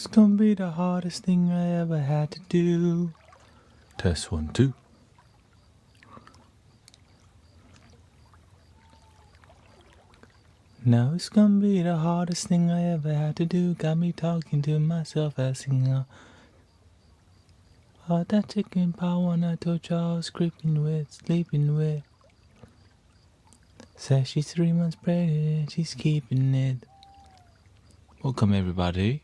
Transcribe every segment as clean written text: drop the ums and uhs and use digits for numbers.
It's gonna be the hardest thing I ever had to do. Test 1, 2. Now it's gonna be the hardest thing I ever had to do. Got me talking to myself, asking oh, that chicken power one I told you I was sleeping with. Says she's 3 months pregnant, she's keeping it. Welcome everybody.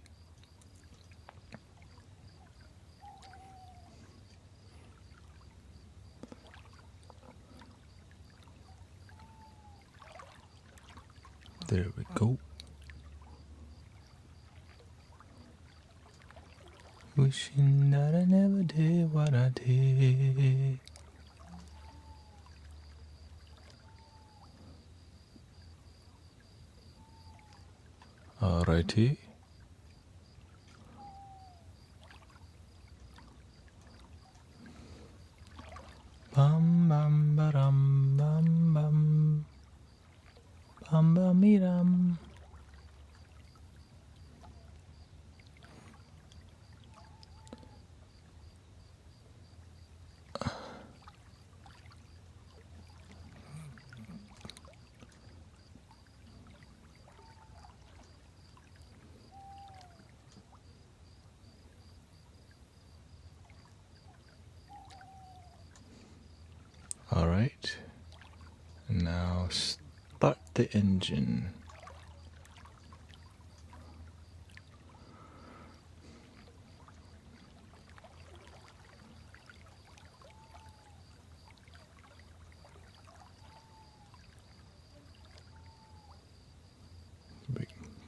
There we go. Wishing that I never did what I did. Alrighty. Bam bam baram bam bam bam bam miram. All right, now start the engine.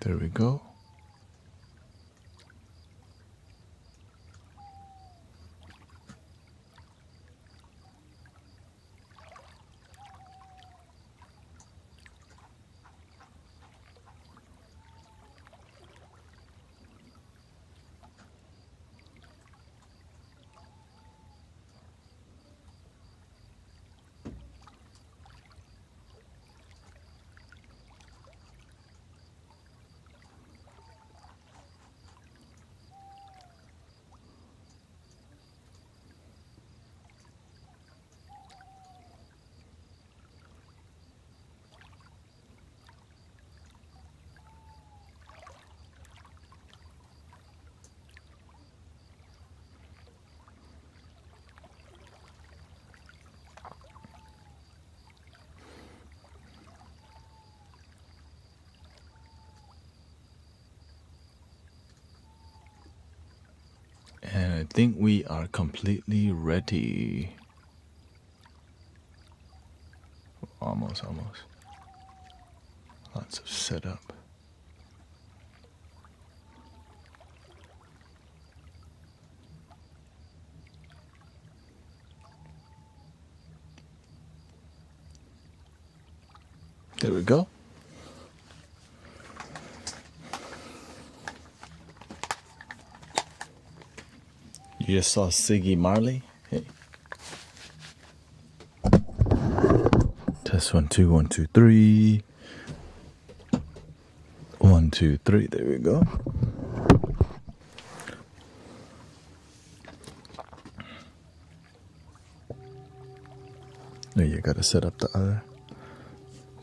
There we go. And I think we are completely ready. Almost. Lots of setup. There we go. You just saw Siggy Marley. Hey. Test 1, 2, 1, 2, 3. 1, 2, 3. There we go. Now you gotta set up the other.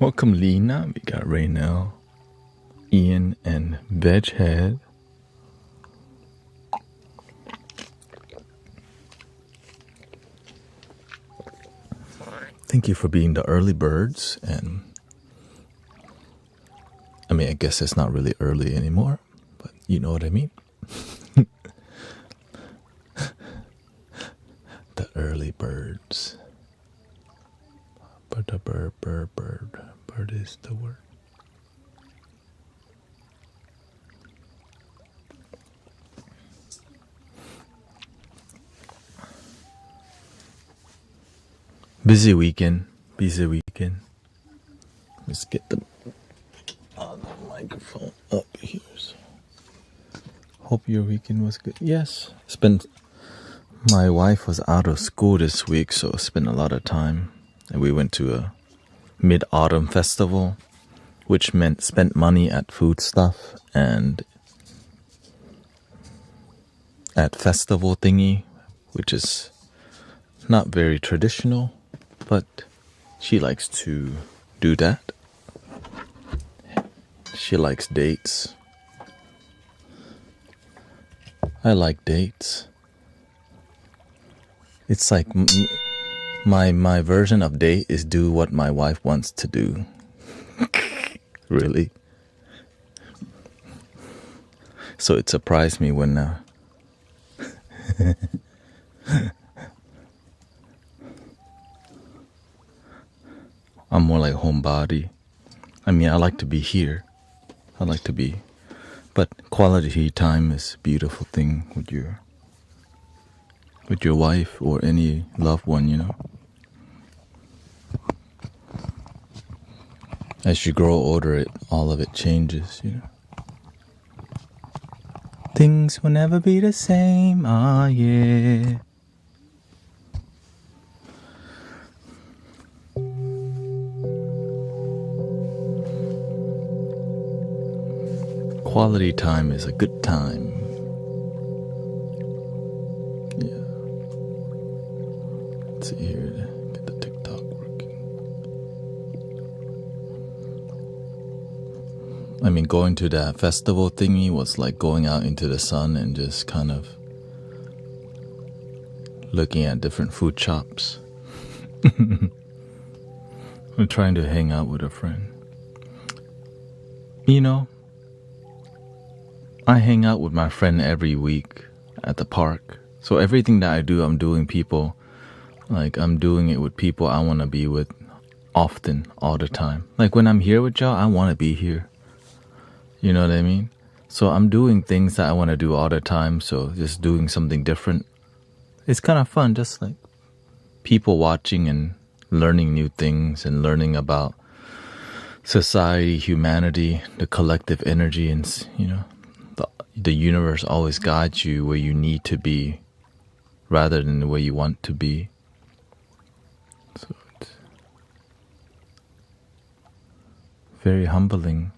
Welcome Lena. We got Raynell, Ian, and Veghead. Thank you for being the early birds, and I mean, I guess it's not really early anymore, but you know what I mean. The early birds. But the bird is the word. Busy weekend. Let's get the microphone up here. Hope your weekend was good. Yes, my wife was out of school this week, so spent a lot of time. And we went to a mid-autumn festival, which meant spent money at food stuff and at festival thingy, which is not very traditional, but she likes to do that. She likes dates. I like dates. It's like my version of date is do what my wife wants to do. Really. So it surprised me when I'm more like homebody. I mean, I like to be here. But quality time is a beautiful thing with your wife or any loved one, you know. As you grow older, all of it changes, you know. Things will never be the same, yeah. Quality time is a good time. Yeah. Let's see here. Get the TikTok working. I mean, going to that festival thingy was like going out into the sun and just kind of looking at different food shops. I'm trying to hang out with a friend. You know, I hang out with my friend every week at the park. So everything that I do, I'm doing it with people I want to be with often, all the time. Like when I'm here with y'all, I want to be here. You know what I mean? So I'm doing things that I want to do all the time. So just doing something different. It's kind of fun, just like people watching and learning new things and learning about society, humanity, the collective energy, and, you know, the universe always guides you where you need to be rather than where you want to be. So it's very humbling.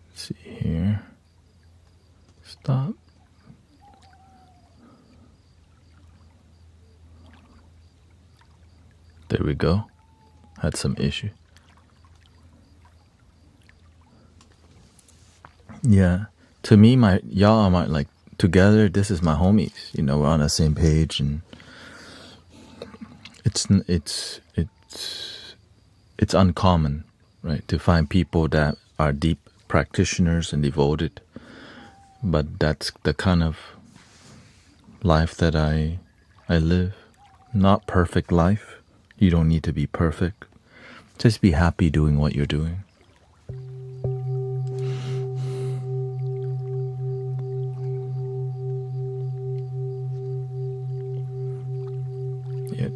Let's see here. Stop. There we go. Had some issue. Yeah. To me, y'all are like together. This is my homies. You know, we're on the same page, and it's uncommon, right, to find people that are deep practitioners and devoted. But that's the kind of life that I live. Not perfect life. You don't need to be perfect. Just be happy doing what you're doing. Yeah.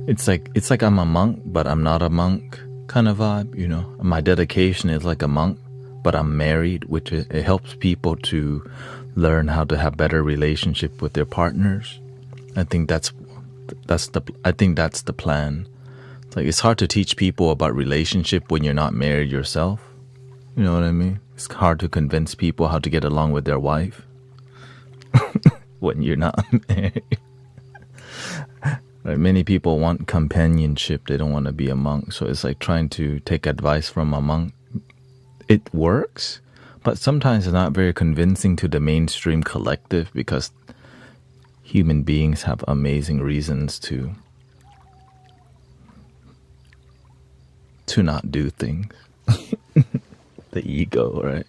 It's like I'm a monk, but I'm not a monk kind of vibe, you know. My dedication is like a monk, but I'm married, which it helps people to learn how to have better relationship with their partners. I think that's the plan. It's like it's hard to teach people about relationship when you're not married yourself. You know what I mean? It's hard to convince people how to get along with their wife when you're not married. Right? Many people want companionship. They don't want to be a monk. So it's like trying to take advice from a monk. It works, but sometimes it's not very convincing to the mainstream collective because human beings have amazing reasons to not do things. The ego, right?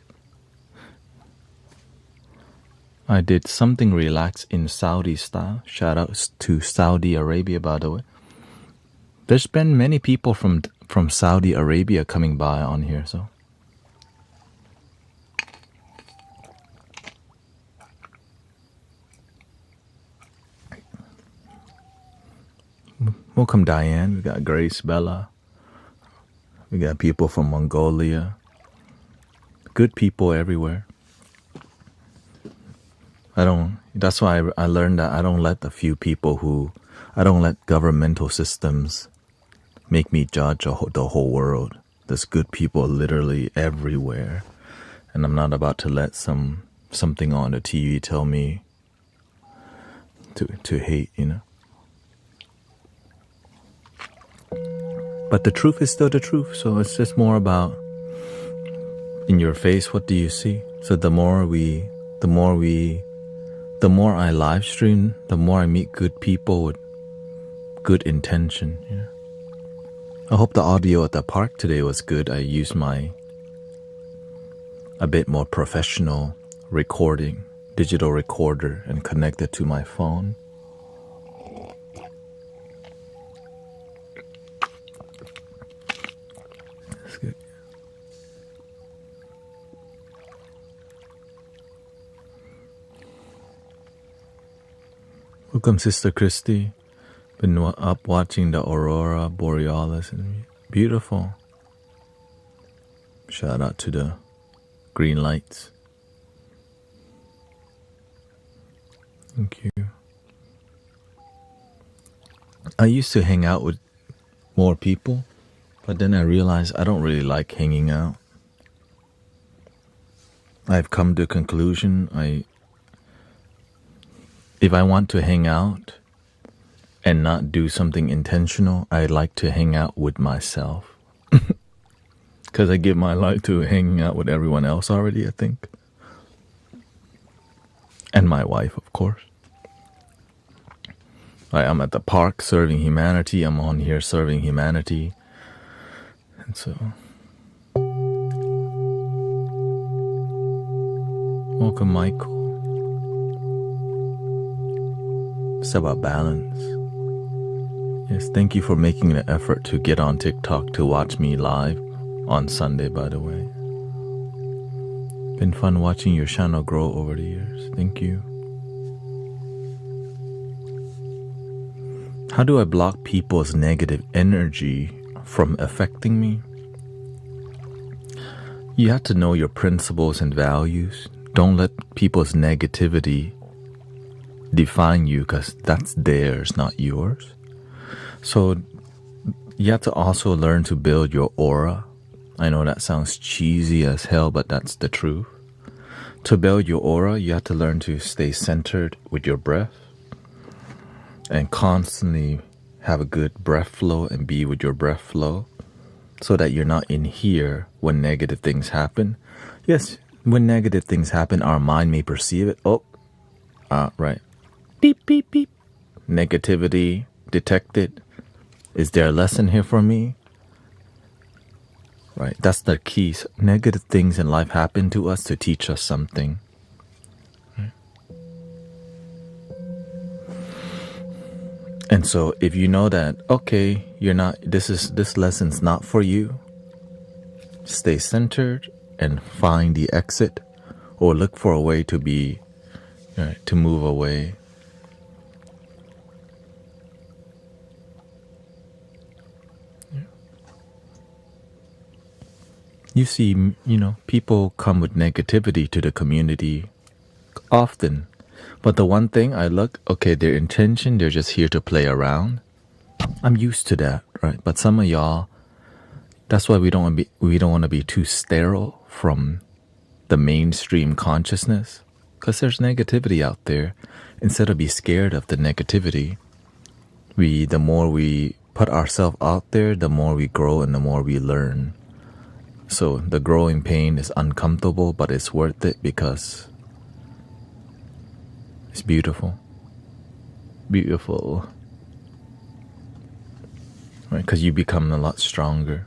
I did something relaxed in Saudi style. Shout out to Saudi Arabia, by the way. There's been many people from Saudi Arabia coming by on here, so. Welcome, Diane. We got Grace, Bella. We got people from Mongolia. Good people everywhere. That's why I learned that I don't let I don't let governmental systems make me judge the whole world. There's good people literally everywhere. And I'm not about to let something on the TV tell me to hate, But the truth is still the truth. So it's just more about in your face, what do you see? So the more I live stream, the more I meet good people with good intention. I hope the audio at the park today was good. I used a bit more professional recording, digital recorder, and connected to my phone. That's good. Welcome, Sister Christy. Been up watching the Aurora Borealis. And beautiful. Shout out to the green lights. Thank you. I used to hang out with more people, but then I realized I don't really like hanging out. I've come to a conclusion, if I want to hang out and not do something intentional, I like to hang out with myself. Because I give my life to hanging out with everyone else already, I think. And my wife, of course. I'm at the park serving humanity. I'm on here serving humanity. And so... Welcome, Michael. It's about balance. Yes, thank you for making the effort to get on TikTok to watch me live on Sunday, by the way. Been fun watching your channel grow over the years. Thank you. How do I block people's negative energy from affecting me? You have to know your principles and values. Don't let people's negativity define you, because that's theirs, not yours. So you have to also learn to build your aura. I know that sounds cheesy as hell, but that's the truth. To build your aura, you have to learn to stay centered with your breath and constantly have a good breath flow and be with your breath flow so that you're not in here when negative things happen. Yes, when negative things happen, our mind may perceive it. Right. Beep, beep, beep. Negativity detected. Is there a lesson here for me? Right, that's the key. Negative things in life happen to us to teach us something. Right? And so if you know that, okay, this lesson's not for you, stay centered and find the exit, or look for a way to to move away. You see, people come with negativity to the community often. But the one thing their intention, they're just here to play around. I'm used to that, right? But some of y'all, that's why we don't want to be too sterile from the mainstream consciousness, because there's negativity out there. Instead of be scared of the negativity, the more we put ourselves out there, the more we grow and the more we learn. So the growing pain is uncomfortable, but it's worth it because it's beautiful. Beautiful. Right? Because you become a lot stronger.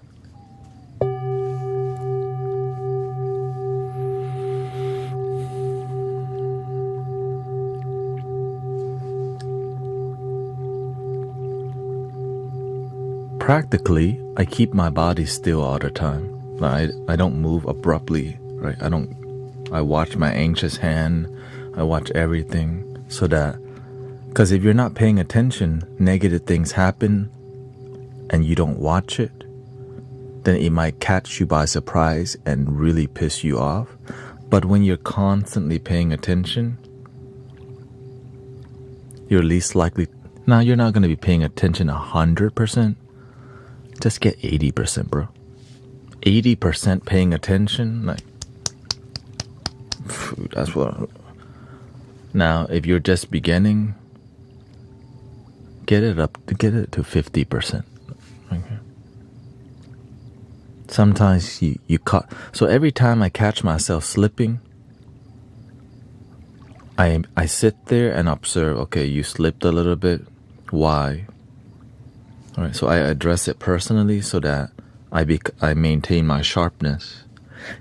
Practically, I keep my body still all the time. I don't move abruptly, right? I watch my anxious hand. I watch everything so that, because if you're not paying attention, negative things happen and you don't watch it, then it might catch you by surprise and really piss you off. But when you're constantly paying attention, you're least likely. Now, you're not going to be paying attention 100%. Just get 80%, bro. 80% paying attention, like, that's what. Now, if you're just beginning, get it to 50%. Okay. Sometimes you caught. So every time I catch myself slipping, I sit there and observe. Okay, you slipped a little bit. Why? All right. So I address it personally so that I maintain my sharpness.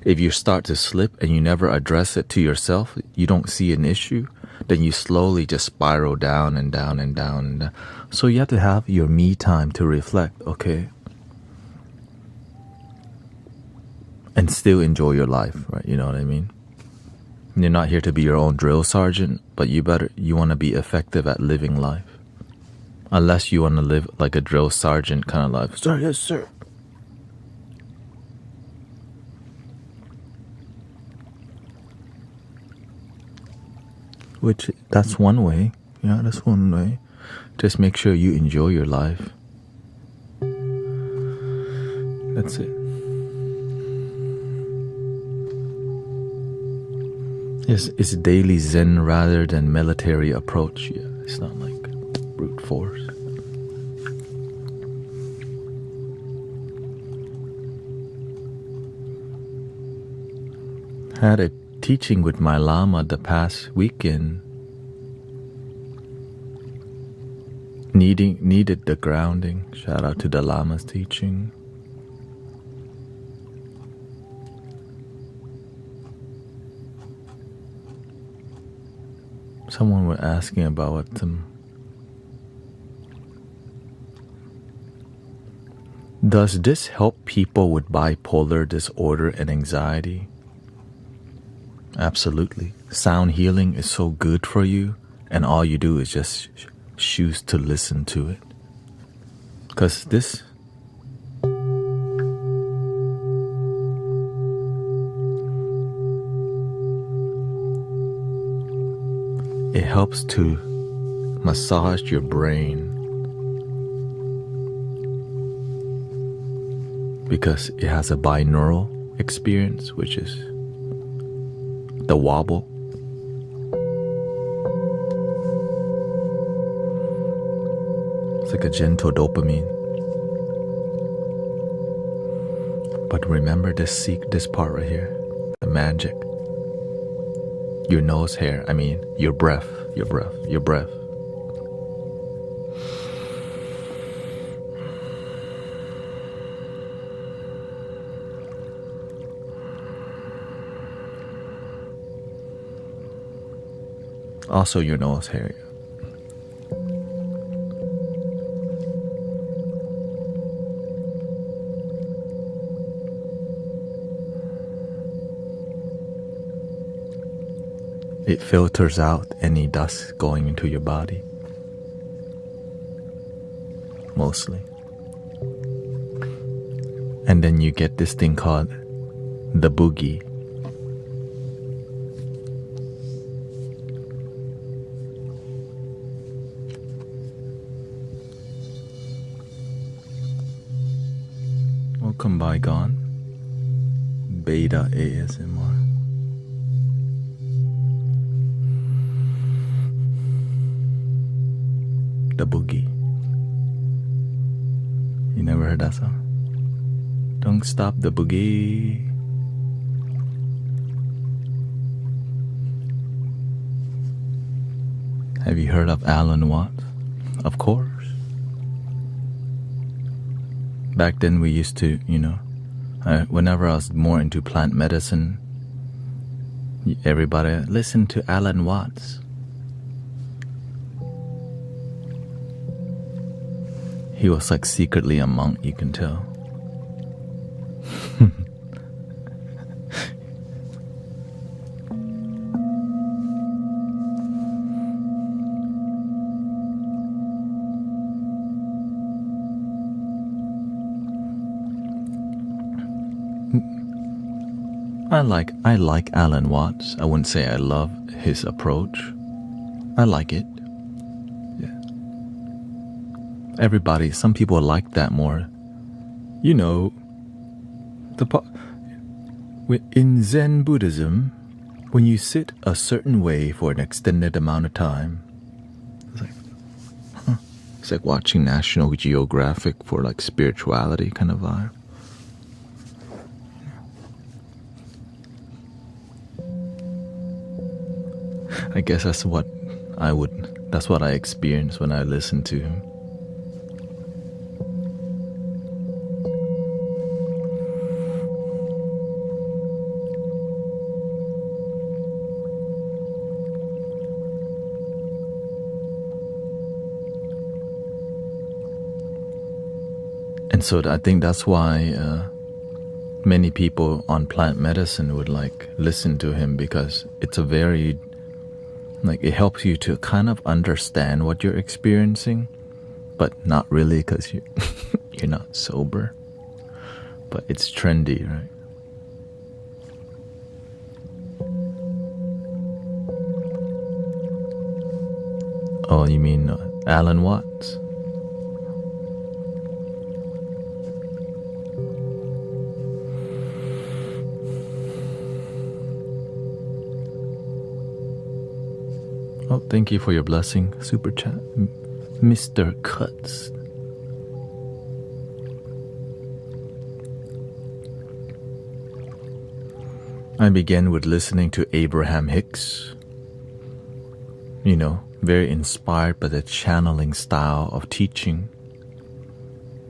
If you start to slip and you never address it to yourself, you don't see an issue, then you slowly just spiral down and down and down and down. So you have to have your me time to reflect, okay, and still enjoy your life, right? You know what I mean? You're not here to be your own drill sergeant, but you want to be effective at living life. Unless you want to live like a drill sergeant kind of life. Sir, yes, sir. Which, that's one way. Yeah, that's one way. Just make sure you enjoy your life. That's it. It's daily Zen rather than military approach. Yeah, it's not like brute force. Had a teaching with my Lama the past weekend. Needed the grounding. Shout out to the Lama's teaching. Someone was asking about what does this help people with bipolar disorder and anxiety? Absolutely. Sound healing is so good for you, and all you do is just choose to listen to it. Because this it helps to massage your brain, because it has a binaural experience, which is the wobble. It's like a gentle dopamine. But remember this part right here, the magic. Your nose hair, your breath. Also your nose hair. It filters out any dust going into your body. Mostly. And then you get this thing called the boogie. Welcome, Bygone. Beta ASMR. The boogie. You never heard that song? Don't stop the boogie. Have you heard of Alan Watts? Of course. Back then we used to, whenever I was more into plant medicine, everybody listen to Alan Watts. He was like secretly a monk, you can tell. I like Alan Watts. I wouldn't say I love his approach. I like it. Some people like that more. You know, in Zen Buddhism, when you sit a certain way for an extended amount of time, it's like watching National Geographic for like spirituality kind of vibe. I guess that's what I experience when I listen to him. And so I think that's why many people on plant medicine would like listen to him, because it's a very, like, it helps you to kind of understand what you're experiencing, but not really, because you're not sober. But it's trendy, right? Oh, you mean Alan Watts? Oh, thank you for your blessing, super chat, Mr. Cuts. I began with listening to Abraham Hicks. You know, very inspired by the channeling style of teaching.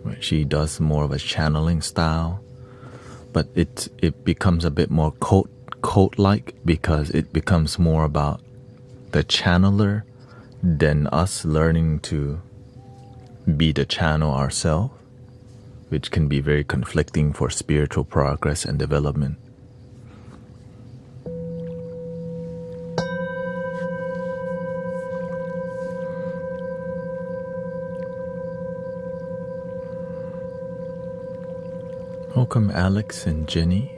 Right? She does more of a channeling style, but it becomes a bit more cult-like, because it becomes more about the channeler than us learning to be the channel ourselves, which can be very conflicting for spiritual progress and development. Welcome Alex and Jenny,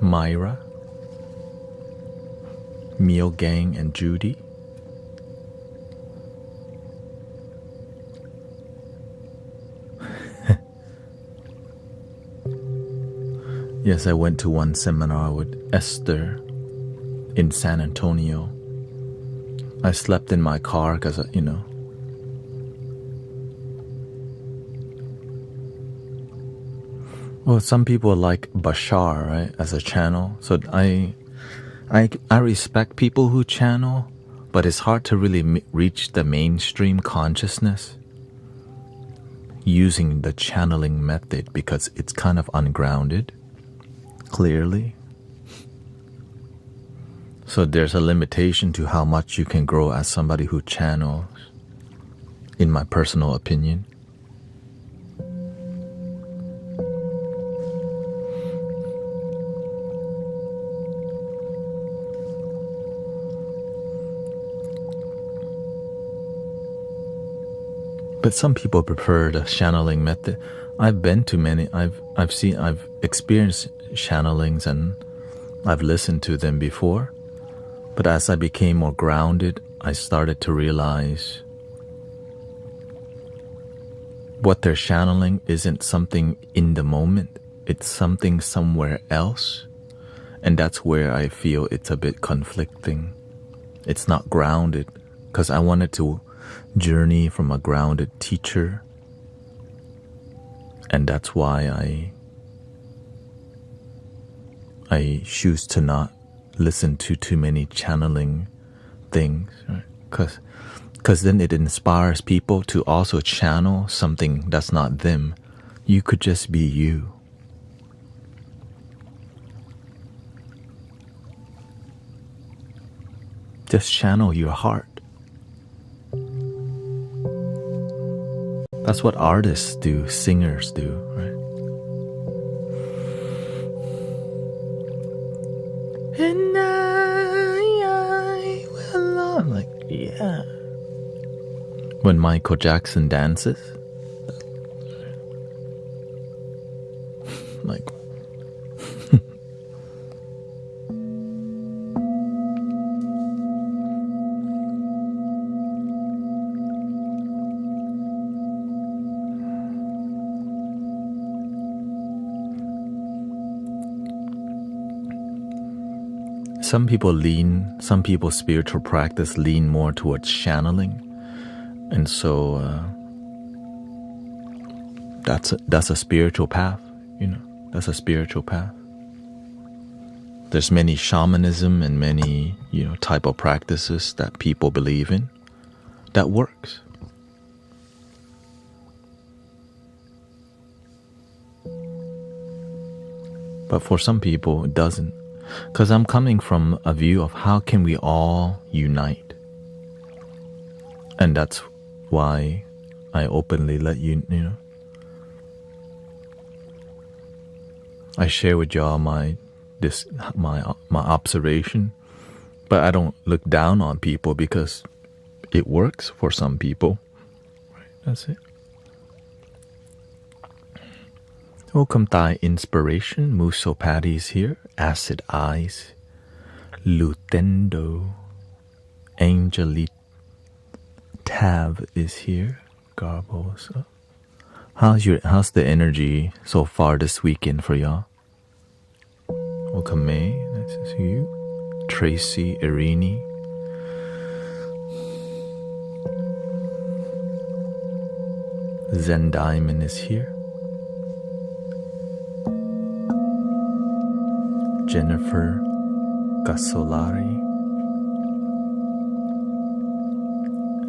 Myra, Meal Gang and Judy. Yes, I went to one seminar with Esther in San Antonio. I slept in my car because, well, some people like Bashar, right, as a channel. So I respect people who channel, but it's hard to really reach the mainstream consciousness using the channeling method, because it's kind of ungrounded, clearly. So there's a limitation to how much you can grow as somebody who channels, in my personal opinion. But some people prefer the channeling method. I've been to many. I've experienced channelings, and I've listened to them before. But as I became more grounded, I started to realize what they're channeling isn't something in the moment. It's something somewhere else. And that's where I feel it's a bit conflicting. It's not grounded, because I wanted to journey from a grounded teacher, and that's why I choose to not listen to too many channeling things, right? Because then it inspires people to also channel something that's not them. You could just be you. Just channel your heart. That's what artists do, singers do, right? And I will love, like, yeah. When Michael Jackson dances, like, some people's spiritual practice lean more towards channeling. And so that's a spiritual path, that's a spiritual path. There's many shamanism and many, type of practices that people believe in that works. But for some people, it doesn't. Because I'm coming from a view of how can we all unite. And that's why I openly let I share with y'all my observation. But I don't look down on people because it works for some people. Right, that's it. Welcome Thai Inspiration. Muso Patty's here. Acid Eyes. Lutendo. Angelit. Tav is here. Garbo's up. How's the energy so far this weekend for y'all? Welcome May. Nice to see you. Tracy Irini. Zen Diamond is here. Jennifer Gasolari.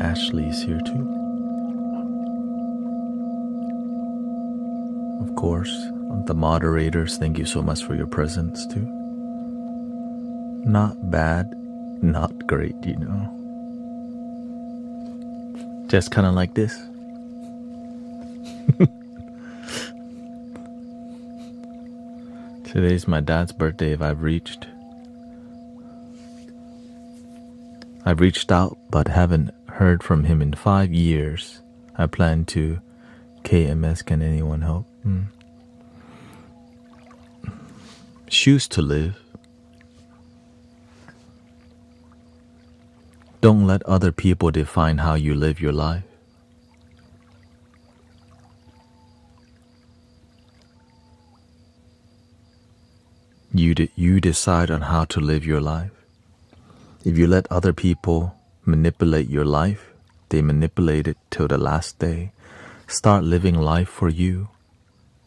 Ashley is here too. Of course, the moderators, thank you so much for your presence too. Not bad, not great, Just kind of like this. Today's my dad's birthday. I've reached out but haven't heard from him in 5 years. I plan to KMS, can anyone help? Choose to live. Don't let other people define how you live your life. You decide on how to live your life. If you let other people manipulate your life, they manipulate it till the last day. Start living life for you.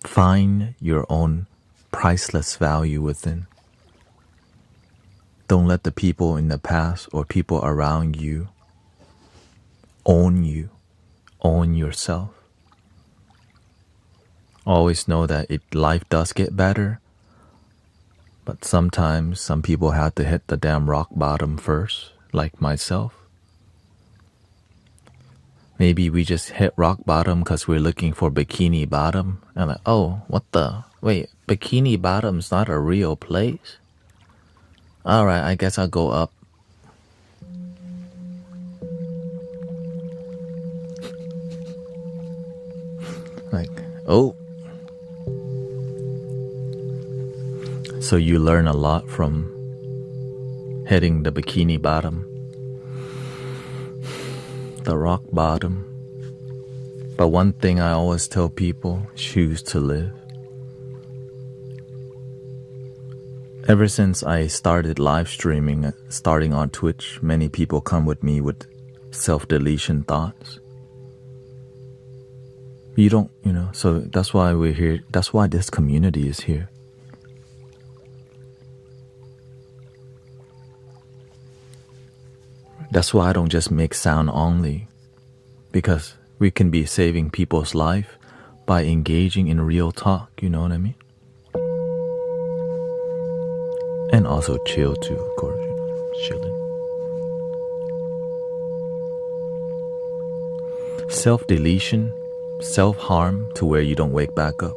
Find your own priceless value within. Don't let the people in the past or people around you. Own yourself. Always know that life does get better, but sometimes some people have to hit the damn rock bottom first, like myself. Maybe we just hit rock bottom because we're looking for Bikini Bottom. And like, oh, wait, Bikini Bottom's not a real place? Alright, I guess I'll go up. Like, oh. So you learn a lot from hitting the Bikini Bottom. The rock bottom. But one thing I always tell people, choose to live. Ever since I started live streaming, starting on Twitch, many people come with me with self-deletion thoughts. You don't, so that's why we're here. That's why this community is here. That's why I don't just make sound only, because we can be saving people's life by engaging in real talk, you know what I mean? And also chill too, of course, chilling. Self-deletion, self-harm to where you don't wake back up.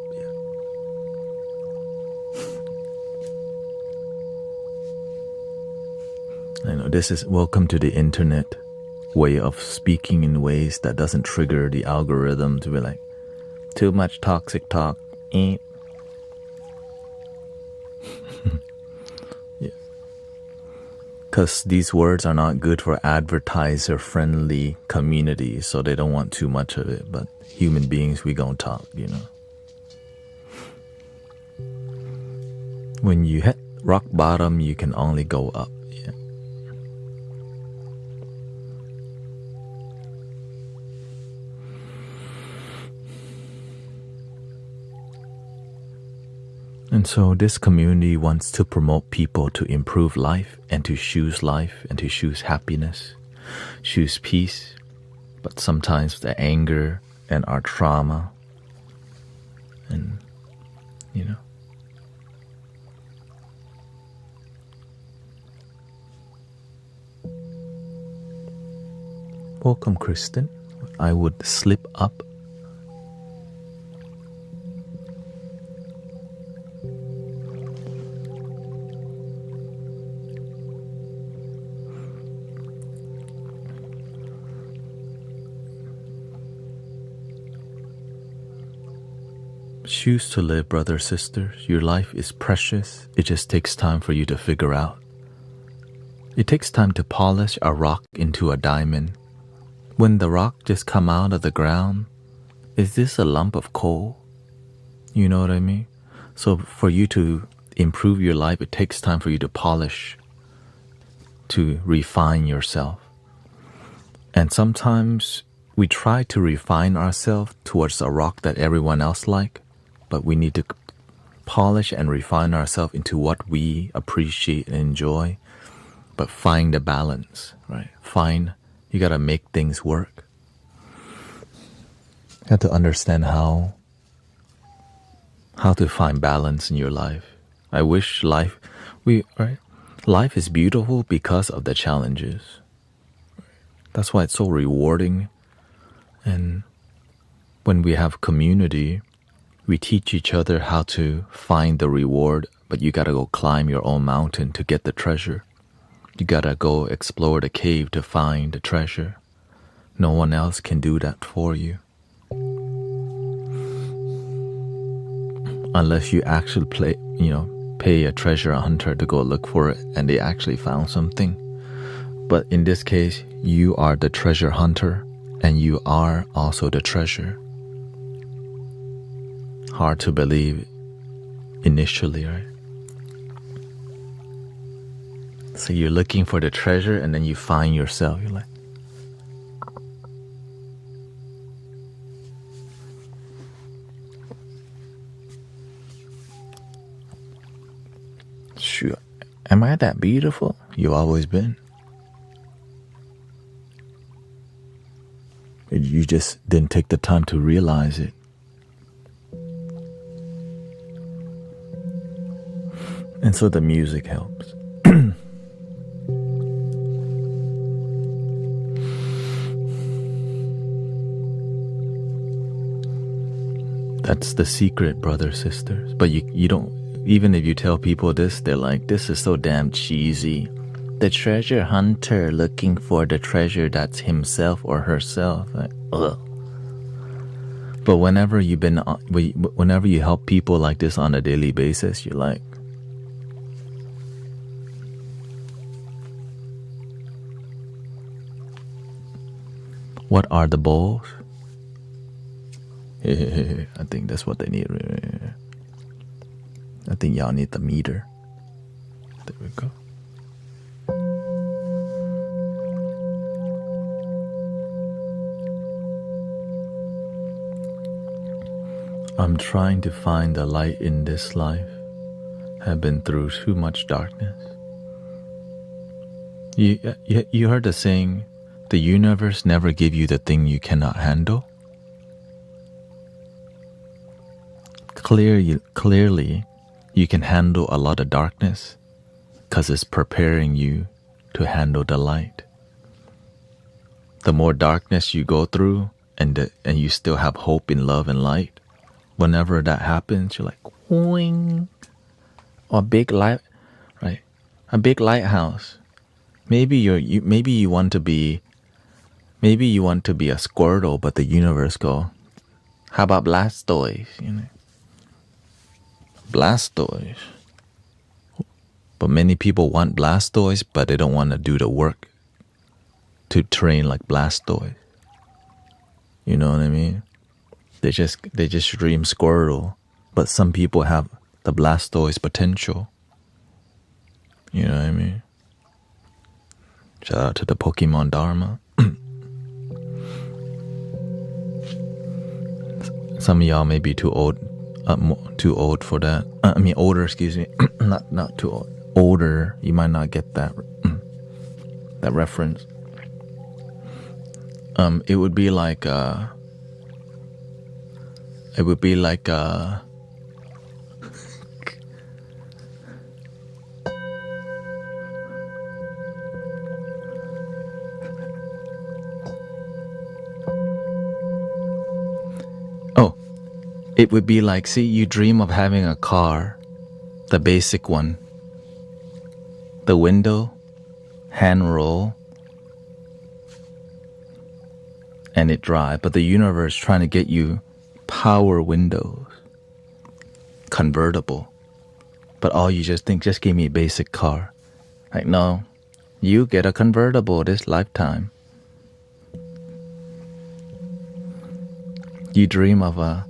I know this is welcome to the internet way of speaking in ways that doesn't trigger the algorithm to be like, too much toxic talk. Yeah. Because these words are not good for advertiser-friendly communities, so they don't want too much of it. But human beings, we gonna talk, When you hit rock bottom, you can only go up. Yeah. And so this community wants to promote people to improve life and to choose happiness, choose peace. But sometimes the anger and our trauma and, Welcome, Kristen. I would slip up. Choose to live, brothers, sisters. Your life is precious. It just takes time for you to figure out. It takes time to polish a rock into a diamond. When the rock just come out of the ground, is this a lump of coal? You know what I mean? So for you to improve your life, it takes time for you to polish, to refine yourself. And sometimes we try to refine ourselves towards a rock that everyone else like, but we need to polish and refine ourselves into what we appreciate and enjoy, but find the balance, right? You gotta make things work. You have to understand how to find balance in your life. I wish life is beautiful because of the challenges. That's why it's so rewarding. And when we have community, we teach each other how to find the reward, but you gotta go climb your own mountain to get the treasure. You gotta go explore the cave to find the treasure. No one else can do that for you. Unless you actually pay a treasure hunter to go look for it and they actually found something. But in this case, you are the treasure hunter and you are also the treasure. Hard to believe initially, right? So you're looking for the treasure and then you find yourself. You're like, shoot, am I that beautiful? You've always been. You just didn't take the time to realize it. And so the music helps. That's the secret, brothers, sisters. But you don't, even if you tell people this, they're like, this is so damn cheesy. The treasure hunter looking for the treasure that's himself or herself. Like, ugh. But whenever you help people like this on a daily basis, you're like, what are the balls? I think that's what they need. I think y'all need the meter. There we go. I'm trying to find the light in this life. Have been through too much darkness. You heard the saying, the universe never give you the thing you cannot handle? Clearly, you can handle a lot of darkness because it's preparing you to handle the light. The more darkness you go through and you still have hope in love and light, whenever that happens, you're like, wing, or a big light, right? A big lighthouse. Maybe you want to be a Squirtle, but the universe go, how about Blastoise? Blastoise. But many people want Blastoise, but they don't want to do the work to train like Blastoise. You know what I mean? They just dream Squirtle, but some people have the Blastoise potential. You know what I mean? Shout out to the Pokemon Dharma. Some of y'all may be too old for that. Older, excuse me. not too old. Older, you might not get that that reference. It would be like it would be like, see, you dream of having a car, the basic one, the window, hand roll, and it drive, but the universe trying to get you power windows, convertible, but all you just think, just give me a basic car. Like, no, you get a convertible this lifetime. You dream of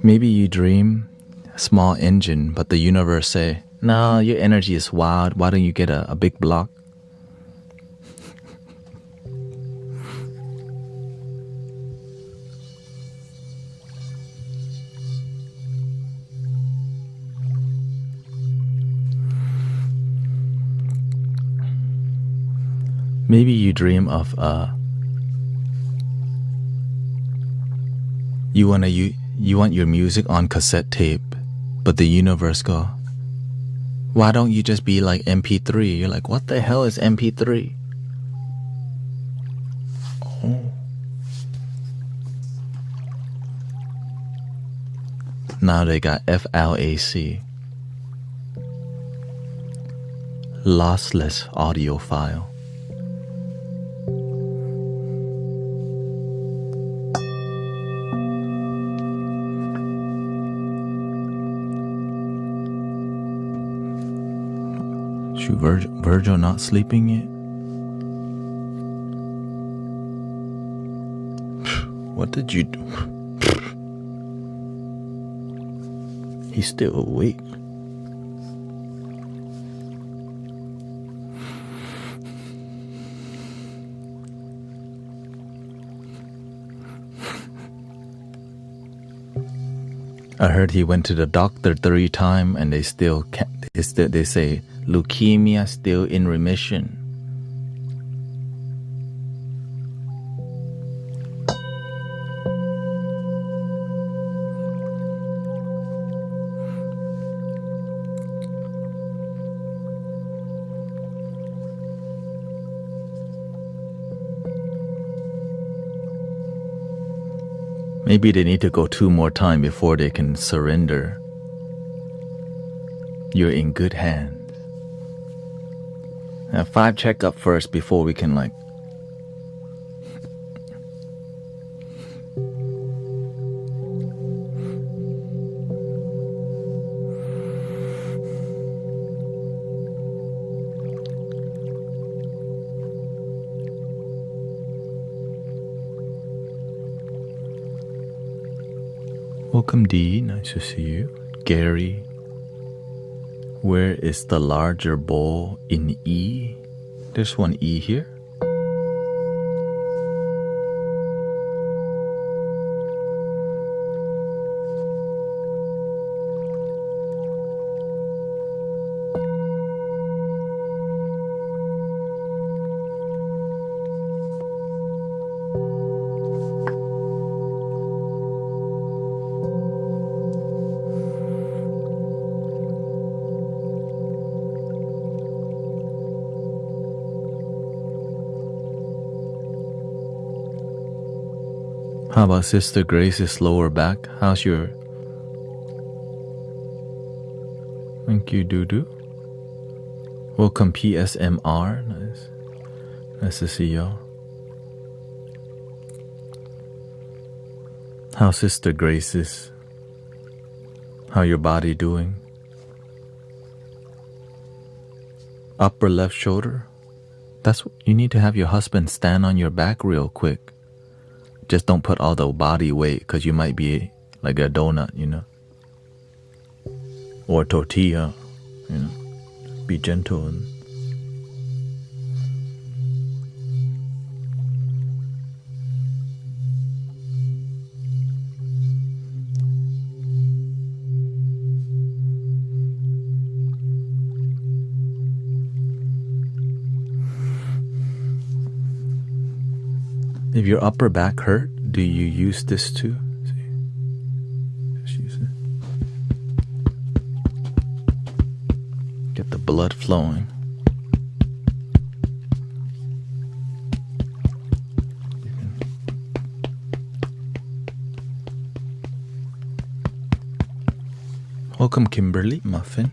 maybe you dream a small engine, but the universe say, no, your energy is wild, why don't you get a big block? Maybe you dream of you want your music on cassette tape, but the universe go, why don't you just be like MP3? You're like, what the hell is MP3? Oh. Now they got FLAC, lossless audio file. Virgil not sleeping yet? What did you do? He's still awake. I heard he went to the doctor 3 times and they still can't. They say leukemia still in remission. Maybe they need to go 2 more times before they can surrender. You're in good hands. Now 5 checkup first before we can like. Welcome D, nice to see you. Gary. Where is the larger bowl in E? There's one E here. How about Sister Grace's lower back? How's your... Thank you, Dudu. Welcome, PSMR. Nice. Nice to see y'all. How's Sister Grace's? How your body doing? Upper left shoulder? That's what you need to have your husband stand on your back real quick. Just don't put all the body weight because you might be like a donut, you know, or a tortilla, you know. be gentle and if your upper back hurt, do you use this too? Just use it. Get the blood flowing. Welcome, Kimberly Muffin.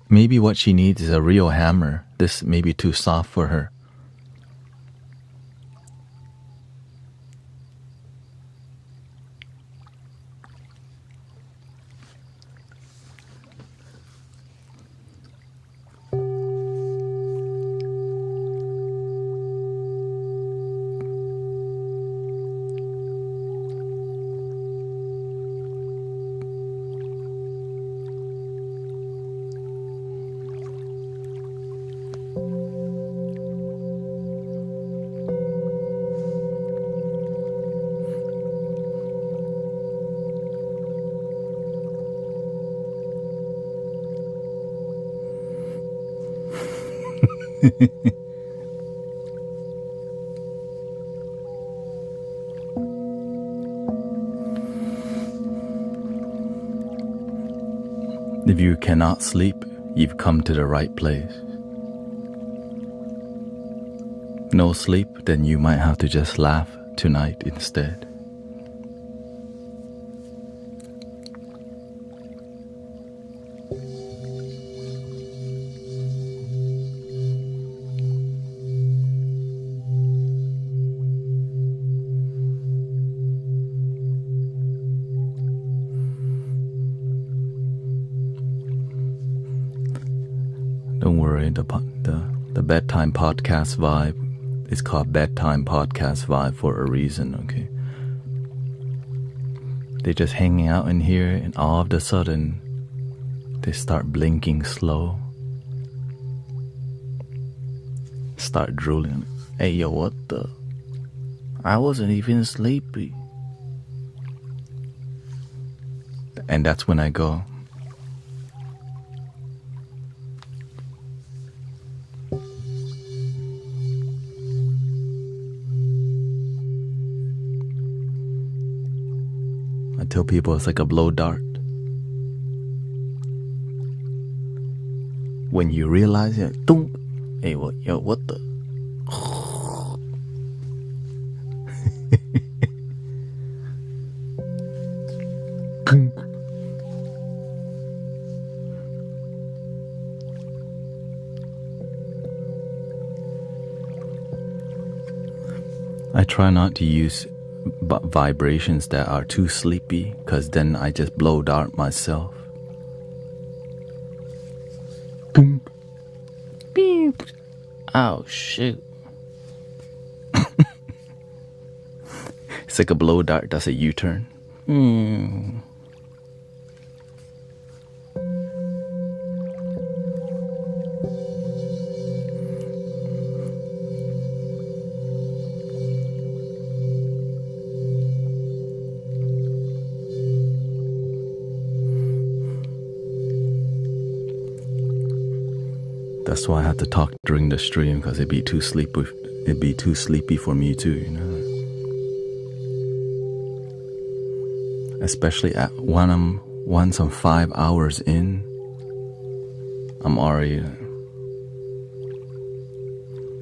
Maybe what she needs is a real hammer. This may be too soft for her. If you cannot sleep, you've come to the right place. No sleep, then you might have to just laugh tonight instead. Don't worry, the bedtime podcast vibe is called bedtime podcast vibe for a reason, okay? They're just hanging out in here and all of a sudden they start blinking slow. Start drooling. Hey yo, what the? I wasn't even sleepy. And that's when I go, I tell people it's like a blow dart. When you realize it, thump. Hey, what the? I try not to use vibrations that are too sleepy, because then I just blow dart myself. Beep. Oh shoot. It's like a blow dart does a U-turn. That's why I had to talk during the stream, because it'd be too sleepy. It'd be too sleepy for me too, you know. Especially once I'm 5 hours in, I'm already.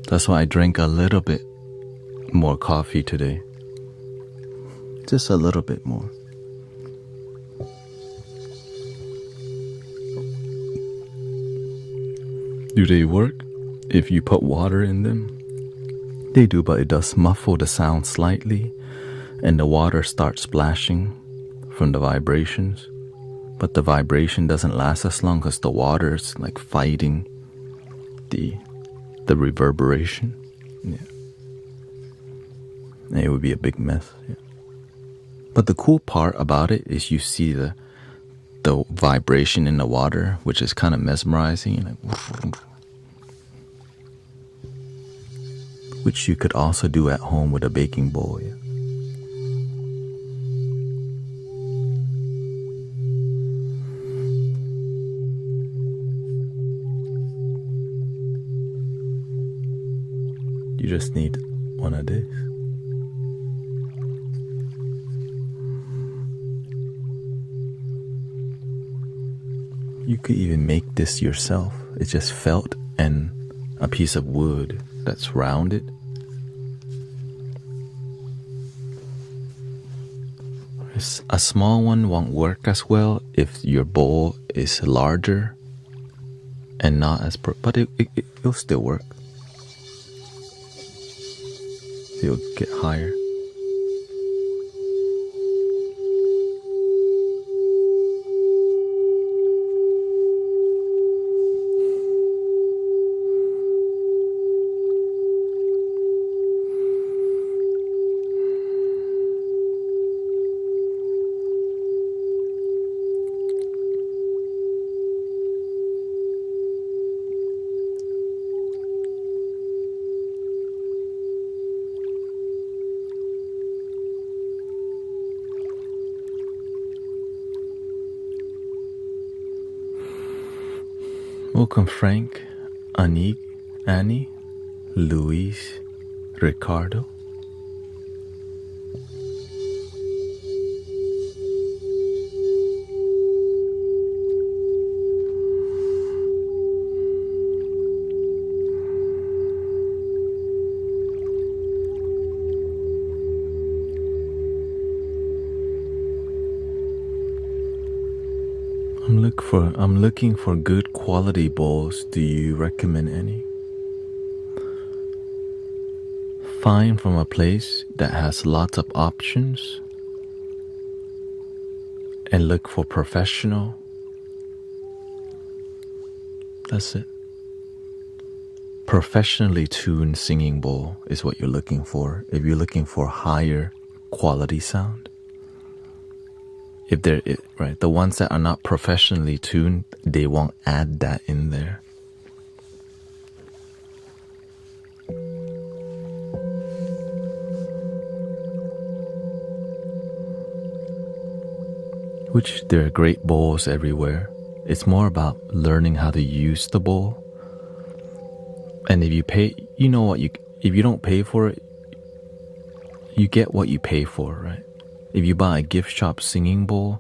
That's why I drank a little bit more coffee today. Just a little bit more. Do they work if you put water in them? They do, but it does muffle the sound slightly. and the water starts splashing from the vibrations, but the vibration doesn't last as long because the water is like fighting the reverberation. Yeah. And it would be a big mess. Yeah. But the cool part about it is you see the vibration in the water, which is kind of mesmerizing, like, which you could also do at home with a baking bowl. Yeah. You just need one of these. You could even make this yourself. It's just felt and a piece of wood that's rounded. A small one won't work as well if your bowl is larger and not as but it'll still work. It'll get higher. Welcome Frank, Anik, Annie, Luis, Ricardo. I'm looking for good quality bowls. Do you recommend any? Find from a place that has lots of options and look for professional. That's it. Professionally tuned singing bowl is what you're looking for if you're looking for higher quality sound. If they're right, the ones that are not professionally tuned, they won't add that in there. Which there are great bowls everywhere. It's more about learning how to use the bowl. And if you pay, you know what, if you don't pay for it, you get what you pay for, right? If you buy a gift shop singing bowl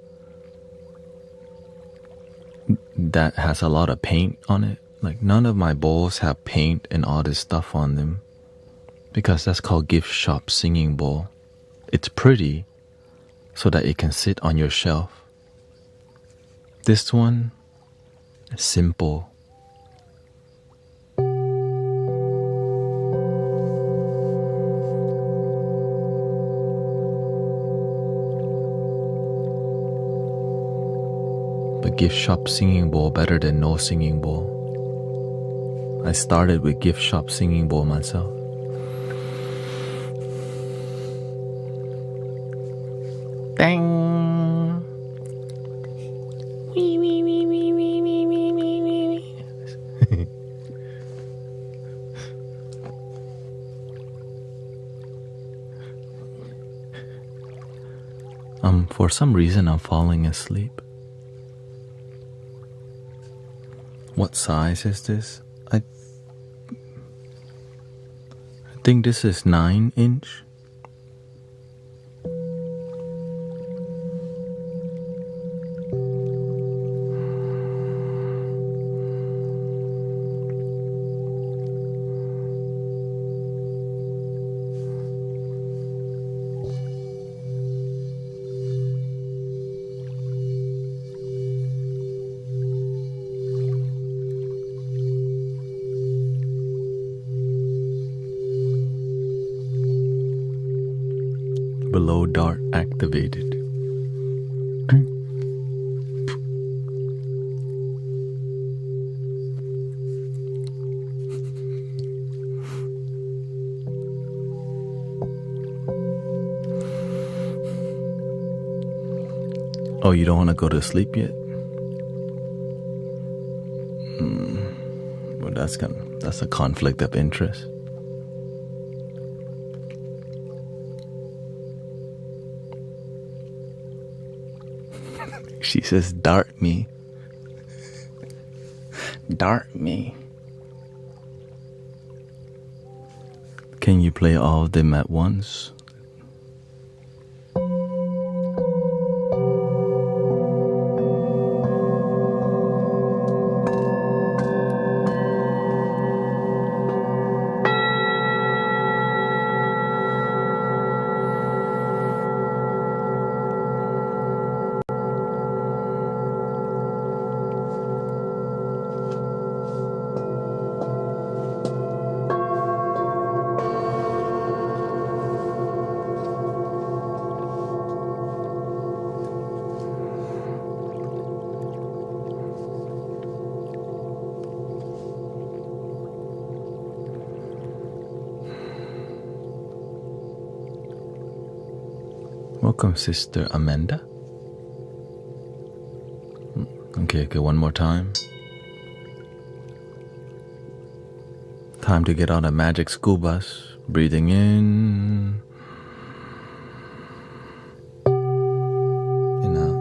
that has a lot of paint on it, like none of my bowls have paint and all this stuff on them because that's called gift shop singing bowl. It's pretty so that it can sit on your shelf. This one, simple. But gift shop singing bowl better than no singing bowl. I started with gift shop singing bowl myself. Dang. Wee wee wee wee wee wee wee wee wee. For some reason I'm falling asleep. What size is this? I think this is 9-inch. glow dart activated. Oh, you don't want to go to sleep yet? Well, that's a conflict of interest. She says, dart me. Dart me. Can you play all of them at once? Welcome, Sister Amanda. Okay, one more time. Time to get on a magic school bus. Breathing in and out.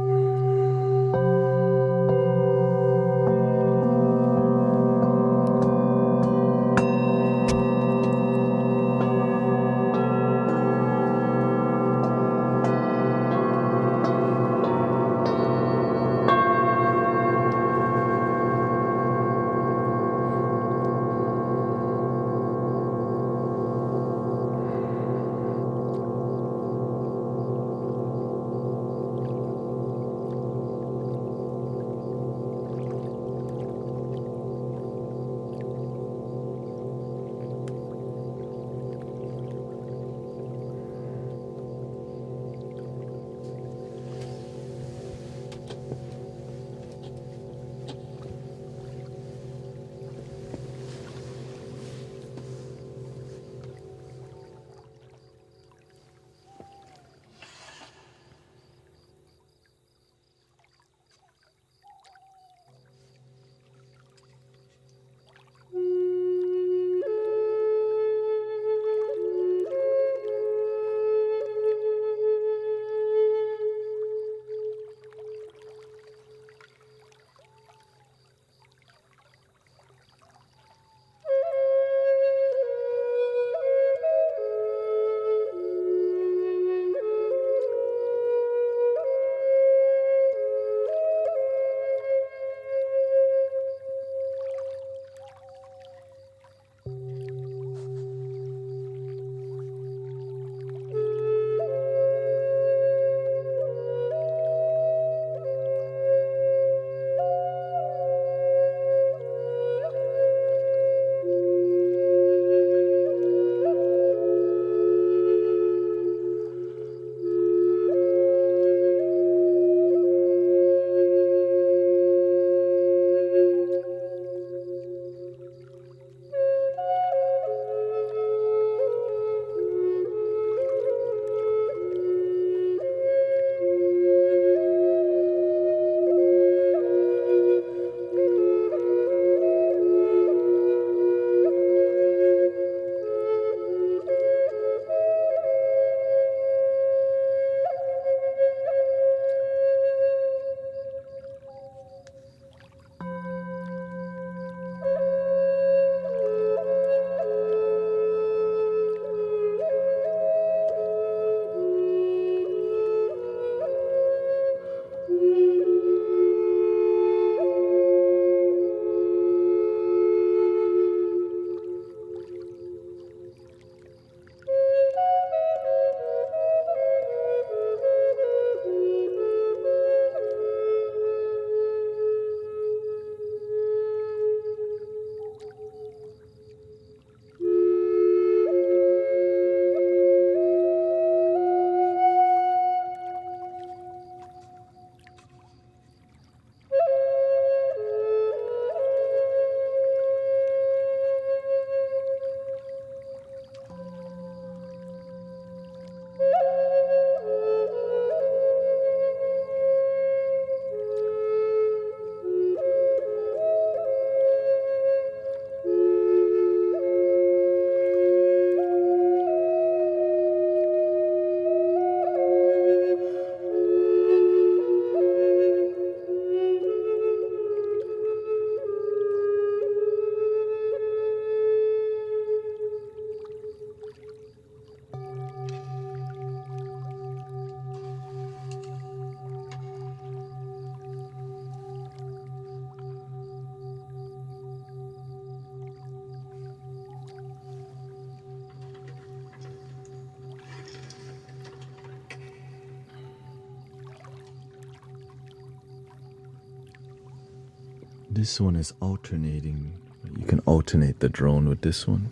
This one is alternating. You can alternate the drone with this one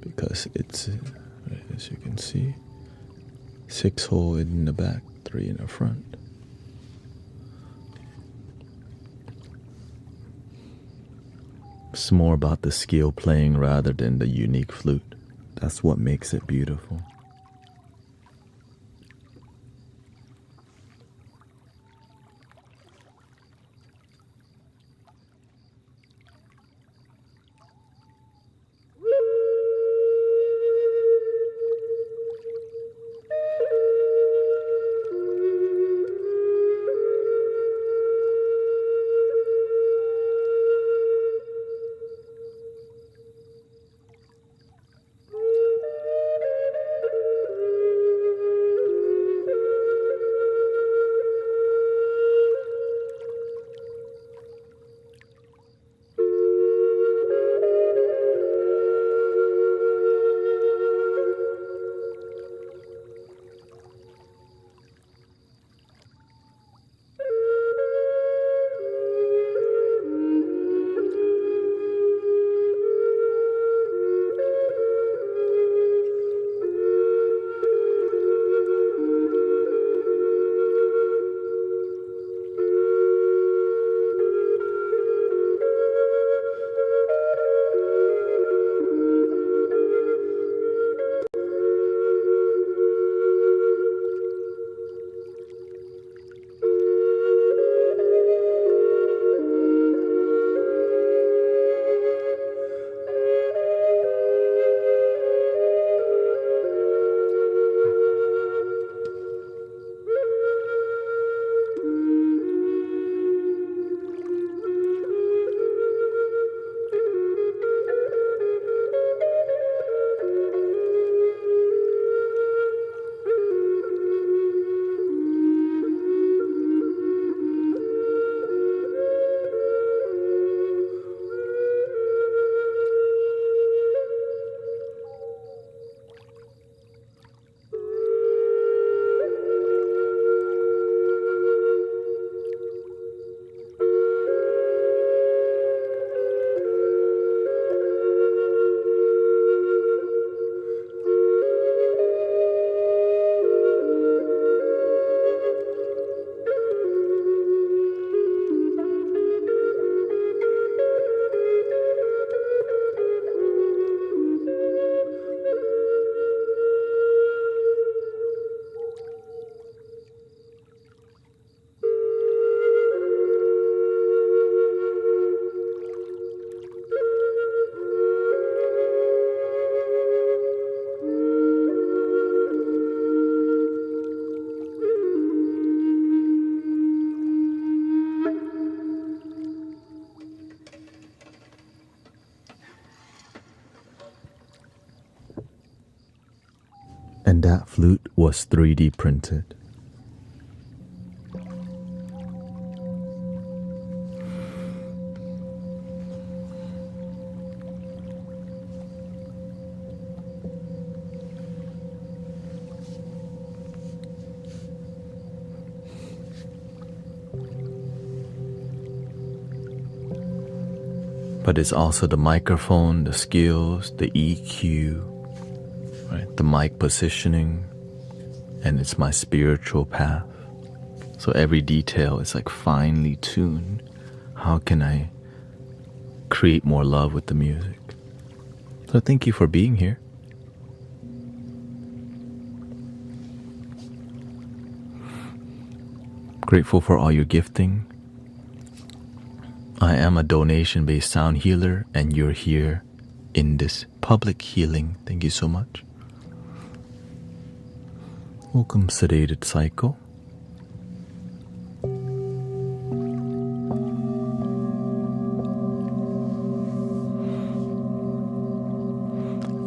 because it's, as you can see, 6 hole in the back, 3 in the front. It's more about the scale playing rather than the unique flute. That's what makes it beautiful. And that flute was 3D printed. But it's also the microphone, the skills, the EQ, right? The mic positioning, and it's my spiritual path. So every detail is like finely tuned. How can I create more love with the music? So thank you for being here. Grateful for all your gifting. I am a donation-based sound healer, and you're here in this public healing. Thank you so much. Welcome, Sedated Cycle.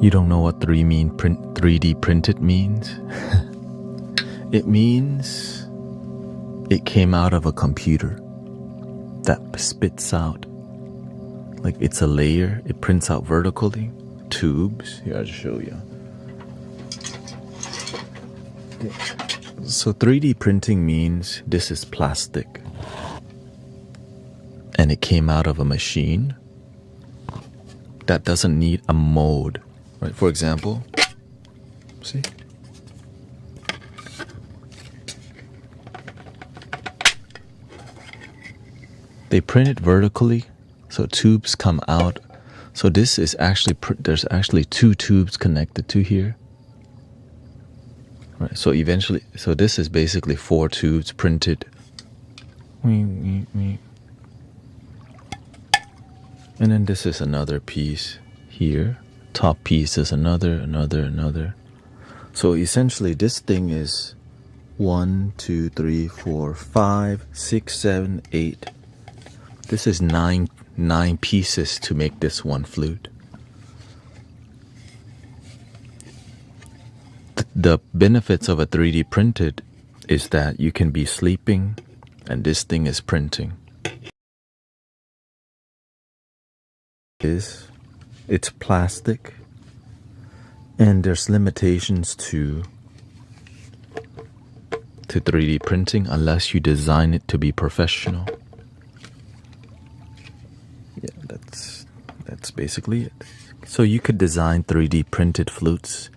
You don't know what 3D printed means? It means it came out of a computer that spits out, like it's a layer, it prints out vertically, tubes. Here, I'll show you. So 3D printing means this is plastic, and it came out of a machine that doesn't need a mold, right? For example, see? They print it vertically, so tubes come out. So this is actually, there's actually 2 tubes connected to here. Right, so eventually, so this is basically 4 tubes printed. And then this is another piece here. Top piece is another. So essentially this thing is 1, 2, 3, 4, 5, 6, 7, 8. This is 9 pieces to make this one flute. The benefits of a 3D printed is that you can be sleeping and this thing is printing. It's plastic and there's limitations to 3D printing unless you design it to be professional. Yeah, that's basically it. So you could design 3D printed flutes,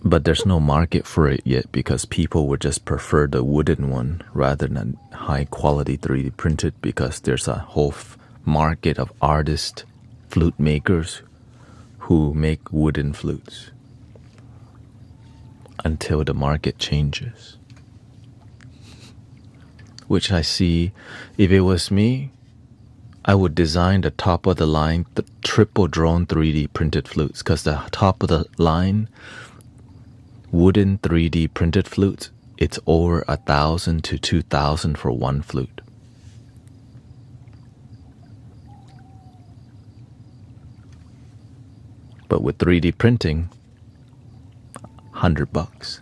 but there's no market for it yet because people would just prefer the wooden one rather than high quality 3D printed, because there's a whole market of artist flute makers who make wooden flutes until the market changes. Which I see, if it was me, I would design the top of the line, the triple drone 3D printed flutes, because the top of the line wooden 3D printed flutes, it's over 1,000 to 2,000 for one flute. But with 3D printing, $100.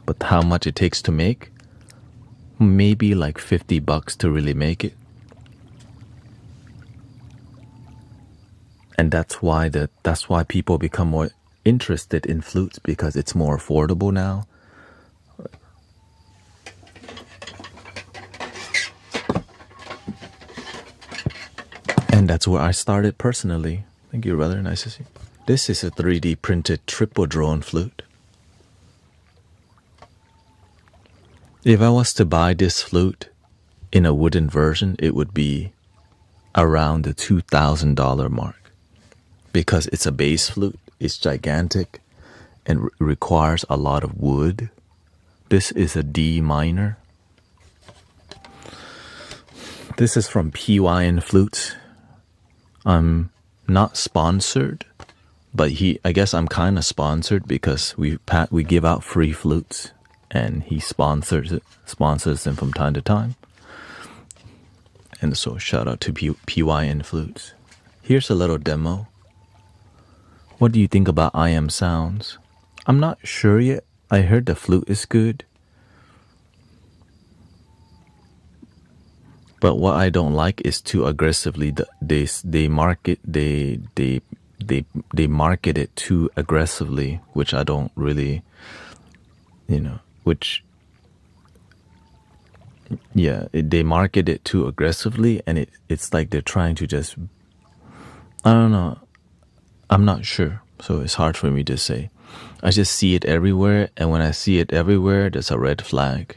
But how much it takes to make? Maybe like $50 to really make it. And that's why people become more interested in flutes, because it's more affordable now. And that's where I started personally. Thank you, brother. Nice to see you. This is a 3D printed triple drone flute. If I was to buy this flute in a wooden version, it would be around the $2,000 mark, because it's a bass flute, it's gigantic, and requires a lot of wood. This is a D minor. This is from PYN Flutes. I'm not sponsored, but I guess I'm kind of sponsored because we give out free flutes, and he sponsors them from time to time. And so shout out to PYN Flutes. Here's a little demo. What do you think about I Am Sounds? I'm not sure yet. I heard the flute is good. But what I don't like is too aggressively they market it too aggressively, which I don't really, they market it too aggressively, and it's like they're trying to just, I don't know, I'm not sure, so it's hard for me to say. I just see it everywhere, and when I see it everywhere, there's a red flag.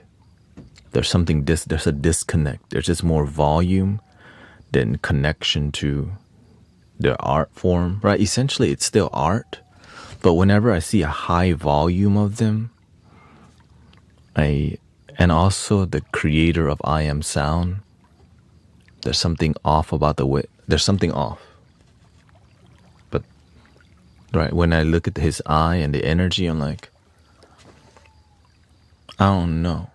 There's a disconnect. There's just more volume than connection to the art form, right? Essentially, it's still art, but whenever I see a high volume of them, and also the creator of I Am Sound, there's something off about the way. There's something off. But right, when I look at his eye and the energy, I'm like, I don't know.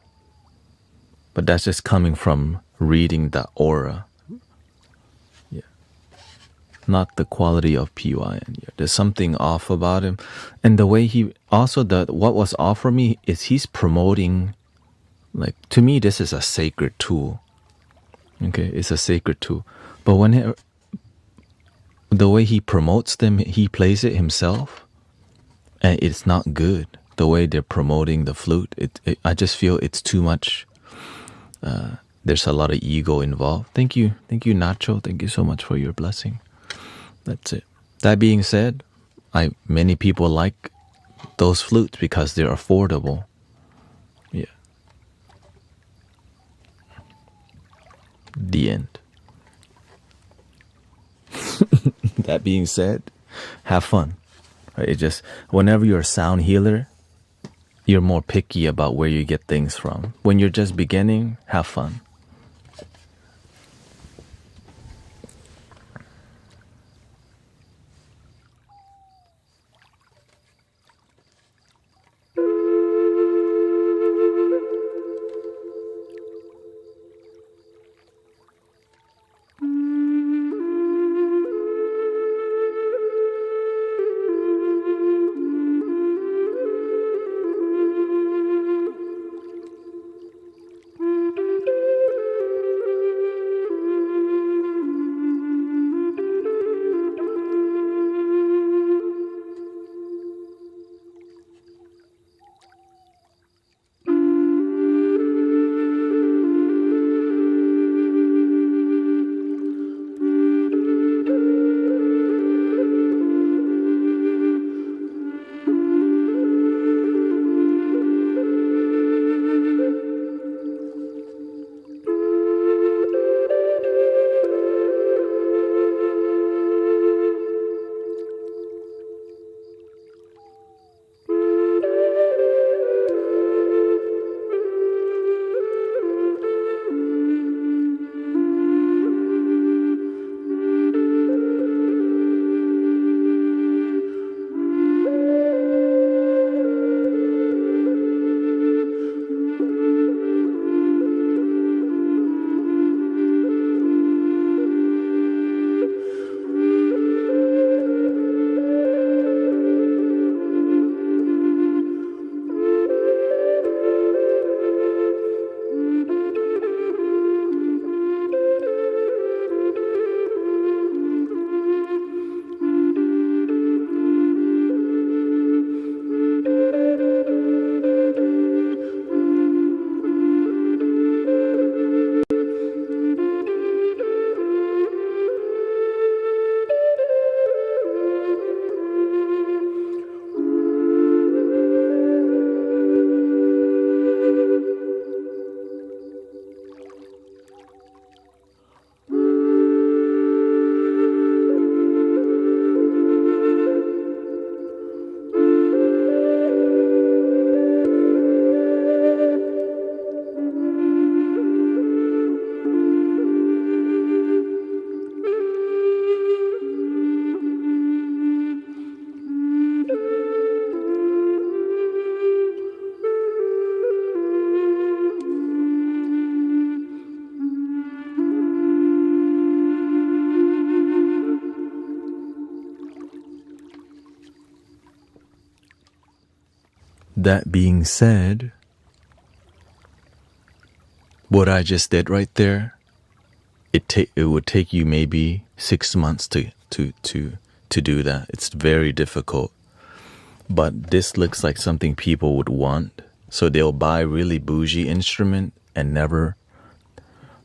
But that's just coming from reading the aura. Yeah. Not the quality of PYN. Yeah. There's something off about him. And the way what was off for me is he's promoting, like, to me, this is a sacred tool. Okay, it's a sacred tool. But the way he promotes them, he plays it himself, and it's not good. The way they're promoting the flute, I just feel it's too much. there's a lot of ego involved. Thank you, Nacho. Thank you so much for your blessing. That's it. That being said, many people like those flutes because they're affordable. Yeah. The end. That being said, have fun. Right? It just whenever you're a sound healer, you're more picky about where you get things from. When you're just beginning, have fun. That being said, what I just did right there, it would take you maybe 6 months to do that. It's very difficult. But this looks like something people would want. So they'll buy really bougie instrument and never,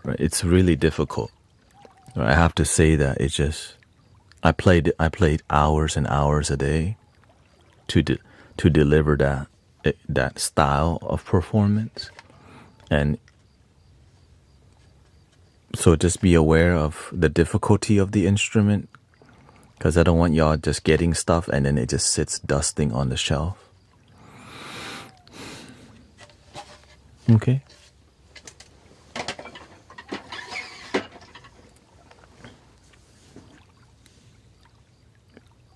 right? It's really difficult. Right? I have to say that it's just, I played hours and hours a day to deliver that style of performance. And so just be aware of the difficulty of the instrument, because I don't want y'all just getting stuff and then it just sits dusting on the shelf. Okay?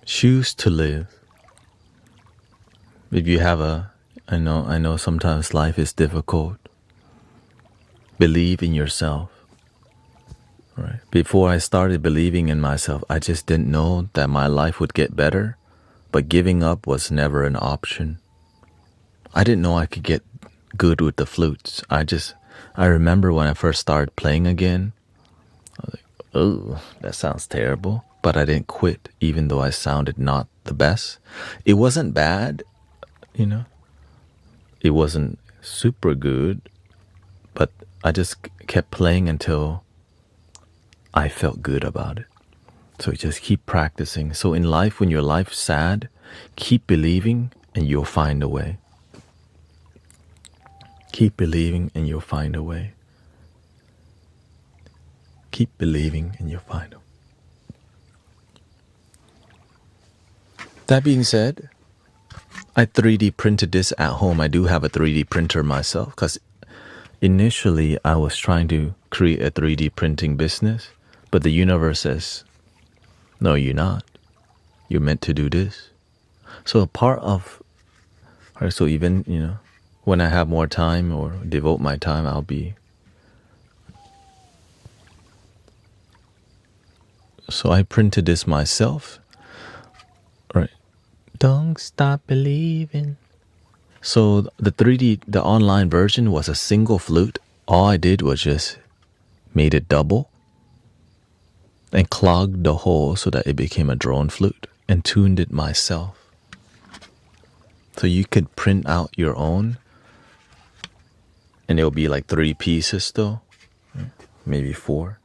Choose to live. If you have I know sometimes life is difficult. Believe in yourself. Right. Before I started believing in myself, I just didn't know that my life would get better, but giving up was never an option. I didn't know I could get good with the flutes. I remember when I first started playing again, I was like, oh, that sounds terrible. But I didn't quit, even though I sounded not the best. It wasn't bad, It wasn't super good, but I just kept playing until I felt good about it. So just keep practicing. So in life, when your life's sad, keep believing and you'll find a way. Keep believing and you'll find a way. Keep believing and you'll find a way. That being said, I 3D printed this at home. I do have a 3D printer myself because initially I was trying to create a 3D printing business, but the universe says, no, you're not. You're meant to do this. So a part of, so even, when I have more time or devote my time, I'll be. So I printed this myself. Right. Don't stop believing. So the 3D, the online version was a single flute. All I did was just made it double and clogged the hole so that it became a drone flute and tuned it myself. So you could print out your own and it'll be like 3 pieces though, maybe 4.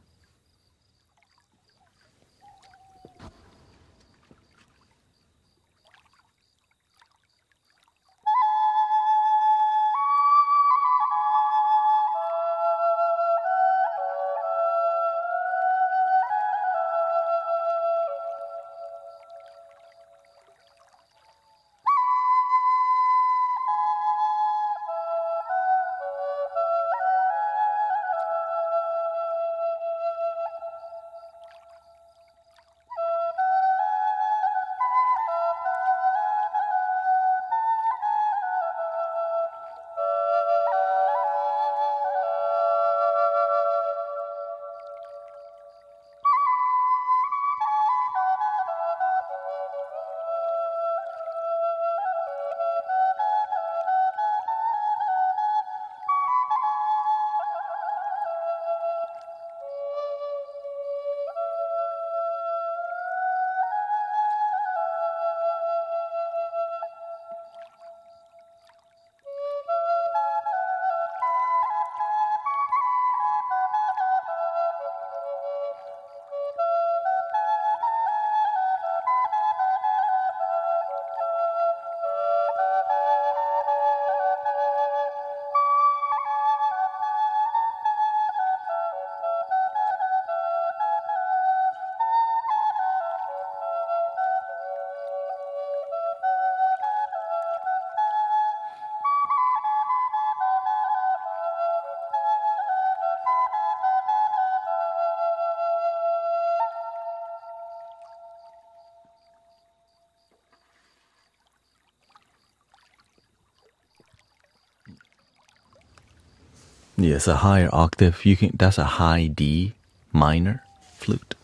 Yes, a higher octave. That's a high D minor flute.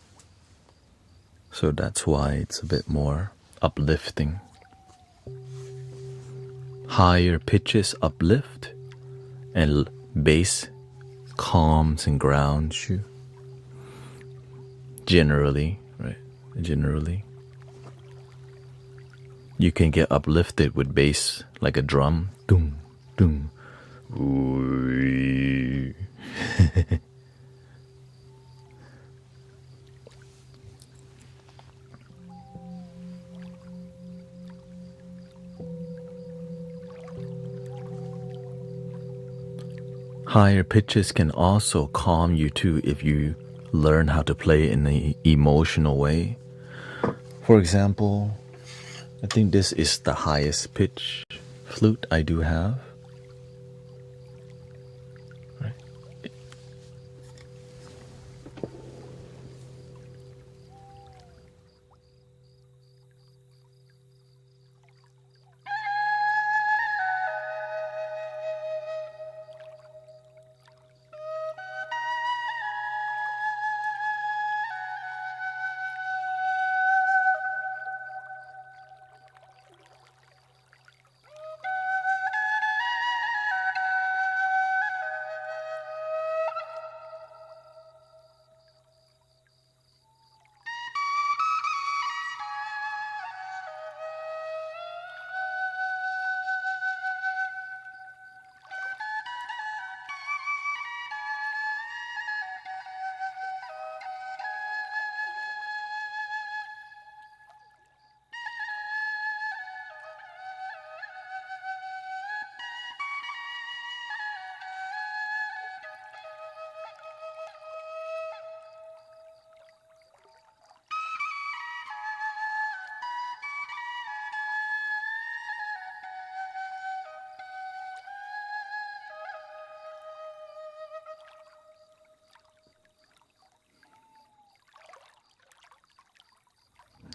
So that's why it's a bit more uplifting. Higher pitches uplift and bass calms and grounds you. Generally, right? Generally. You can get uplifted with bass like a drum. Doom, doom. Higher pitches can also calm you too if you learn how to play in an emotional way. For example, I think this is the highest pitch flute I do have.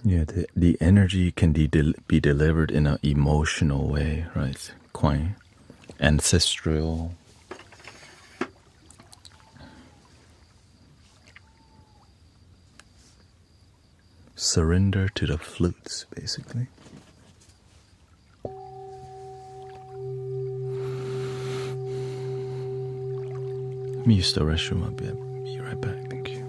Yeah, the energy can be delivered in an emotional way, right? It's quite ancestral. Surrender to the flutes, basically. Let me use the restroom. I'll be right back. Thank you.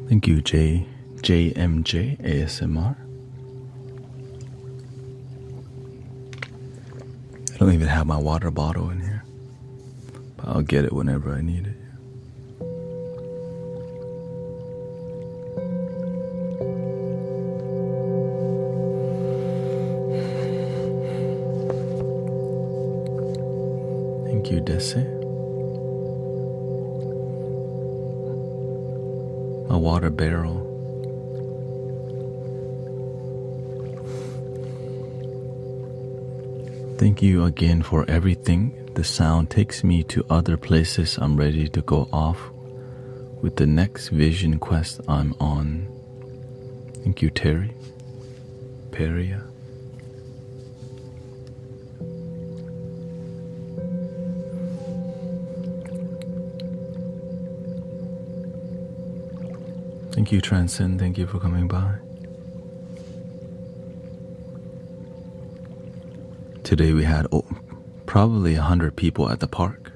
Thank you, JMJ ASMR. I don't even have my water bottle in here, but I'll get it whenever I need it. Thank you, Desi. My water barrel. Thank you again for everything. The sound takes me to other places. I'm ready to go off with the next vision quest I'm on. Thank you, Terry. Peria. Thank you, Transcend. Thank you for coming by. Today we had probably 100 people at the park.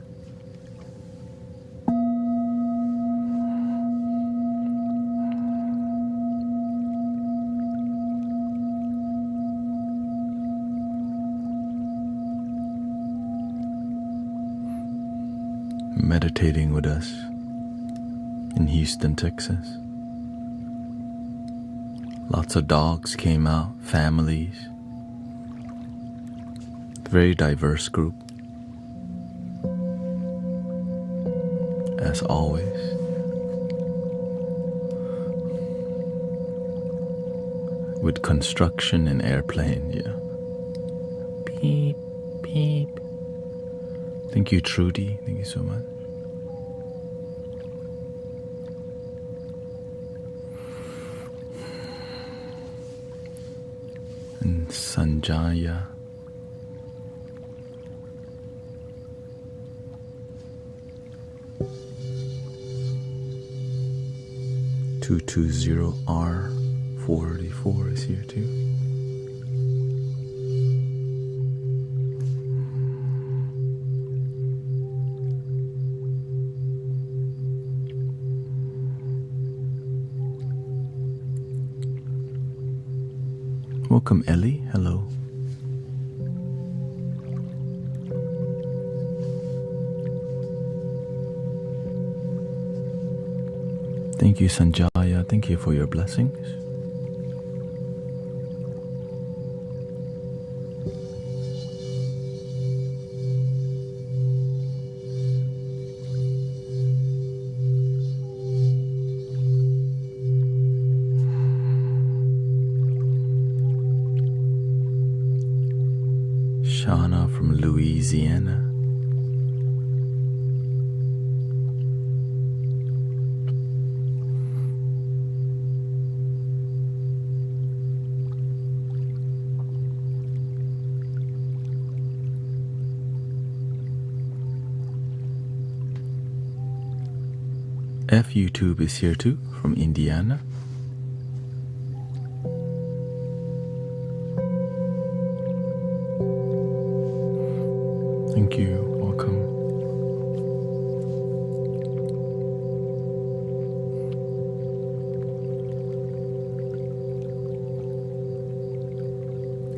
Meditating with us in Houston, Texas. Lots of dogs came out, families. Very diverse group, as always. With construction and airplane, yeah. Beep, beep. Thank you, Trudy. Thank you so much. And Sanjaya. 220R44 is here too. Welcome, Ellie. Hello. Thank you, Sanjaya. Thank you for your blessings. Shauna from Louisiana. F YouTube is here too, from Indiana. Thank you. Welcome.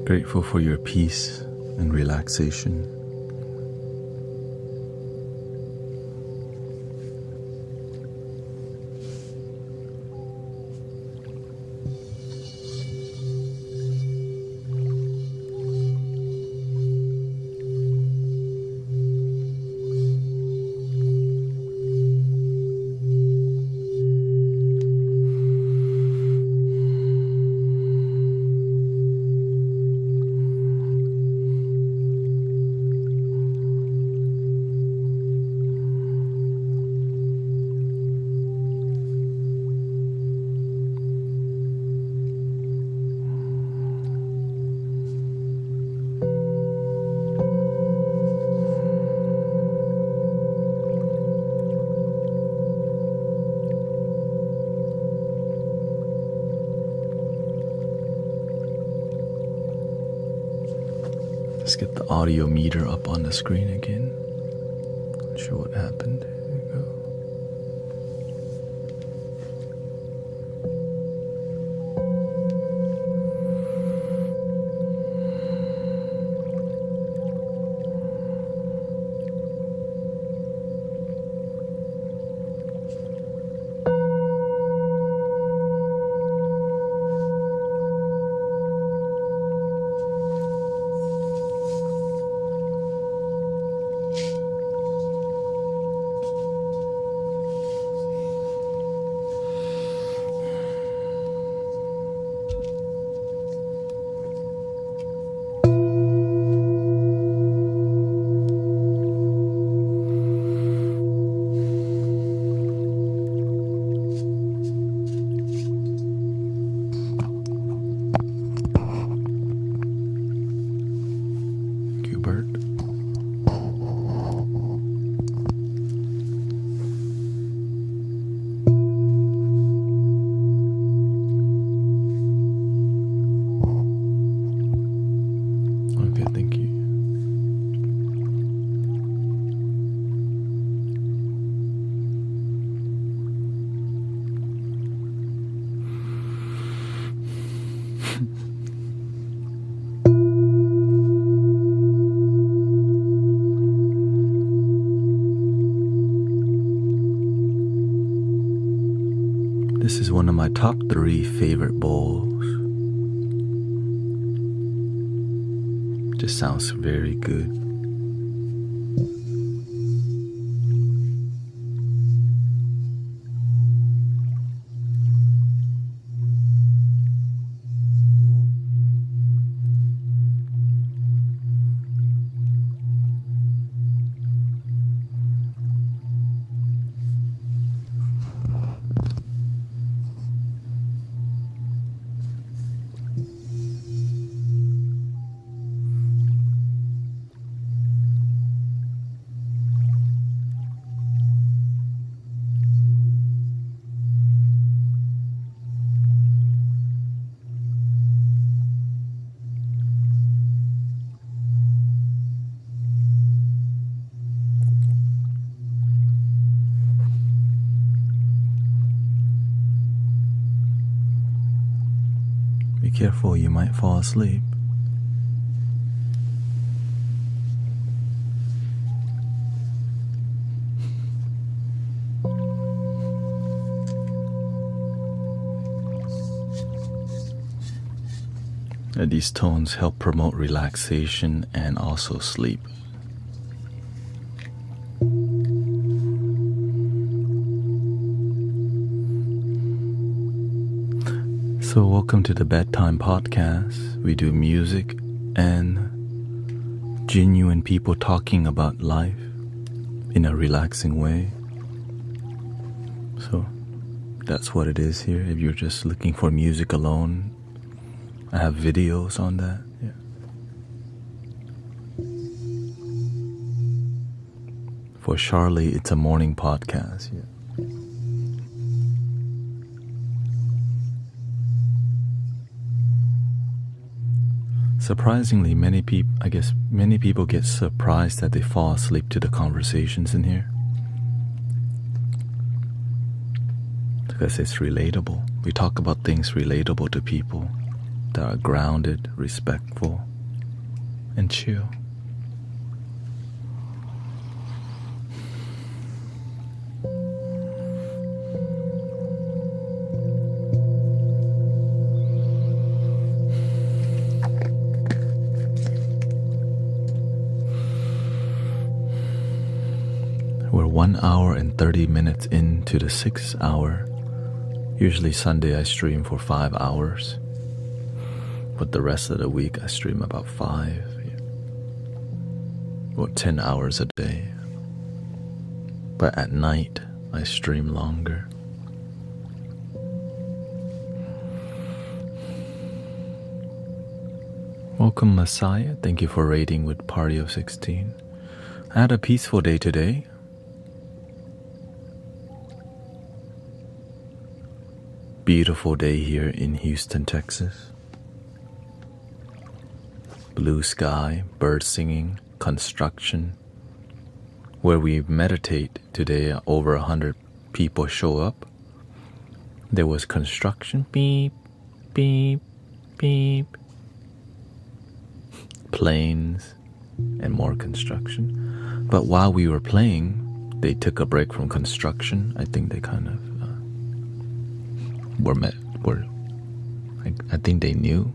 Grateful for your peace and relaxation. Let's get the audio meter up on the screen again. Not sure what happened. There we go. This is one of my top 3 favorite bowls. Just sounds very good. Be careful, you might fall asleep. These tones help promote relaxation and also sleep. So welcome to the Bedtime Podcast. We do music and genuine people talking about life in a relaxing way. So that's what it is here. If you're just looking for music alone, I have videos on that. Yeah. For Charlie, it's a morning podcast. Yeah. Surprisingly, many people get surprised that they fall asleep to the conversations in here. Because it's relatable. We talk about things relatable to people that are grounded, respectful, and chill. We're 1 hour and 30 minutes into the 6th hour. Usually Sunday I stream for 5 hours. But the rest of the week I stream about 5 or 10 hours a day. But at night I stream longer. Welcome Messiah, thank you for raiding with Party of 16. I had a peaceful day today. Beautiful day here in Houston, Texas. Blue sky, birds singing, construction. Where we meditate today, over 100 people show up. There was construction, beep, beep, beep. Planes and more construction. But while we were playing, they took a break from construction. I think they kind of I think they knew.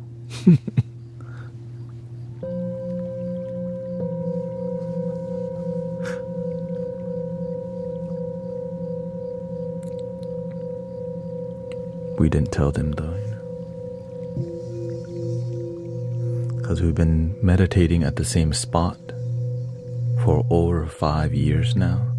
We didn't tell them though, because we've been meditating at the same spot for over 5 years now.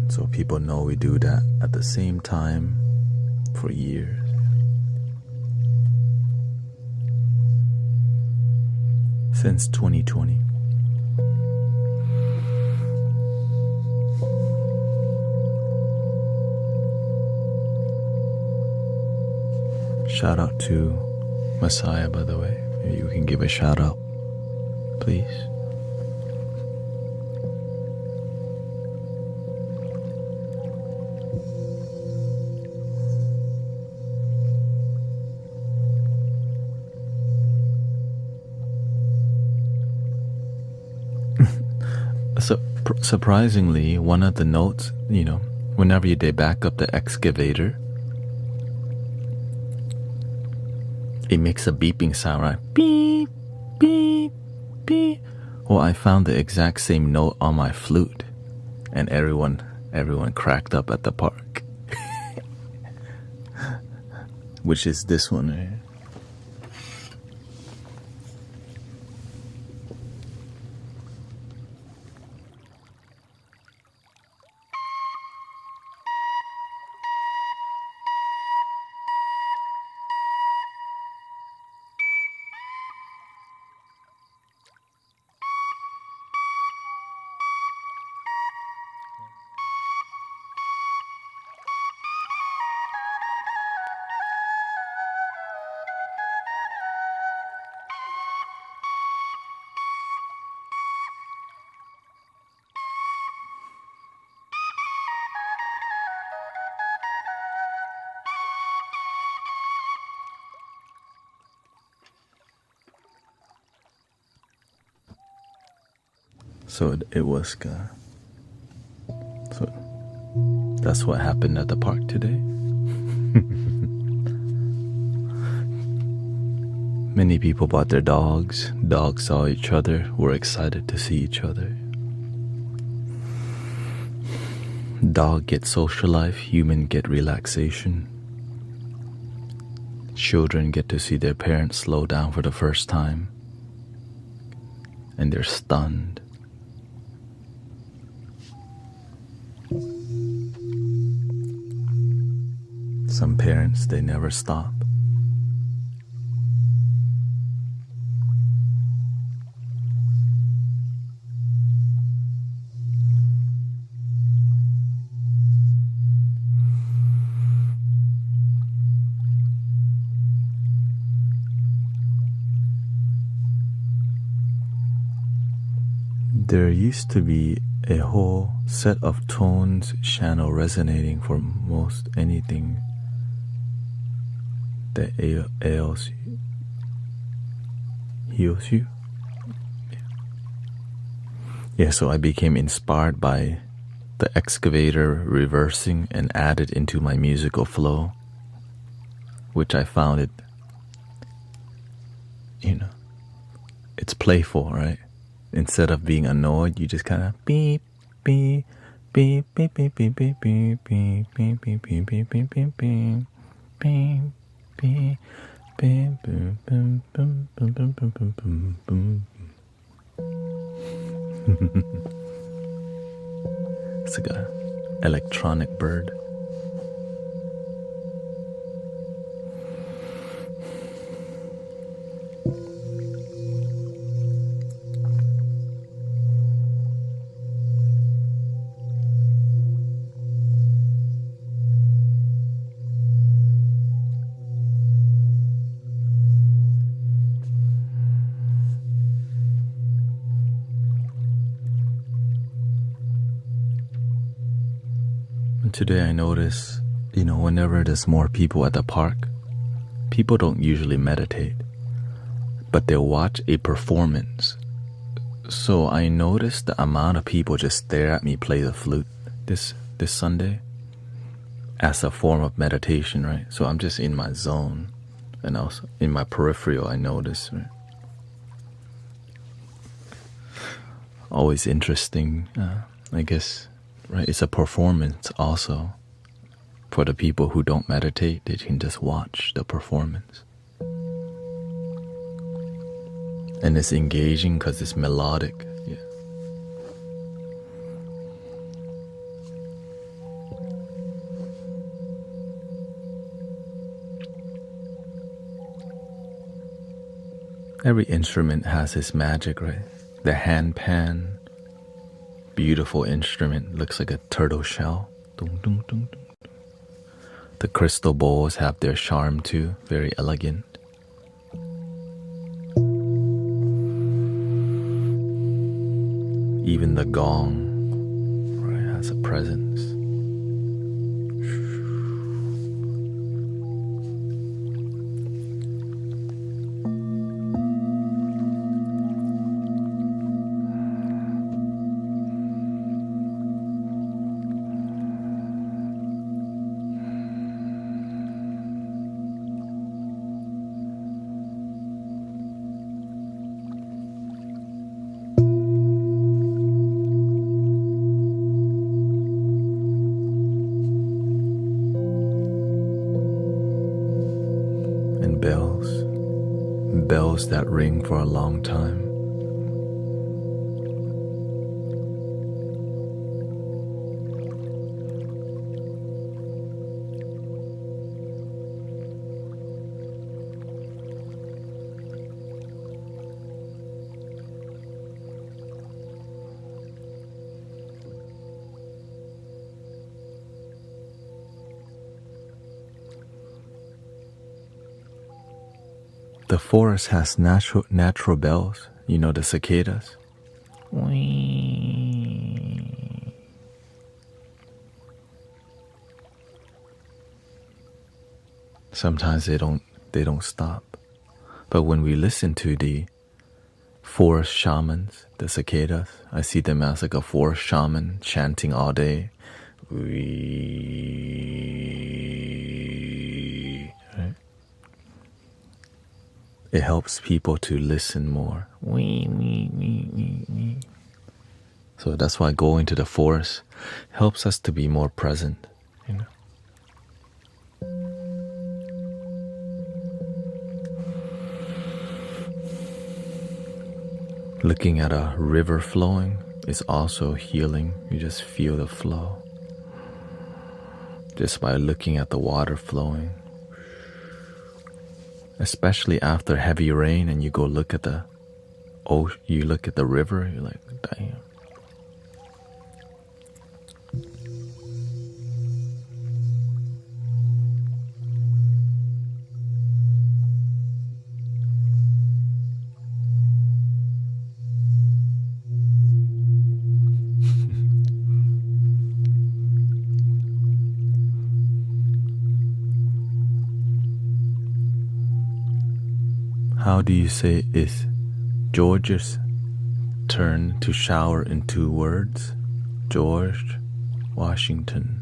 So people know we do that at the same time for years. Since 2020. Shout out to Messiah, by the way. Maybe you can give a shout out, please. So surprisingly, one of the notes, whenever they back up the excavator, it makes a beeping sound, right? Beep, beep, beep. Well, I found the exact same note on my flute, and everyone cracked up at the park. Which is this one right here. So it was. So that's what happened at the park today. Many people bought their dogs. Dogs saw each other, were excited to see each other. Dog get social life, human get relaxation. Children get to see their parents slow down for the first time, and they're stunned. Some parents, they never stop. There used to be a whole set of tones channel resonating for most anything that ails you, heals you. Yeah, so I became inspired by the excavator reversing and added into my musical flow, which I found it, it's playful, right? Instead of being annoyed, you just kind of beep, beep, beep, beep, beep, beep, beep, beep, beep, beep, beep, beep, beep, beep, beep, beep, beep, beep, beep, boom, boom, boom, boom, boom, boom, boom, boom, boom. It's like a electronic bird. Today I notice, whenever there's more people at the park, people don't usually meditate, but they'll watch a performance. So I noticed the amount of people just stare at me play the flute this Sunday as a form of meditation, right? So I'm just in my zone, and also in my peripheral I notice, right? Always interesting, I guess. Right, it's a performance also. For the people who don't meditate, they can just watch the performance. And it's engaging because it's melodic. Yeah. Every instrument has its magic, right? The handpan, beautiful instrument, looks like a turtle shell. Dum, dum, dum, dum. The crystal bowls have their charm too, very elegant. Even the gong, right, has a presence. Bells that ring for a long time. The forest has natural bells, the cicadas. Sometimes they don't stop. But when we listen to the forest shamans, the cicadas. I see them as like a forest shaman chanting all day. Right? It helps people to listen more. So that's why going to the forest helps us to be more present, you know. Looking at a river flowing is also healing. You just feel the flow. Just by looking at the water flowing. Especially after heavy rain and you go look at the river, you're like, damn. How do you say is George's turn to shower in 2 words? George Washington.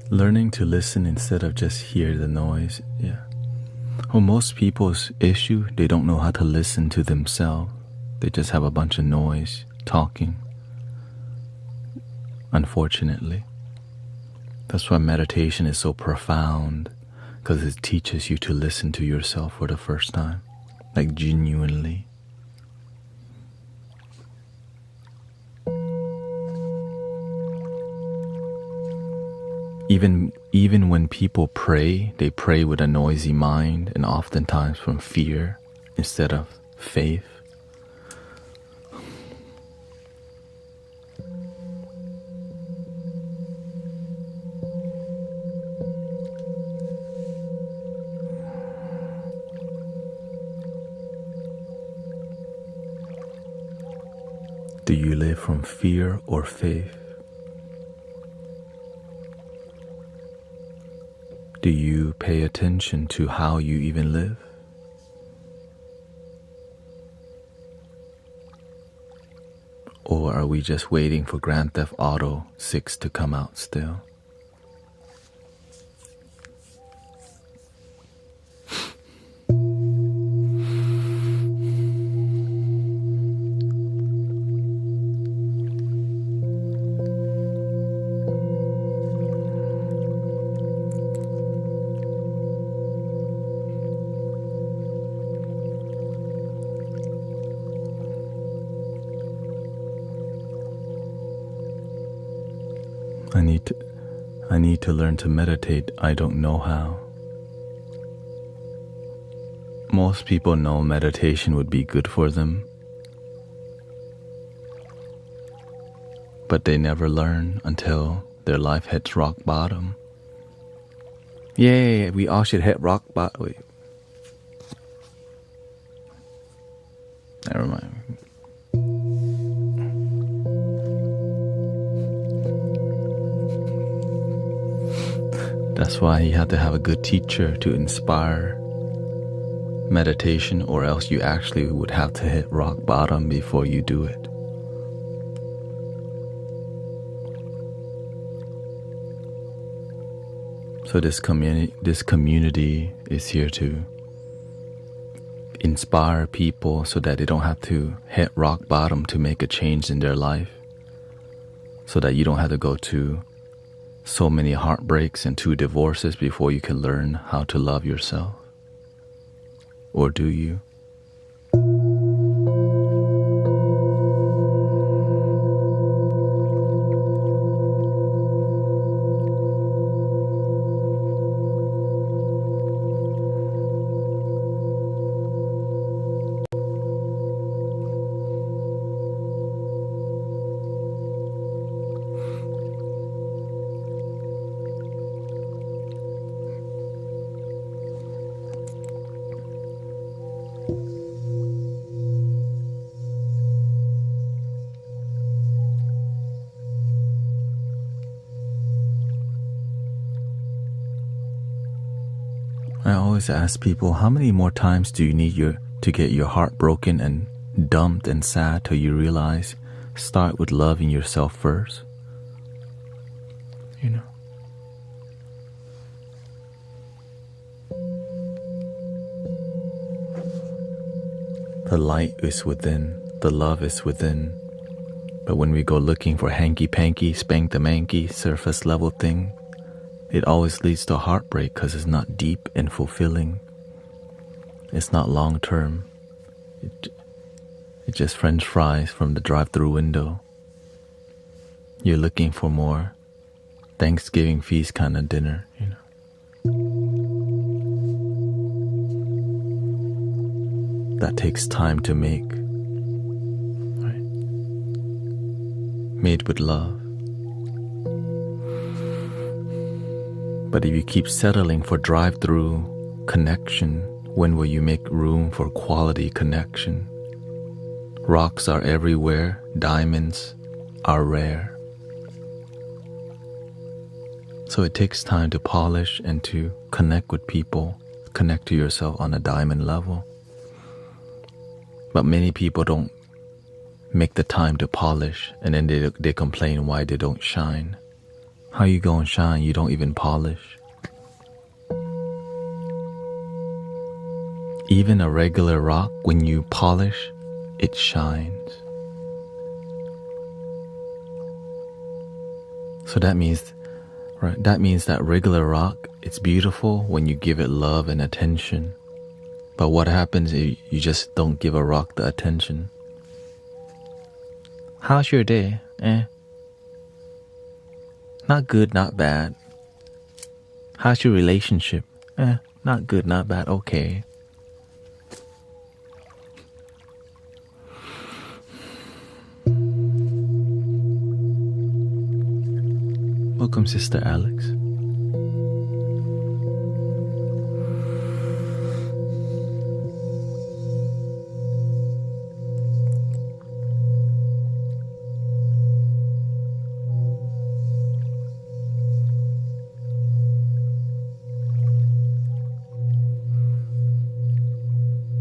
Learning to listen instead of just hear the noise. Yeah. Well, most people's issue, they don't know how to listen to themselves. They just have a bunch of noise talking. Unfortunately. That's why meditation is so profound, because it teaches you to listen to yourself for the first time, like genuinely. Even when people pray, they pray with a noisy mind and oftentimes from fear instead of faith. Do you live from fear or faith? Do you pay attention to how you even live? Or are we just waiting for Grand Theft Auto 6 to come out still? I need to learn to meditate. I don't know how. Most people know meditation would be good for them, but they never learn until their life hits rock bottom. Yay, we all should hit rock bottom. Wait. Never mind. That's why you have to have a good teacher to inspire meditation, or else you actually would have to hit rock bottom before you do it. So this community is here to inspire people so that they don't have to hit rock bottom to make a change in their life, so that you don't have to go to so many heartbreaks and 2 divorces before you can learn how to love yourself. Or do you? I always ask people, how many more times do you need to get your heart broken and dumped and sad till you realize, start with loving yourself first? You know? The light is within, the love is within. But when we go looking for hanky-panky, spank-the-manky, surface level thing, it always leads to heartbreak because it's not deep and fulfilling. It's not long-term. It's just French fries from the drive-through window. You're looking for more Thanksgiving feast kind of dinner, you know. That takes time to make, right? Made with love. But if you keep settling for drive-through connection, when will you make room for quality connection? Rocks are everywhere, diamonds are rare. So it takes time to polish and to connect with people, connect to yourself on a diamond level. But many people don't make the time to polish, and then they complain why they don't shine. How you gonna shine? You don't even polish. Even a regular rock, when you polish, it shines. So that means, right? That means that regular rock, it's beautiful when you give it love and attention. But what happens if you just don't give a rock the attention? How's your day? Not good, not bad. How's your relationship? Not good, not bad, okay. Welcome, Sister Alex.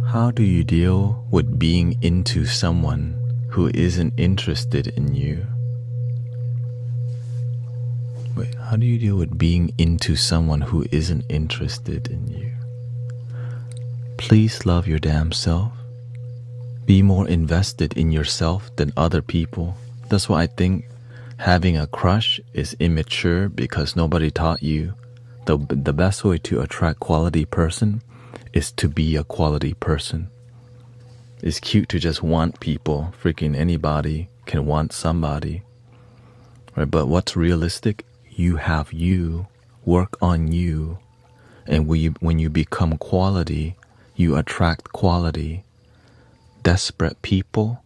How do you deal with being into someone who isn't interested in you? Wait, how do you deal with being into someone who isn't interested in you? Please love your damn self. Be more invested in yourself than other people. That's why I think having a crush is immature, because nobody taught you the best way to attract quality person is to be a quality person. It's cute to just want people. Freaking anybody can want somebody. Right? But what's realistic? You have you. Work on you. And when you become quality, you attract quality. Desperate people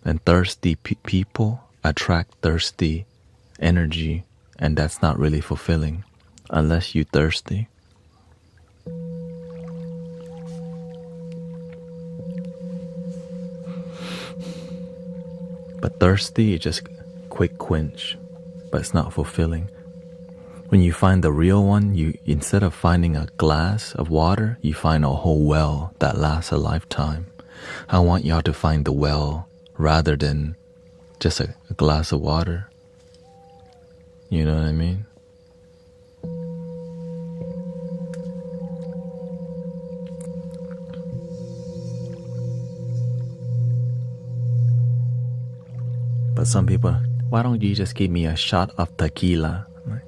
and thirsty people attract thirsty energy. And that's not really fulfilling unless you're thirsty. But thirsty is just quick quench, but it's not fulfilling. When you find the real one, you instead of finding a glass of water, you find a whole well that lasts a lifetime. I want y'all to find the well rather than just a glass of water. You know what I mean? But some people, why don't you just give me a shot of tequila? Right?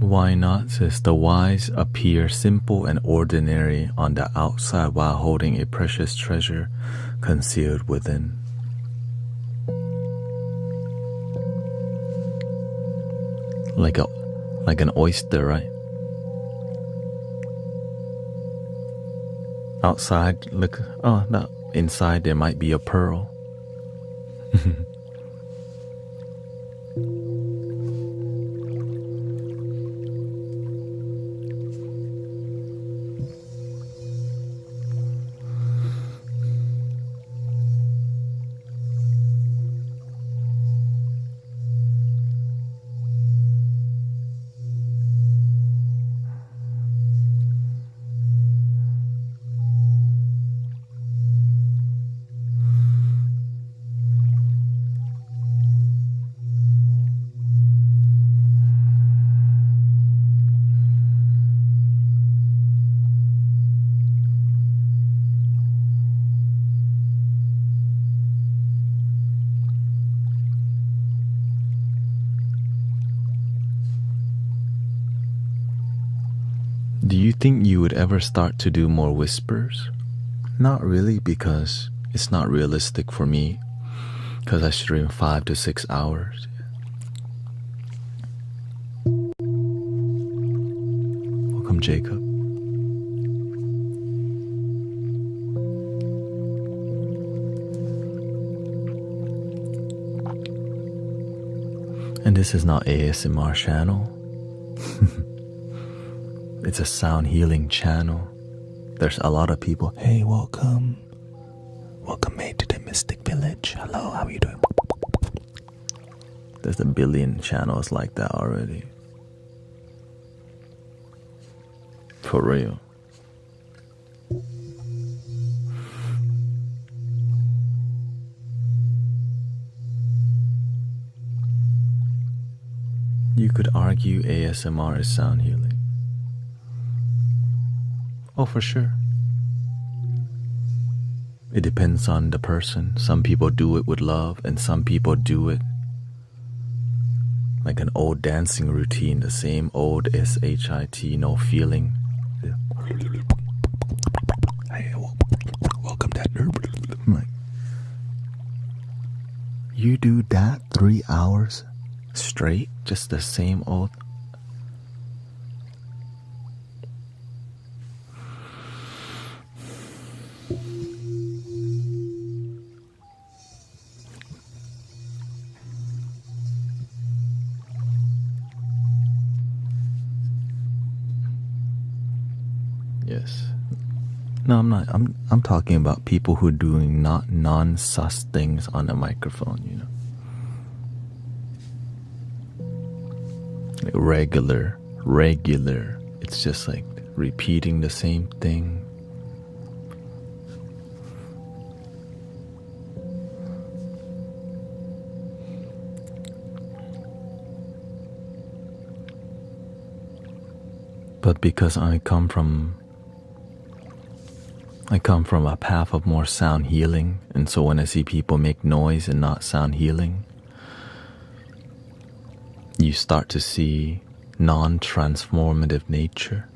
Why not? Says the wise appear simple and ordinary on the outside while holding a precious treasure concealed within. Like an oyster, right? Outside, look. Oh, no. Inside there might be a pearl. Do you think you would ever start to do more whispers? Not really, because it's not realistic for me, because I stream 5 to 6 hours. Welcome, Jacob. And this is not ASMR channel. It's a sound healing channel. There's a lot of people. Hey, welcome. Welcome, mate, to the Mystic Village. Hello, how are you doing? There's a billion channels like that already. For real. You could argue ASMR is sound healing. Oh, for sure. It depends on the person. Some people do it with love, and some people do it like an old dancing routine, the same old SHIT, no feeling. Hey, welcome that. Like, you do that 3 hours straight, just the same old. Yes. No, I'm not. I'm talking about people who are doing not non-sus things on a microphone, you know. Like regular. It's just like repeating the same thing. But because I come from a path of more sound healing, and so when I see people make noise and not sound healing, you start to see non-transformative nature.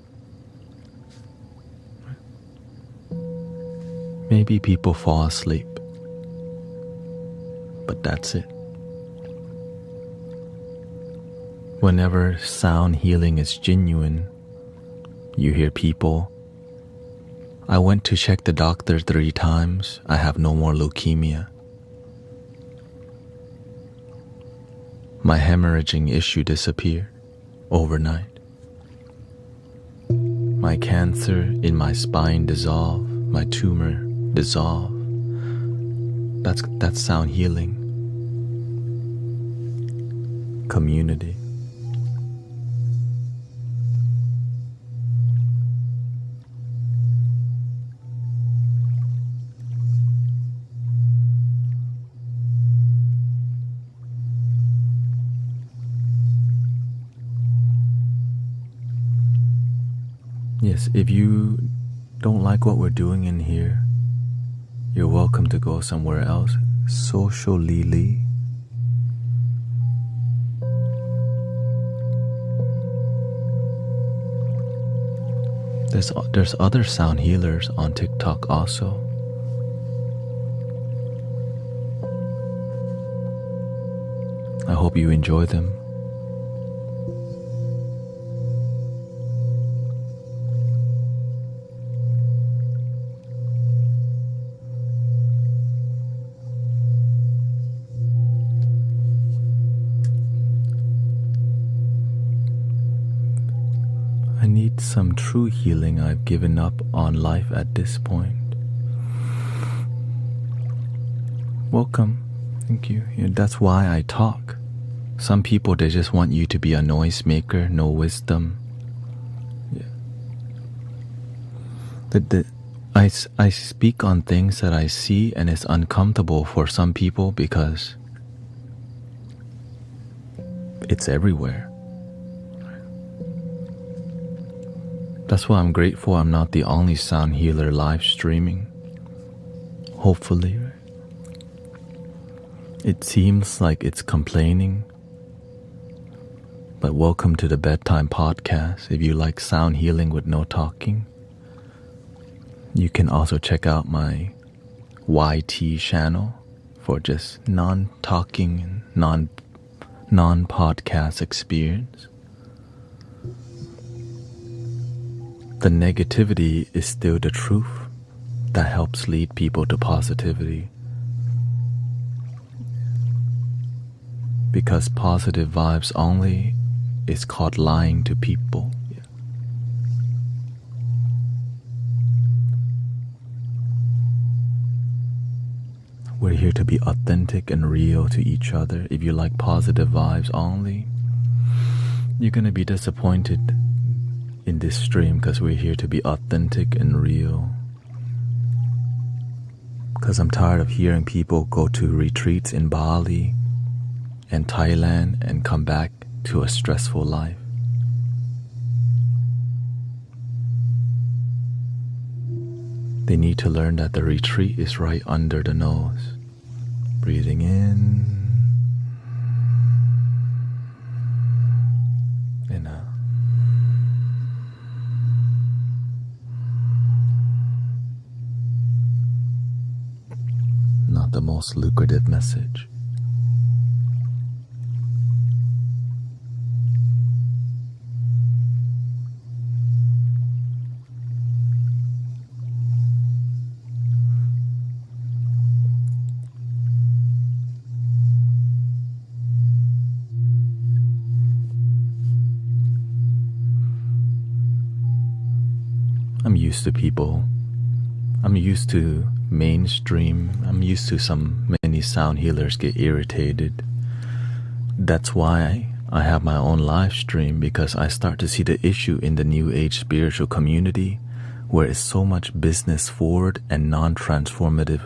Maybe people fall asleep, but that's it. Whenever sound healing is genuine, you hear people, I went to check the doctor 3 times. I have no more leukemia. My hemorrhaging issue disappeared overnight. My cancer in my spine dissolved. My tumor dissolved. That's sound healing. Community. Yes, if you don't like what we're doing in here, you're welcome to go somewhere else. Socially. There's other sound healers on TikTok also. I hope you enjoy them. I need some true healing. I've given up on life at this point. Welcome. Thank you. That's why I talk. Some people, they just want you to be a noisemaker, no wisdom. Yeah. I speak on things that I see, and it's uncomfortable for some people because it's everywhere. That's why I'm grateful I'm not the only sound healer live streaming. Hopefully. It seems like it's complaining. But welcome to the Bedtime Podcast. If you like sound healing with no talking, you can also check out my YT channel for just non-talking and non-podcast experience. The negativity is still the truth that helps lead people to positivity. Because positive vibes only is called lying to people. Yeah. We're here to be authentic and real to each other. If you like positive vibes only, you're going to be disappointed in this stream because we're here to be authentic and real. Because I'm tired of hearing people go to retreats in Bali and Thailand and come back to a stressful life. They need to learn that the retreat is right under the nose. Breathing in and out. Not the most lucrative message. I'm used to people. I'm used to mainstream. I'm used to many sound healers get irritated. That's why I have my own live stream, because I start to see the issue in the New Age spiritual community where it's so much business forward and non-transformative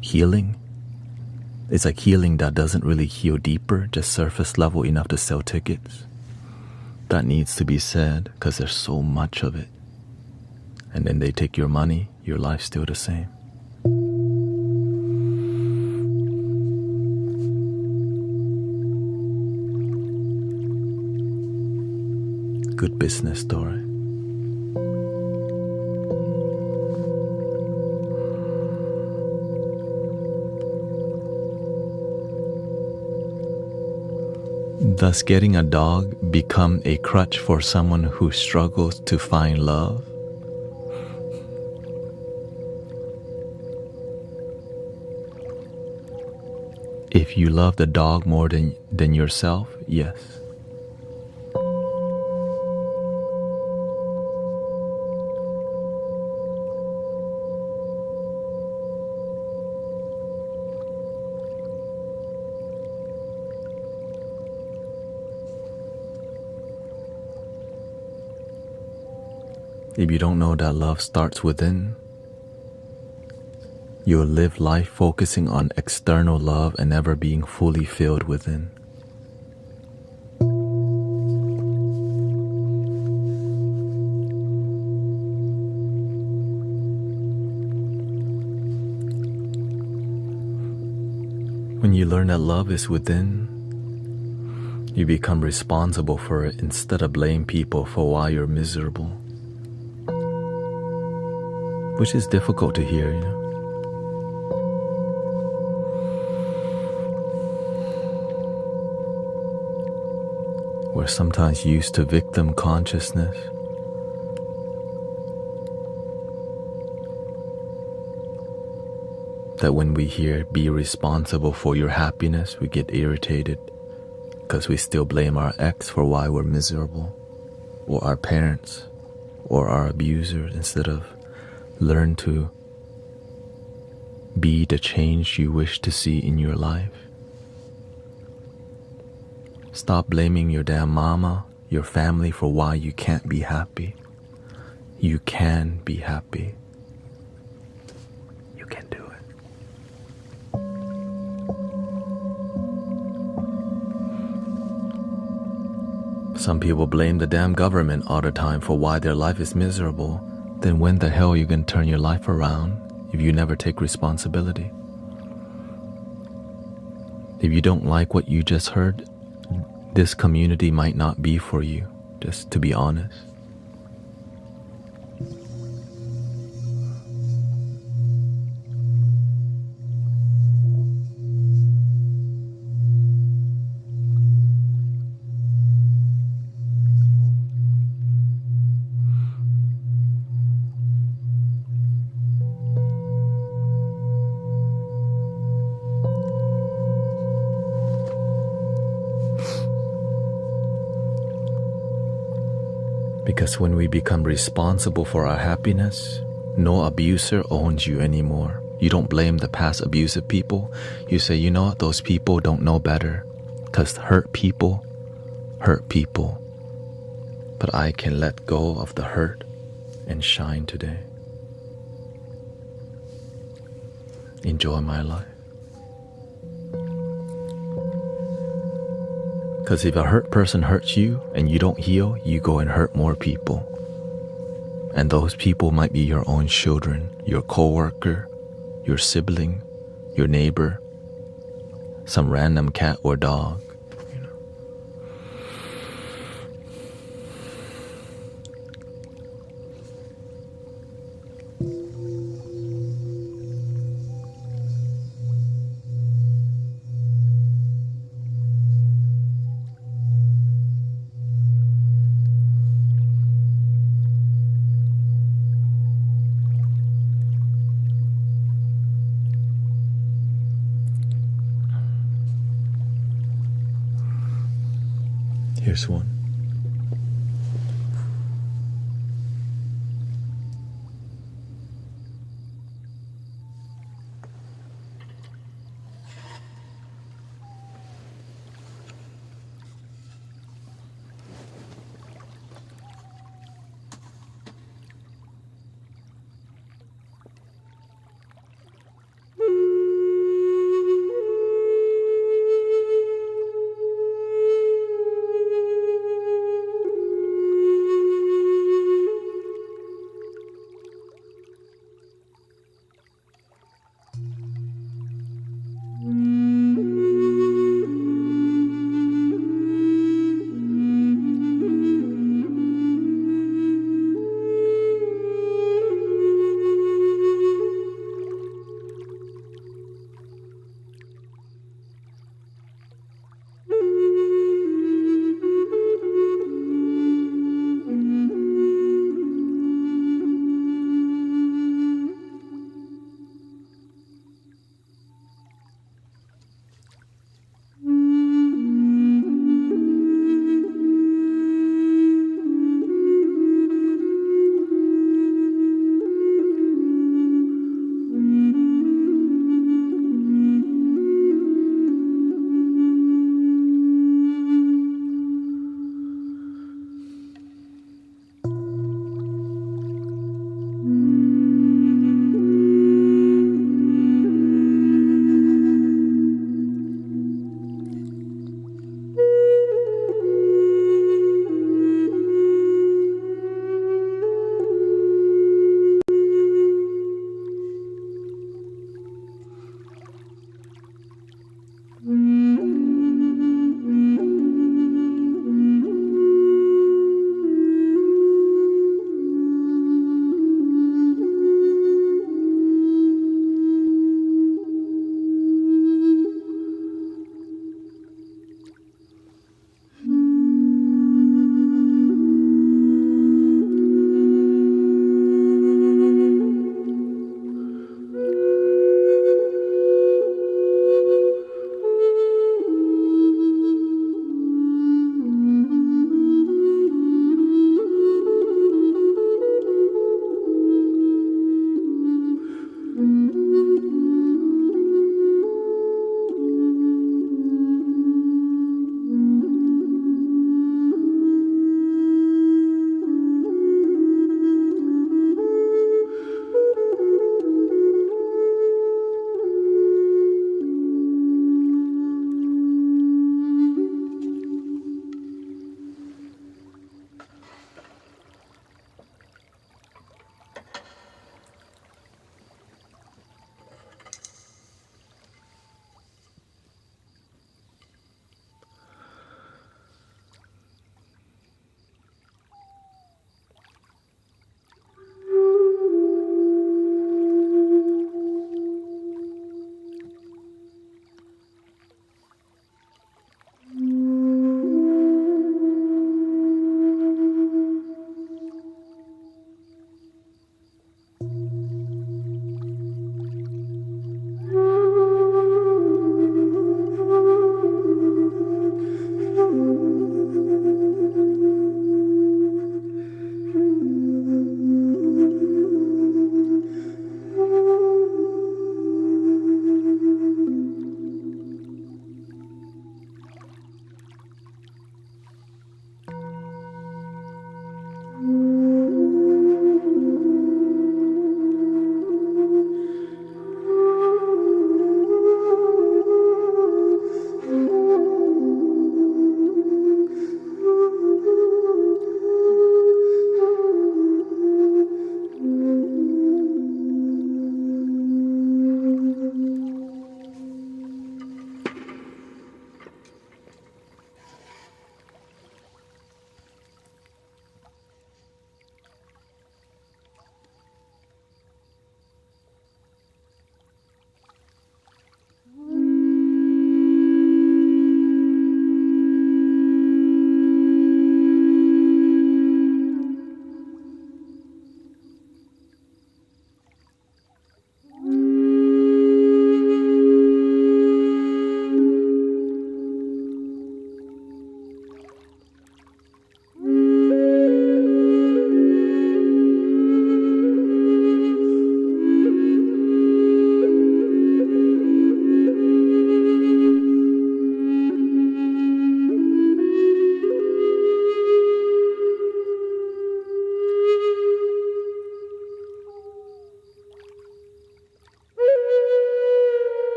healing. It's like healing that doesn't really heal deeper, just surface level enough to sell tickets. That needs to be said because there's so much of it. And then they take your money, your life's still the same. Good business story. Does getting a dog become a crutch for someone who struggles to find love? If you love the dog more than yourself, yes. If you don't know that love starts within, you'll live life focusing on external love and never being fully filled within. When you learn that love is within, you become responsible for it instead of blame people for why you're miserable. which is difficult to hear, you know. We're sometimes used to victim consciousness. That when we hear be responsible for your happiness, we get irritated because we still blame our ex for why we're miserable, or our parents, or our abusers, instead of learn to be the change you wish to see in your life. Stop blaming your damn mama, your family for why you can't be happy. You can be happy. You can do it. Some people blame the damn government all the time for why their life is miserable. Then when the hell are you going to turn your life around if you never take responsibility? If you don't like what you just heard, this community might not be for you, just to be honest. Because when we become responsible for our happiness, no abuser owns you anymore. You don't blame the past abusive people. You say, you know what, those people don't know better. Because hurt people. But I can let go of the hurt and shine today. Enjoy my life. Because if a hurt person hurts you and you don't heal, you go and hurt more people. And those people might be your own children, your coworker, your sibling, your neighbor, some random cat or dog. Here's one.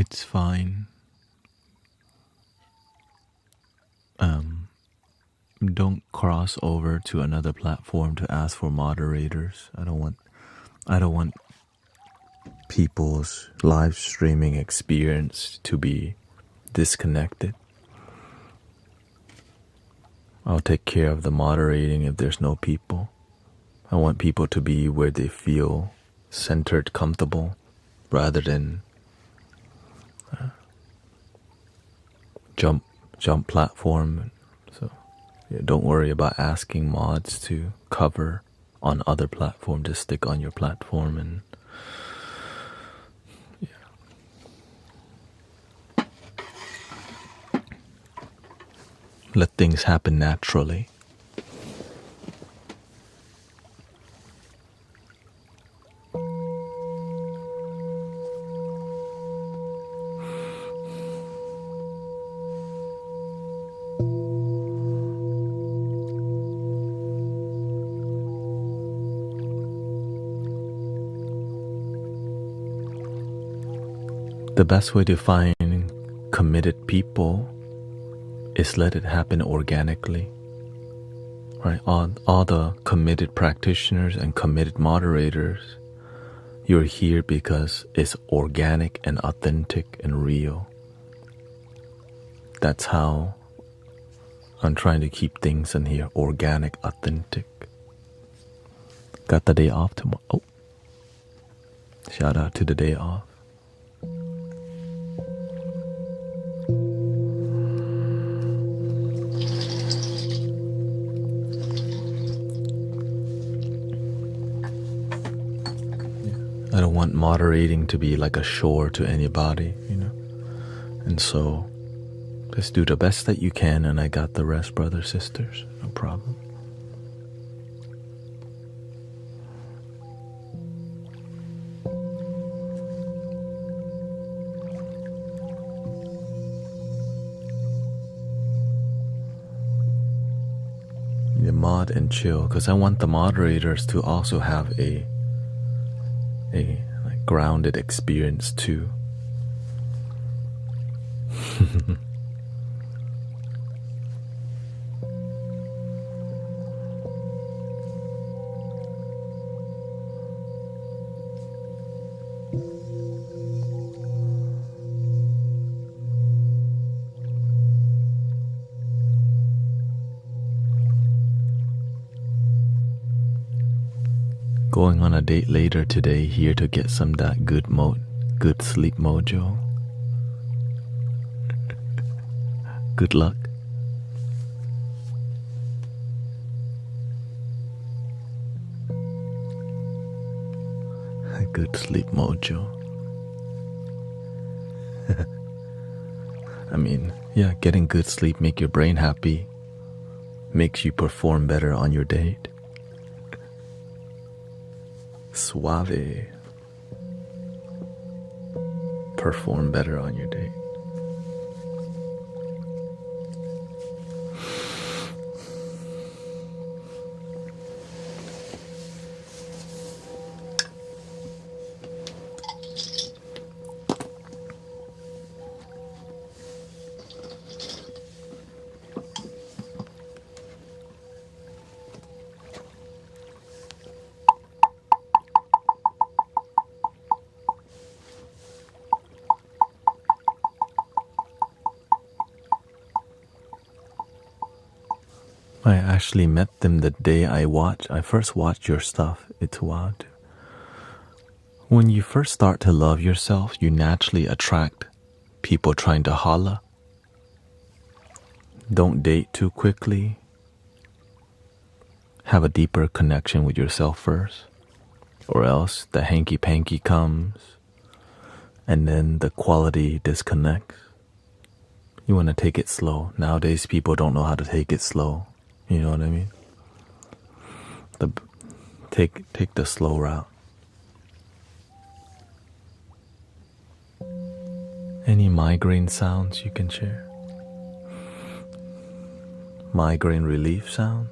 It's fine. Don't cross over to another platform to ask for moderators. I don't want people's live streaming experience to be disconnected. I'll take care of the moderating if there's no people. I want people to be where they feel centered, comfortable, rather than jump platform. So yeah, don't worry about asking mods to cover on other platform. Just stick on your platform and let things happen naturally. The best way to find committed people is let it happen organically. Right? All the committed practitioners and committed moderators, you're here because it's organic and authentic and real. That's how I'm trying to keep things in here, organic, authentic. Got the day off tomorrow. Oh, shout out to the day off. I don't want moderating to be like a chore to anybody, And so just do the best that you can, and I got the rest, brothers, sisters. No problem. You mod and chill, because I want the moderators to also have a like grounded experience too. Going on a date later today, here to get some that good sleep mojo. Good luck. Good sleep mojo. I mean, yeah, getting good sleep make your brain happy, makes you perform better on your date. Suave. Perform better on your date. I actually met them the day I first watched your stuff. It's wild. When you first start to love yourself, you naturally attract people trying to holla. Don't date too quickly. Have a deeper connection with yourself first, or else the hanky-panky comes, and then the quality disconnects. You want to take it slow. Nowadays, people don't know how to take it slow. You know what I mean? Take the slow route. Any migraine sounds you can share? Migraine relief sound?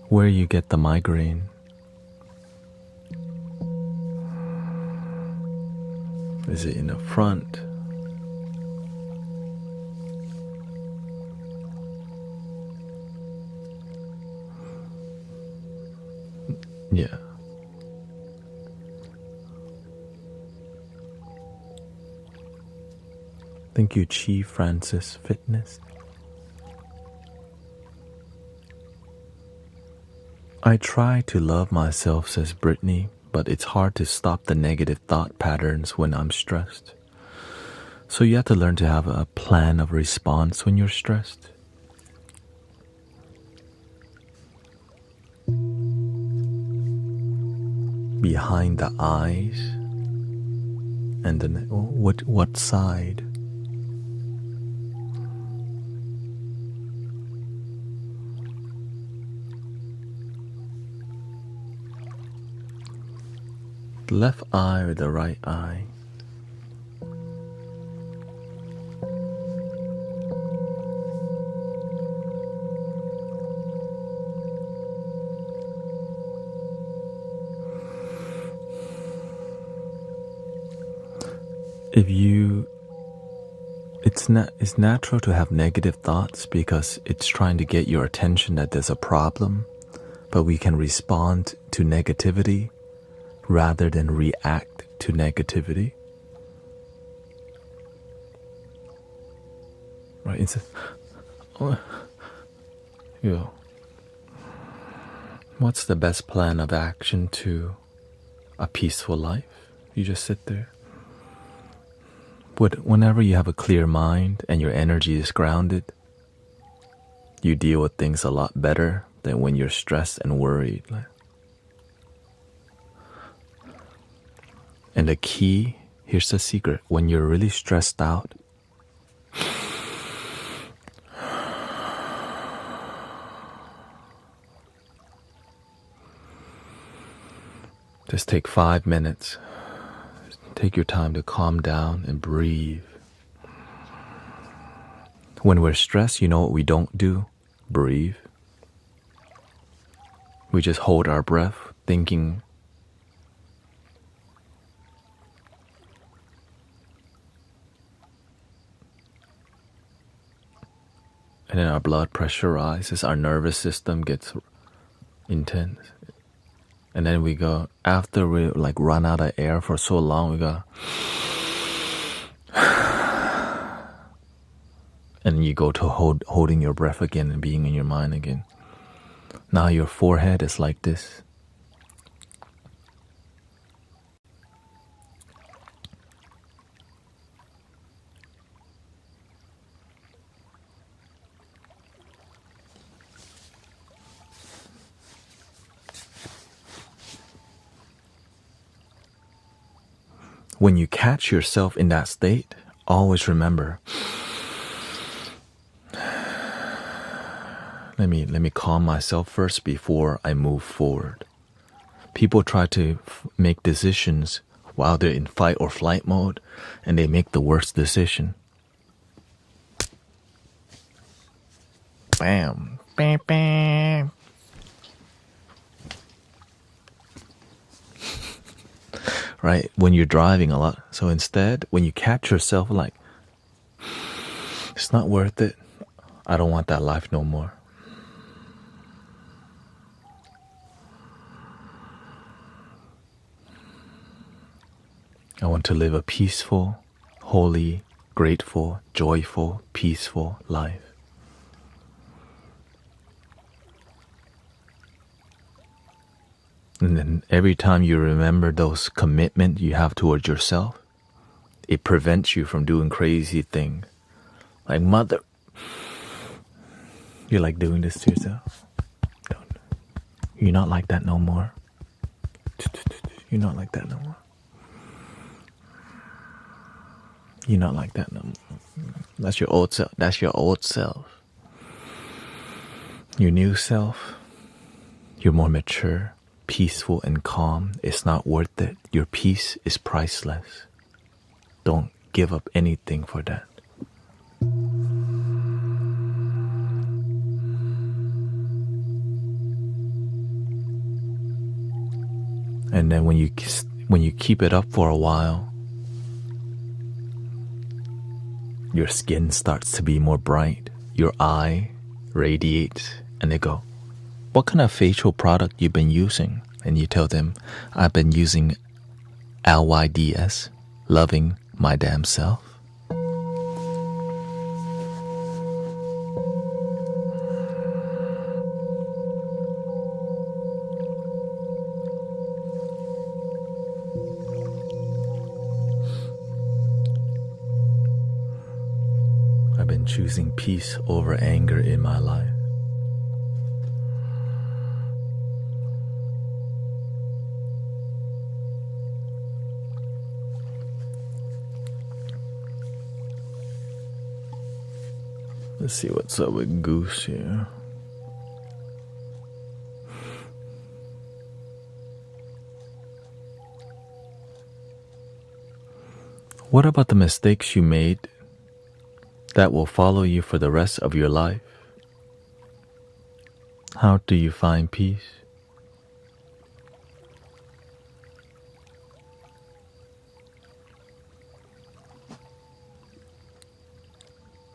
Where you get the migraine? Is it in the front? Yeah. Thank you, Chi Francis Fitness. I try to love myself, says Brittany, but it's hard to stop the negative thought patterns when I'm stressed. So you have to learn to have a plan of response when you're stressed. Behind the eyes, and then what side? The left eye or the right eye? It's natural to have negative thoughts because it's trying to get your attention that there's a problem, but we can respond to negativity rather than react to negativity. Right? What's the best plan of action to a peaceful life? You just sit there. Whenever you have a clear mind and your energy is grounded, you deal with things a lot better than when you're stressed and worried. And the key, here's the secret, when you're really stressed out, just take 5 minutes. Take your time to calm down and breathe. When we're stressed, you know what we don't do? Breathe. We just hold our breath, thinking. And then our blood pressure rises, our nervous system gets intense. And then we go, after we run out of air for so long, we go, and you go to holding your breath again and being in your mind again. Now your forehead is like this. When you catch yourself in that state, always remember, let me calm myself first before I move forward. People try to make decisions while they're in fight or flight mode, and they make the worst decision. Bam, bam, bam. Right? When you're driving a lot. So instead, when you catch yourself it's not worth it. I don't want that life no more. I want to live a peaceful, holy, grateful, joyful, peaceful life. And then every time you remember those commitments you have towards yourself, it prevents you from doing crazy things. Like, mother, you're doing this to yourself. You're not like that no more. You're not like that no more. You're not like that no more. That's your old self. That's your old self. Your new self, you're more mature, peaceful, and calm. It's not worth it. Your peace is priceless. Don't give up anything for that. And then when you keep it up for a while, Your skin starts to be more bright. Your eye radiates, and they go, "What kind of facial product you been using?" And you tell them, "I've been using LYDS, loving my damn self." I've been choosing peace over anger in my life. Let's see what's up with Goose here. What about the mistakes you made that will follow you for the rest of your life? How do you find peace?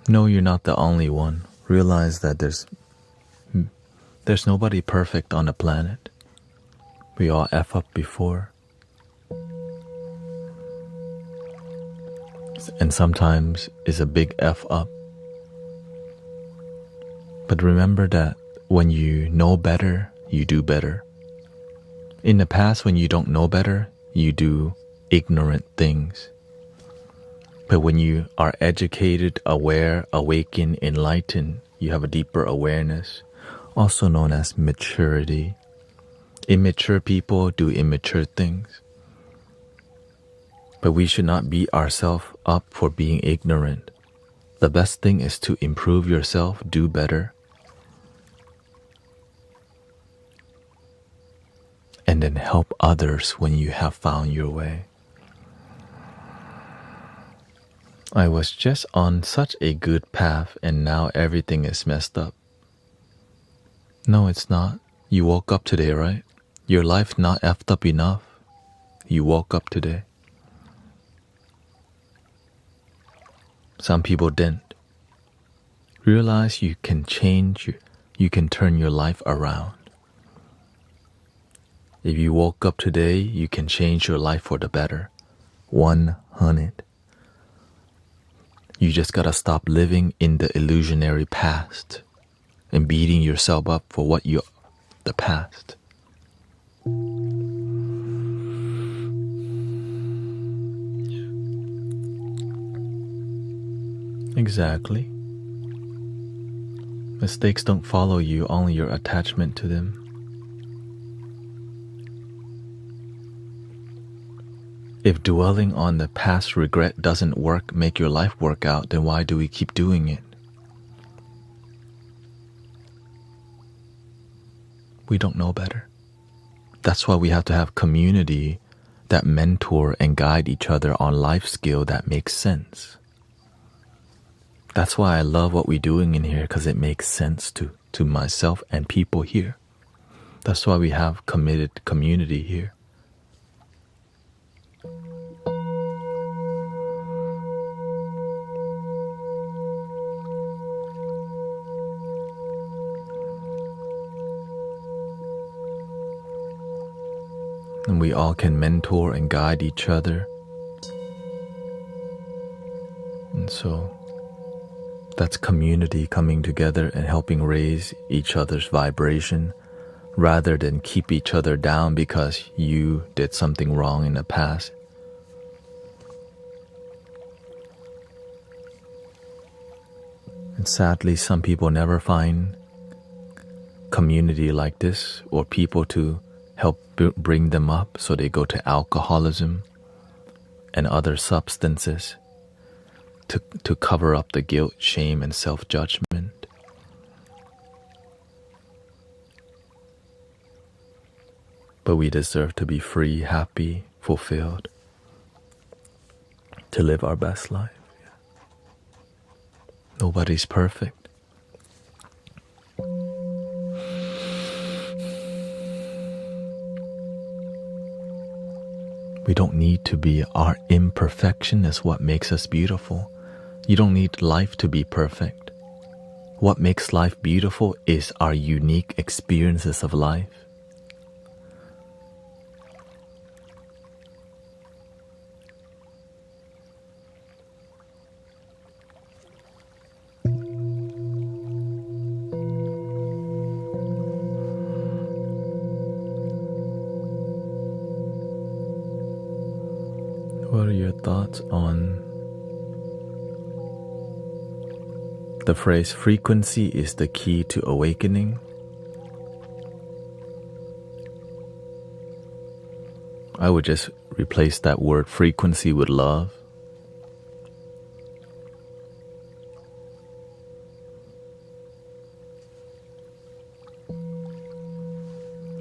No, you're not the only one. Realize that there's nobody perfect on the planet. We all F up before. And sometimes it's a big F up. But remember that when you know better, you do better. In the past, when you don't know better, you do ignorant things. But when you are educated, aware, awakened, enlightened, you have a deeper awareness, also known as maturity. Immature people do immature things. But we should not beat ourselves up for being ignorant. The best thing is to improve yourself, do better, and then help others when you have found your way. I was just on such a good path and now everything is messed up. No, it's not. You woke up today, right? Your life not effed up enough. You woke up today. Some people didn't. Realize you can change, you can turn your life around. If you woke up today, you can change your life for the better. 100. You just gotta stop living in the illusionary past and beating yourself up for the past. Exactly. Mistakes don't follow you, only your attachment to them. If dwelling on the past regret doesn't make your life work out, then why do we keep doing it? We don't know better. That's why we have to have community that mentor and guide each other on life skill that makes sense. That's why I love what we're doing in here, because it makes sense to myself and people here. That's why we have committed community here. And we all can mentor and guide each other. And so that's community coming together and helping raise each other's vibration rather than keep each other down because you did something wrong in the past. And sadly, some people never find community like this or people to help bring them up, so they go to alcoholism and other substances to cover up the guilt, shame, and self-judgment. But we deserve to be free, happy, fulfilled, to live our best life. Nobody's perfect. We don't need to be. Our imperfection is what makes us beautiful. You don't need life to be perfect. What makes life beautiful is our unique experiences of life. What are your thoughts on the phrase frequency is the key to awakening? I would just replace that word frequency with love.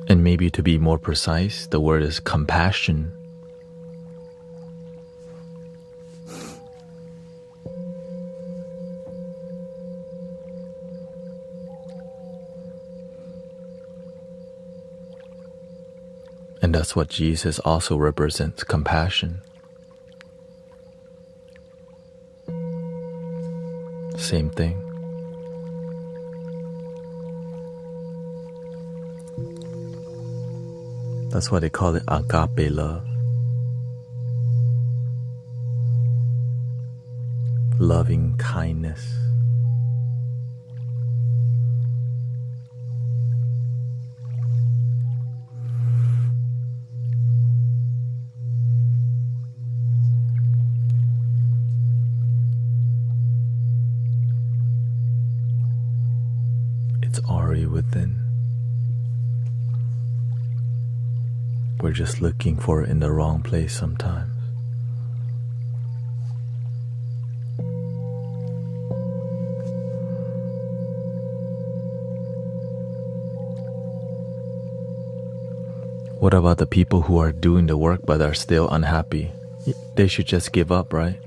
And maybe to be more precise, the word is compassion. And that's what Jesus also represents, compassion. Same thing. That's why they call it agape love. Loving kindness. It's already within. We're just looking for it in the wrong place sometimes. What about the people who are doing the work but are still unhappy? They should just give up, right?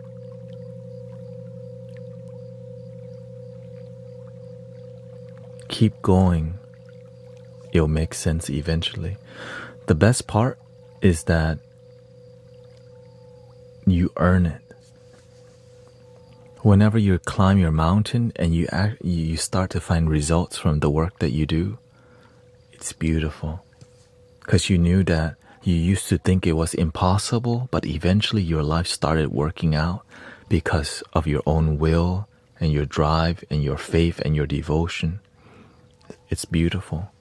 Keep going. It'll make sense eventually. The best part is that you earn it. Whenever you climb your mountain and you start to find results from the work that you do, it's beautiful. Because you knew that you used to think it was impossible, but eventually your life started working out because of your own will and your drive and your faith and your devotion. It's beautiful.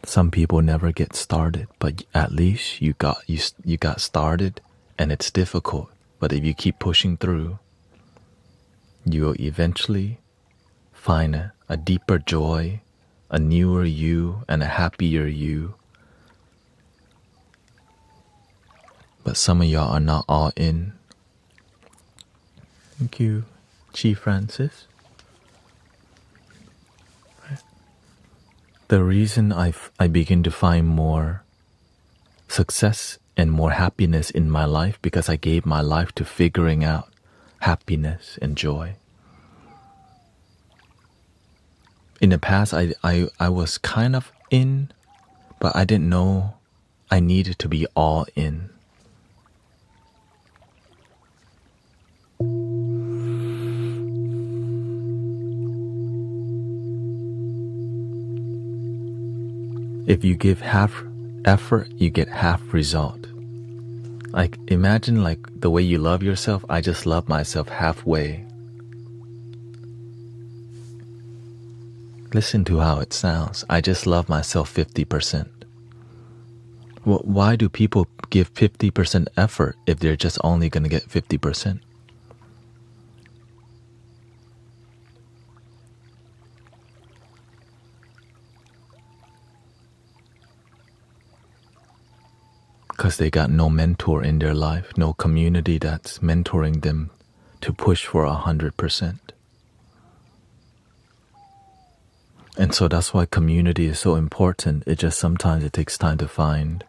Some people never get started, but at least you got started, and it's difficult. But if you keep pushing through, you will eventually find a deeper joy, a newer you, and a happier you. But some of y'all are not all in. Thank you, Chi Francis. The reason I begin to find more success and more happiness in my life because I gave my life to figuring out happiness and joy. In the past, I was kind of in, but I didn't know I needed to be all in. If you give half effort, you get half result. Like, imagine like the way you love yourself. I just love myself halfway. Listen to how it sounds. I just love myself 50%. Well, why do people give 50% effort if they're just only going to get 50%? Because they got no mentor in their life, no community that's mentoring them to push for 100%. And so that's why community is so important. It just sometimes it takes time to find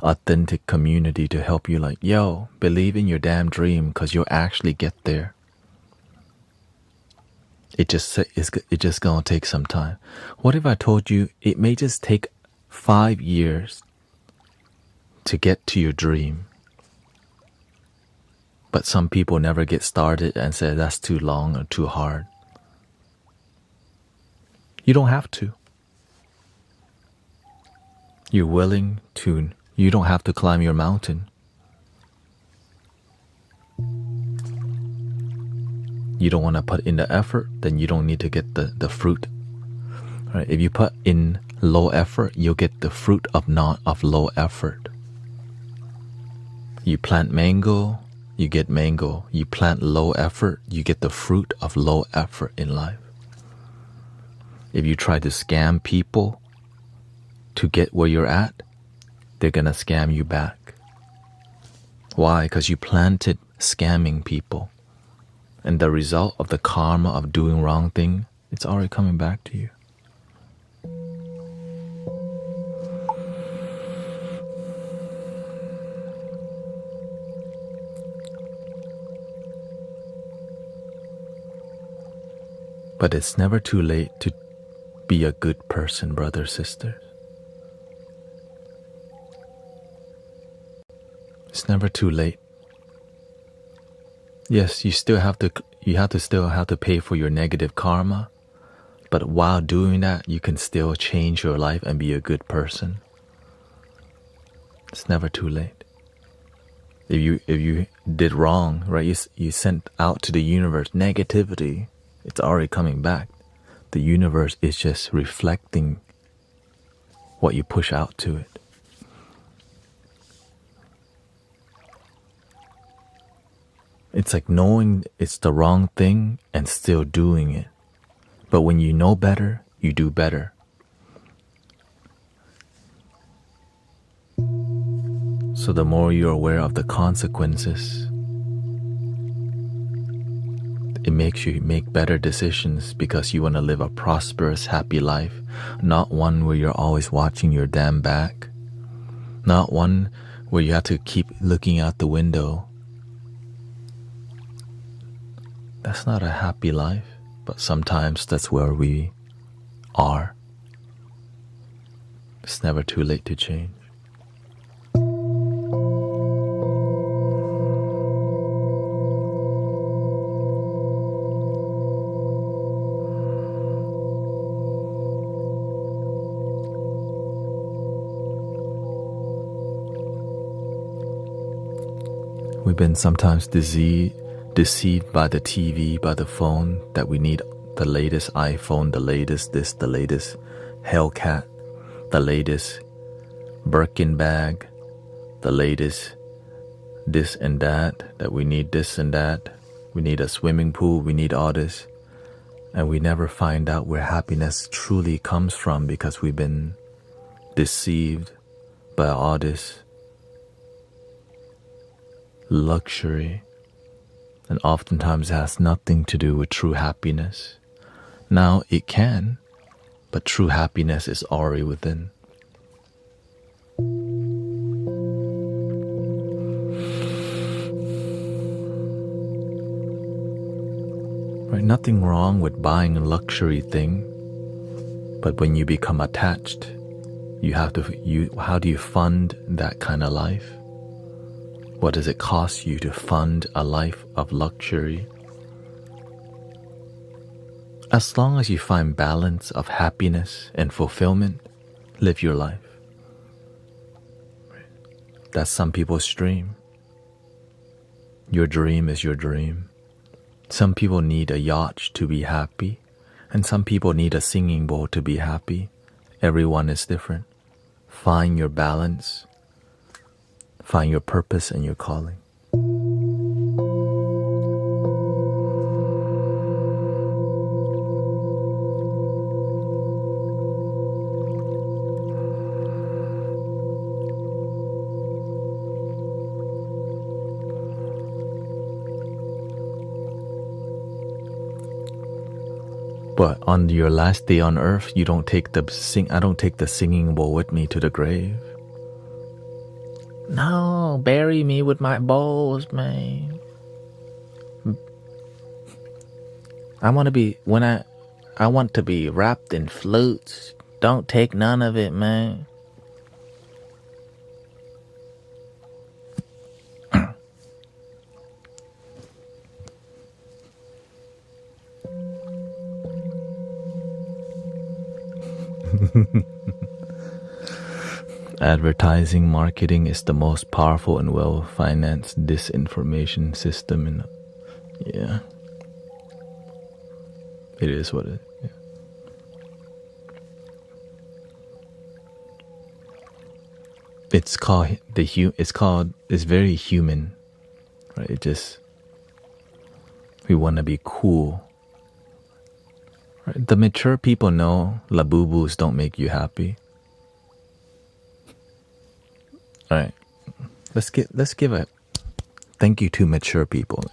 authentic community to help you like, yo, believe in your damn dream because you'll actually get there. It's just gonna take some time. What if I told you it may just take 5 years to get to your dream? But some people never get started and say that's too long or too hard. You don't have to. You're willing to. You don't have to climb your mountain. You don't want to put in the effort, then you don't need to get the fruit. Right? If you put in low effort, you'll get the fruit of low effort. You plant mango, you get mango. You plant low effort, you get the fruit of low effort in life. If you try to scam people to get where you're at, they're gonna scam you back. Why? Because you planted scamming people. And the result of the karma of doing wrong thing, it's already coming back to you. But it's never too late to be a good person, brothers, sisters. It's never too late. Yes, you still have to pay for your negative karma, but while doing that, you can still change your life and be a good person. It's never too late. If you did wrong, right? You sent out to the universe negativity. It's already coming back. The universe is just reflecting what you push out to it. It's like knowing it's the wrong thing and still doing it. But when you know better, you do better. So the more you're aware of the consequences, it makes you make better decisions because you want to live a prosperous, happy life, not one where you're always watching your damn back, not one where you have to keep looking out the window. That's not a happy life, but sometimes that's where we are. It's never too late to change. We've been sometimes deceived by the TV, by the phone, that we need the latest iPhone, the latest this, the latest Hellcat, the latest Birkin bag, the latest this and that we need this and that. We need a swimming pool, we need all this. And we never find out where happiness truly comes from because we've been deceived by all this luxury, and oftentimes it has nothing to do with true happiness. Now it can, but true happiness is already within. Right? Nothing wrong with buying a luxury thing, but when you become attached, how do you fund that kind of life? What does it cost you to fund a life of luxury? As long as you find balance of happiness and fulfillment, live your life. That's some people's dream. Your dream is your dream. Some people need a yacht to be happy, and some people need a singing bowl to be happy. Everyone is different. Find your balance. Find your purpose and your calling. But on your last day on earth, I don't take the singing bowl with me to the grave. No, bury me with my bowls, man. I want to be wrapped in flutes. Don't take none of it, man. Advertising marketing is the most powerful and well-financed disinformation system in. Yeah. It is what it. Yeah. It's called it's very human, right? It just, we want to be cool. Right? The mature people know labubus don't make you happy. All right, let's give a thank you to mature people.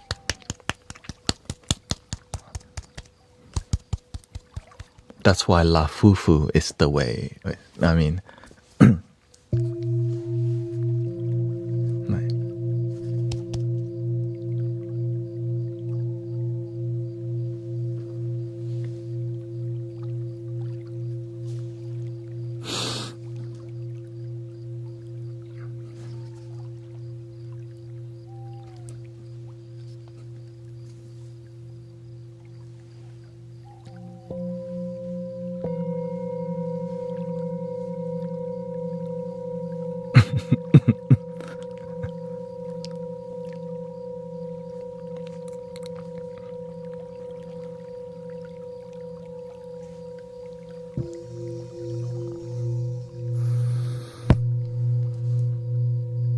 That's why la fufu is the way. I mean,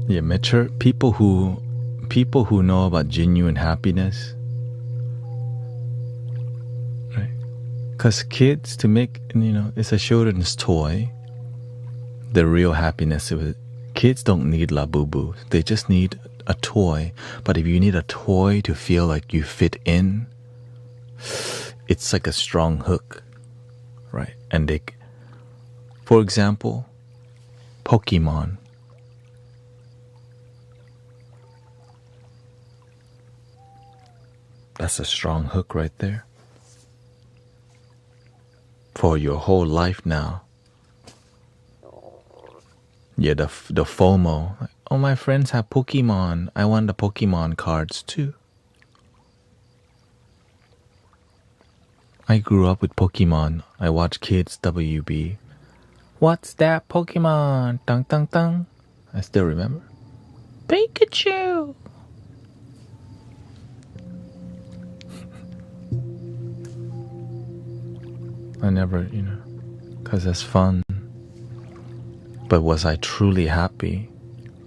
yeah, mature people who know about genuine happiness, right? Because kids, to make, it's a children's toy. The real happiness of it, kids don't need labubu. They just need a toy. But if you need a toy to feel like you fit in, it's like a strong hook, right? And for example, Pokemon. That's a strong hook right there. For your whole life now. Yeah, the FOMO. Like, oh, my friends have Pokemon. I want the Pokemon cards too. I grew up with Pokemon. I watched kids WB. What's that Pokemon? Dun dun dun. I still remember. Pikachu! I never, because it's fun. But was I truly happy?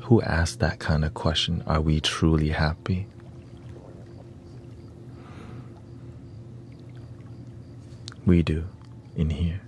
Who asked that kind of question? Are we truly happy? We do, in here.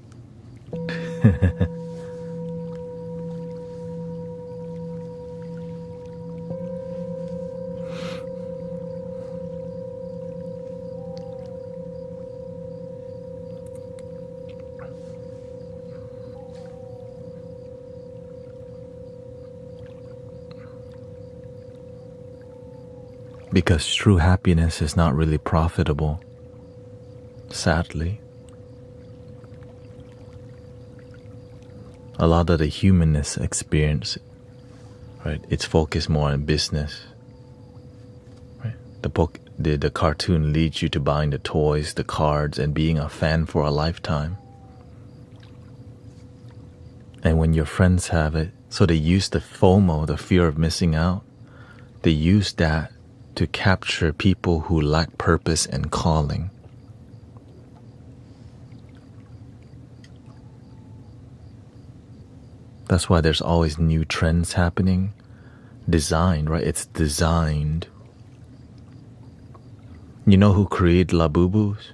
Because true happiness is not really profitable, sadly. A lot of the humanness experience, right? It's focused more on business, right? The cartoon leads you to buying the toys, the cards, and being a fan for a lifetime. And when your friends have it, so they use the FOMO, the fear of missing out, they use that to capture people who lack purpose and calling. That's why there's always new trends happening. Designed, right? It's designed. You know who created Labubus?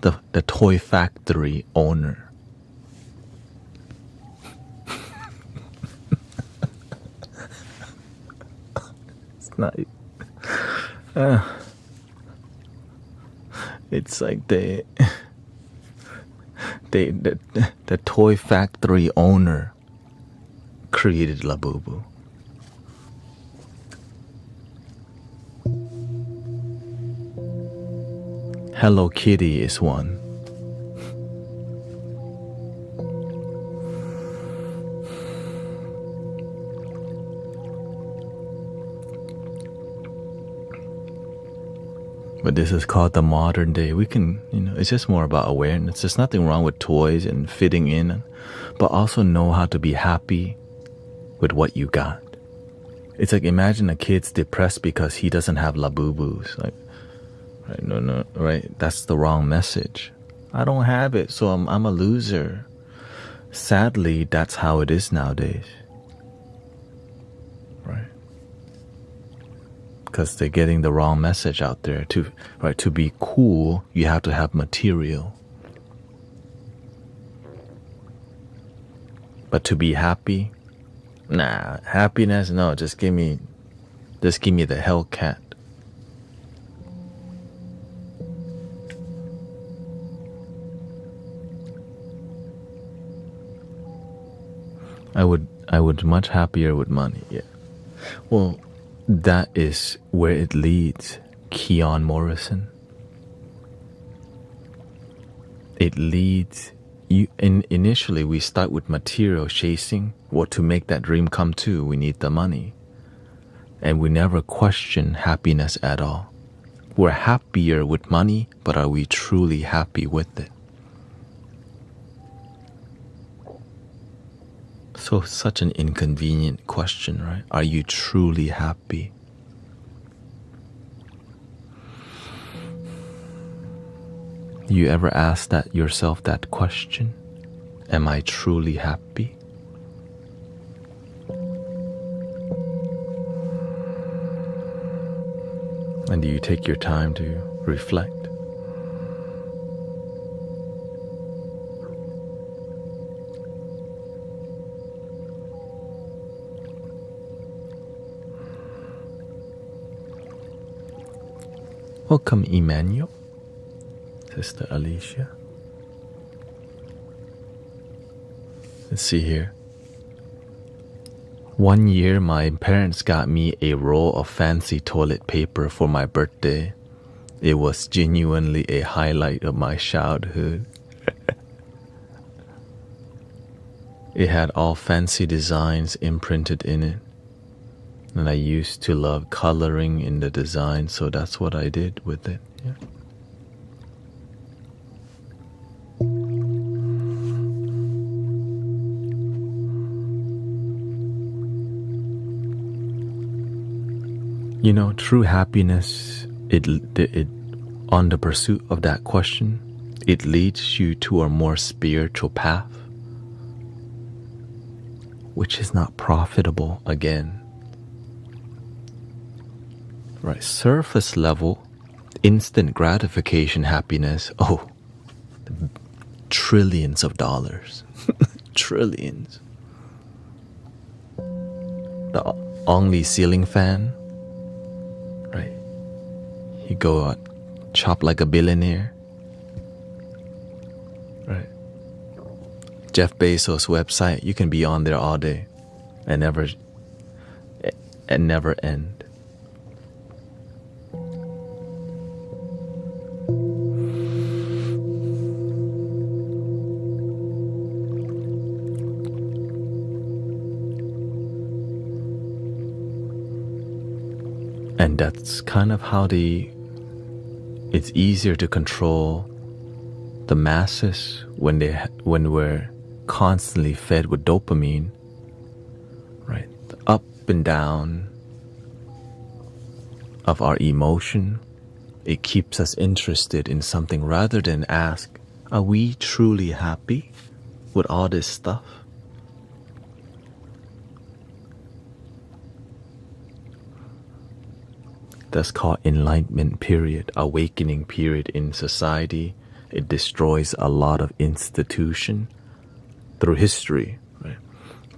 The toy factory owner. It's not. It's like the toy factory owner created Labubu. Hello Kitty is one. But this is called the modern day. We can, it's just more about awareness. There's nothing wrong with toys and fitting in, but also know how to be happy with what you got. It's like, imagine a kid's depressed because he doesn't have labubus. Like, right, no, right? That's the wrong message. I don't have it, so I'm a loser. Sadly, that's how it is nowadays. Right? Because they're getting the wrong message out there. To be cool, you have to have material. But to be happy, nah, happiness, no, just give me the Hellcat. I would much happier with money, yeah. Well, that is where it leads, Keon Morrison. It leads you. Initially, we start with material chasing. What to make that dream come true, we need the money. And we never question happiness at all. We're happier with money, but are we truly happy with it? So such an inconvenient question, right? Are you truly happy? You ever ask yourself that question? Am I truly happy? And do you take your time to reflect? Welcome, Emmanuel, Sister Alicia. Let's see here. One year, my parents got me a roll of fancy toilet paper for my birthday. It was genuinely a highlight of my childhood. It had all fancy designs imprinted in it. And I used to love coloring in the design, so that's what I did with it. Yeah. True happiness, it on the pursuit of that question, it leads you to a more spiritual path, which is not profitable again. Right, surface level, instant gratification happiness, trillions of dollars, trillions. The only ceiling fan, right? You go out, chop like a billionaire, right? Jeff Bezos' website, you can be on there all day and never end. And that's kind of how it's easier to control the masses when we're constantly fed with dopamine, right? The up and down of our emotion, it keeps us interested in something rather than ask, are we truly happy with all this stuff? That's called enlightenment period, awakening period in society. It destroys a lot of institution through history, right?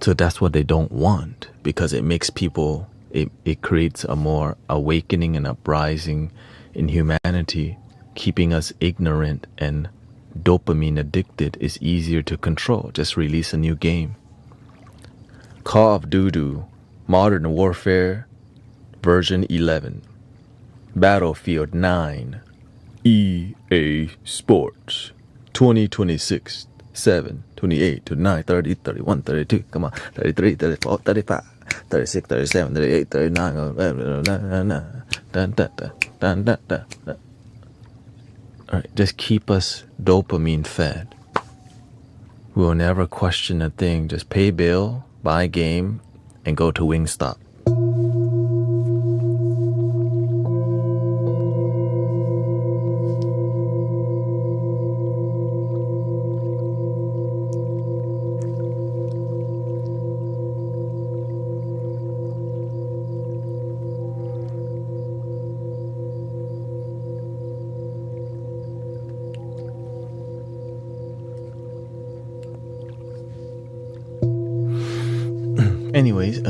So that's what they don't want, because it makes people, it creates a more awakening and uprising in humanity. Keeping us ignorant and dopamine addicted is easier to control. Just release a new game. Call of Duty, Modern Warfare, version 11. Battlefield 9, EA Sports, 2026, 7, 28, 29, 30, 31, 32, come on, 33, 34, 35, 36, 37, 38, 39, Right? Just keep us dopamine fed. We'll never question a thing. Just pay bill, buy game, and go to Wingstop. Anyways,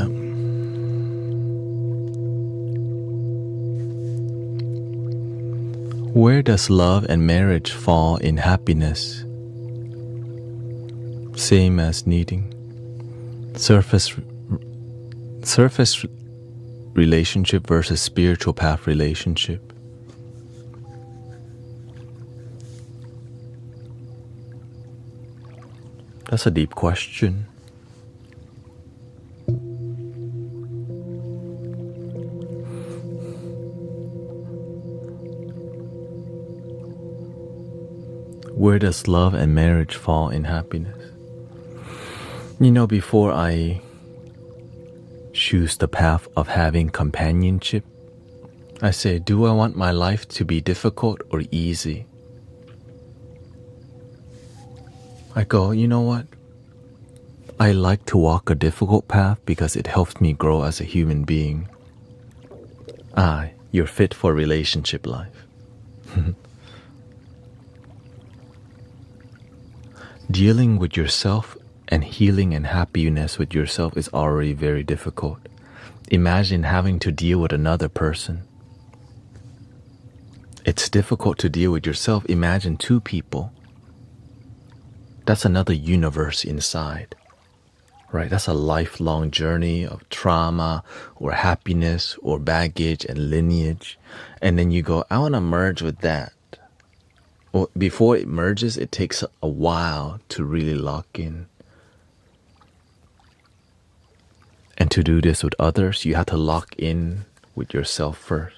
where does love and marriage fall in happiness? Same as needing. Surface relationship versus spiritual path relationship. That's a deep question. Where does love and marriage fall in happiness? Before I choose the path of having companionship, I say, do I want my life to be difficult or easy? I go, you know what? I like to walk a difficult path because it helps me grow as a human being. You're fit for relationship life. Dealing with yourself and healing and happiness with yourself is already very difficult. Imagine having to deal with another person. It's difficult to deal with yourself. Imagine two people. That's another universe inside, right? That's a lifelong journey of trauma or happiness or baggage and lineage. And then you go, I want to merge with that. Well, before it merges, it takes a while to really lock in. And to do this with others, you have to lock in with yourself first.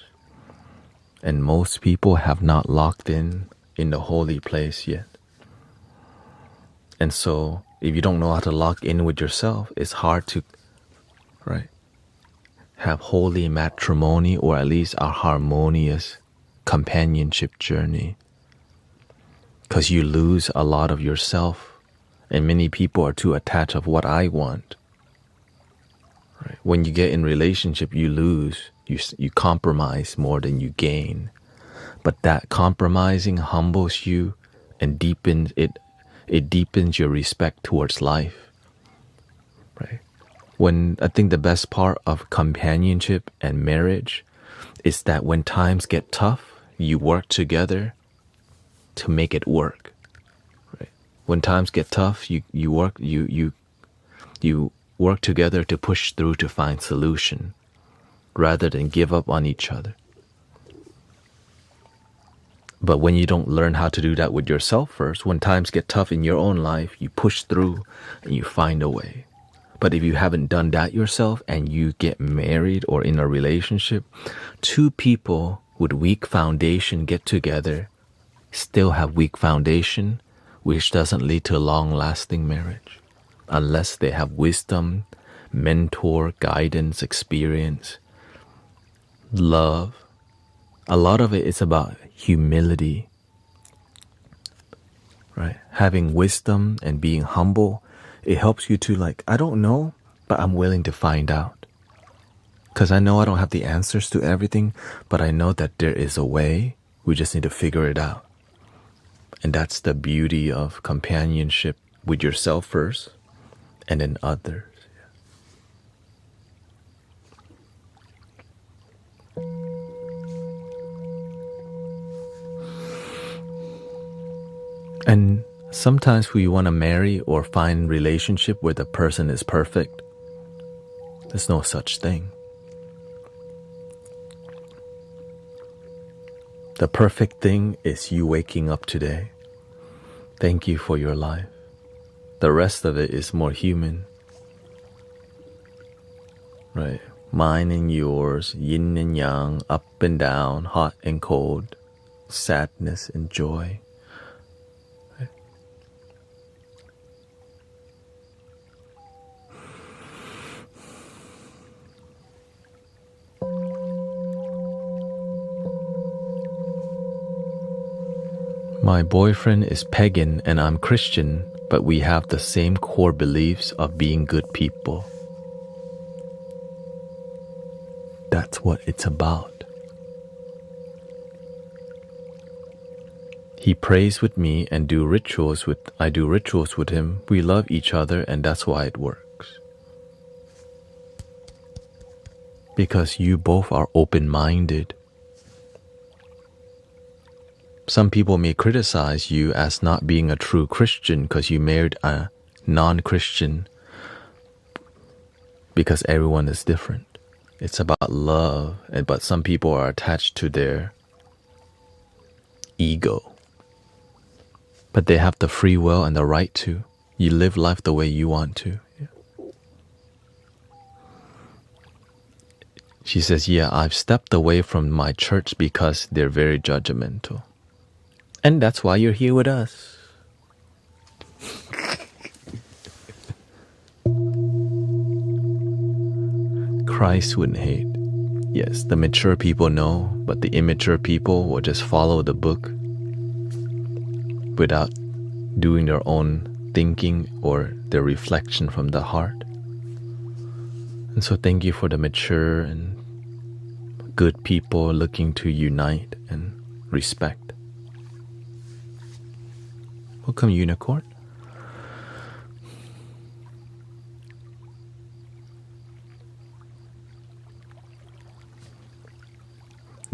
And most people have not locked in the holy place yet. And so, if you don't know how to lock in with yourself, it's hard to, right, have holy matrimony or at least a harmonious companionship journey. Because you lose a lot of yourself, and many people are too attached of what I want. Right? When you get in relationship, you lose. You compromise more than you gain. But that compromising humbles you and deepens it. It deepens your respect towards life. Right? When I think the best part of companionship and marriage is that when times get tough, you work together to make it work. Right? When times get tough, you work together to push through to find solution rather than give up on each other. But when you don't learn how to do that with yourself first, when times get tough in your own life, you push through and you find a way. But if you haven't done that yourself and you get married or in a relationship, two people with weak foundation get together, still have weak foundation, which doesn't lead to a long-lasting marriage unless they have wisdom, mentor, guidance, experience, love. A lot of it is about humility, right? Having wisdom and being humble, it helps you to I don't know, but I'm willing to find out. Because I know I don't have the answers to everything, but I know that there is a way. We just need to figure it out. And that's the beauty of companionship with yourself first and then others. And sometimes we want to marry or find relationship where the person is perfect. There's no such thing. The perfect thing is you waking up today. Thank you for your life. The rest of it is more human. Right? Mine and yours, yin and yang, up and down, hot and cold, sadness and joy. My boyfriend is pagan and I'm Christian, but we have the same core beliefs of being good people. That's what it's about. He prays with me and I do rituals with him. We love each other and that's why it works. Because you both are open-minded. Some people may criticize you as not being a true Christian because you married a non-Christian, because everyone is different. It's about love, but some people are attached to their ego. But they have the free will and the right to. You live life the way you want to. Yeah. She says, yeah, I've stepped away from my church because they're very judgmental. And that's why you're here with us. Christ wouldn't hate. Yes, the mature people know, but the immature people will just follow the book without doing their own thinking or their reflection from the heart. And so thank you for the mature and good people looking to unite and respect. Welcome, Unicorn.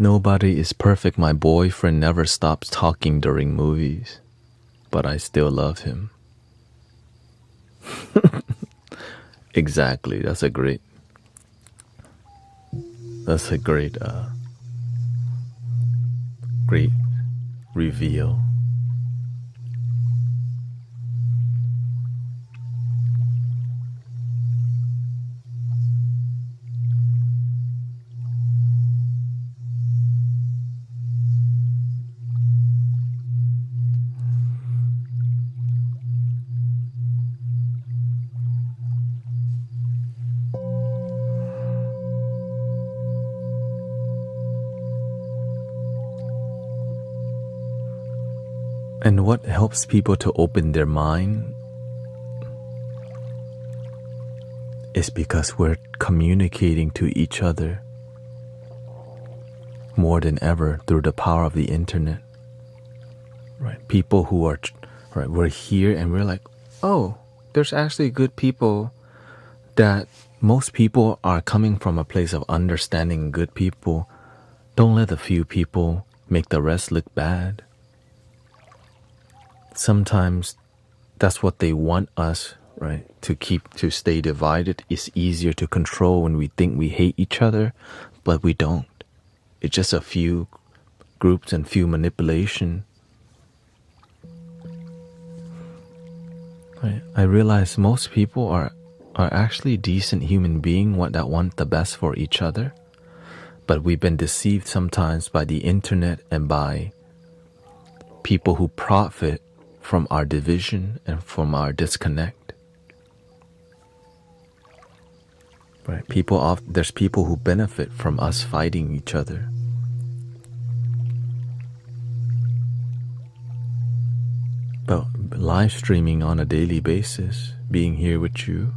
Nobody is perfect. My boyfriend never stops talking during movies, but I still love him. Exactly. That's a great reveal. And what helps people to open their mind is because we're communicating to each other more than ever through the power of the internet. Right? People who are, right, we're here and we're like, oh, there's actually good people, that most people are coming from a place of understanding good people. Don't let a few people make the rest look bad. Sometimes that's what they want us, right, to stay divided. It's easier to control when we think we hate each other, but we don't. It's just a few groups and few manipulation. Right? I realize most people are actually decent human beings that want the best for each other, but we've been deceived sometimes by the internet and by people who profit from our division and from our disconnect. Right? There's people who benefit from us fighting each other. But live streaming on a daily basis, being here with you,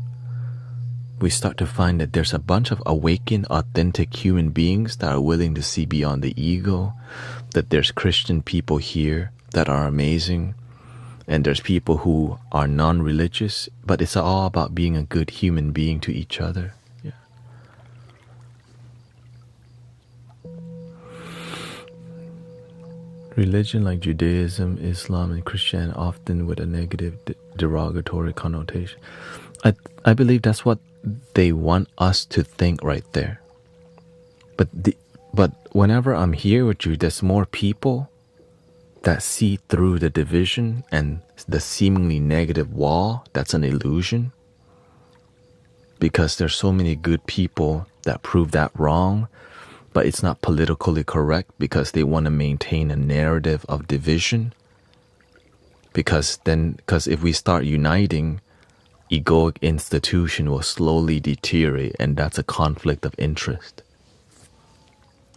we start to find that there's a bunch of awakened, authentic human beings that are willing to see beyond the ego, that there's Christian people here that are amazing, and there's people who are non-religious, but it's all about being a good human being to each other. Yeah. Religion like Judaism, Islam, and Christianity often with a negative derogatory connotation. I believe that's what they want us to think right there. But whenever I'm here with you, there's more people that see through the division and the seemingly negative wall. That's an illusion, because there's so many good people that prove that wrong, but it's not politically correct because they want to maintain a narrative of division. Because if we start uniting, egoic institution will slowly deteriorate, and that's a conflict of interest.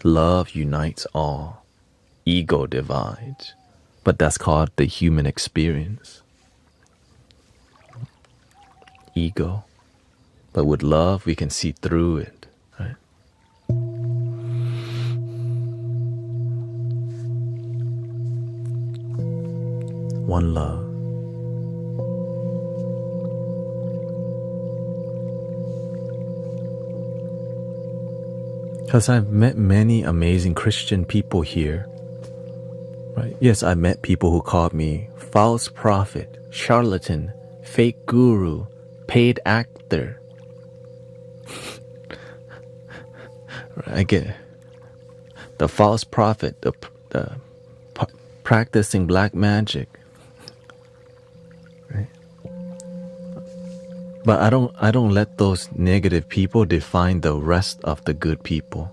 Love unites all. Ego divides. But that's called the human experience. Ego. But with love, we can see through it. Right? One love. Because I've met many amazing Christian people here. Right? Yes, I met people who called me false prophet, charlatan, fake guru, paid actor. I get the false prophet, the practicing black magic. Right? But I don't let those negative people define the rest of the good people,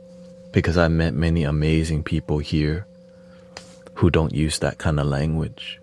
because I met many amazing people here who don't use that kind of language.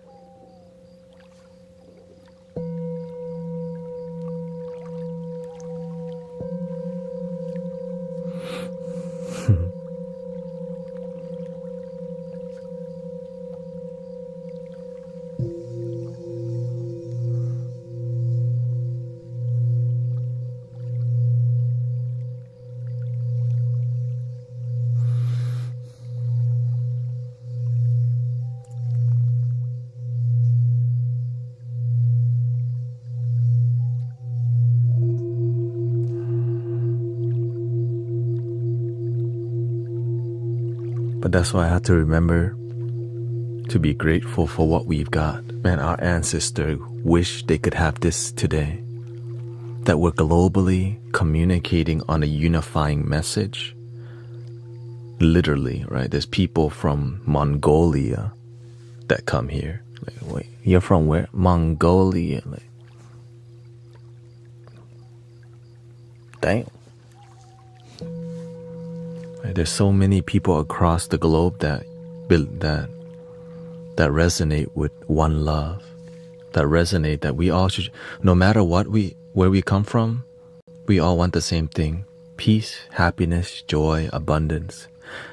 But that's why I have to remember to be grateful for what we've got. Man, our ancestors wish they could have this today. That we're globally communicating on a unifying message. Literally, right? There's people from Mongolia that come here. Like, wait, you're from where? Mongolia. Like, damn. Right? There's so many people across the globe that resonate with one love. That resonate that we all should, no matter where we come from, we all want the same thing. Peace, happiness, joy, abundance.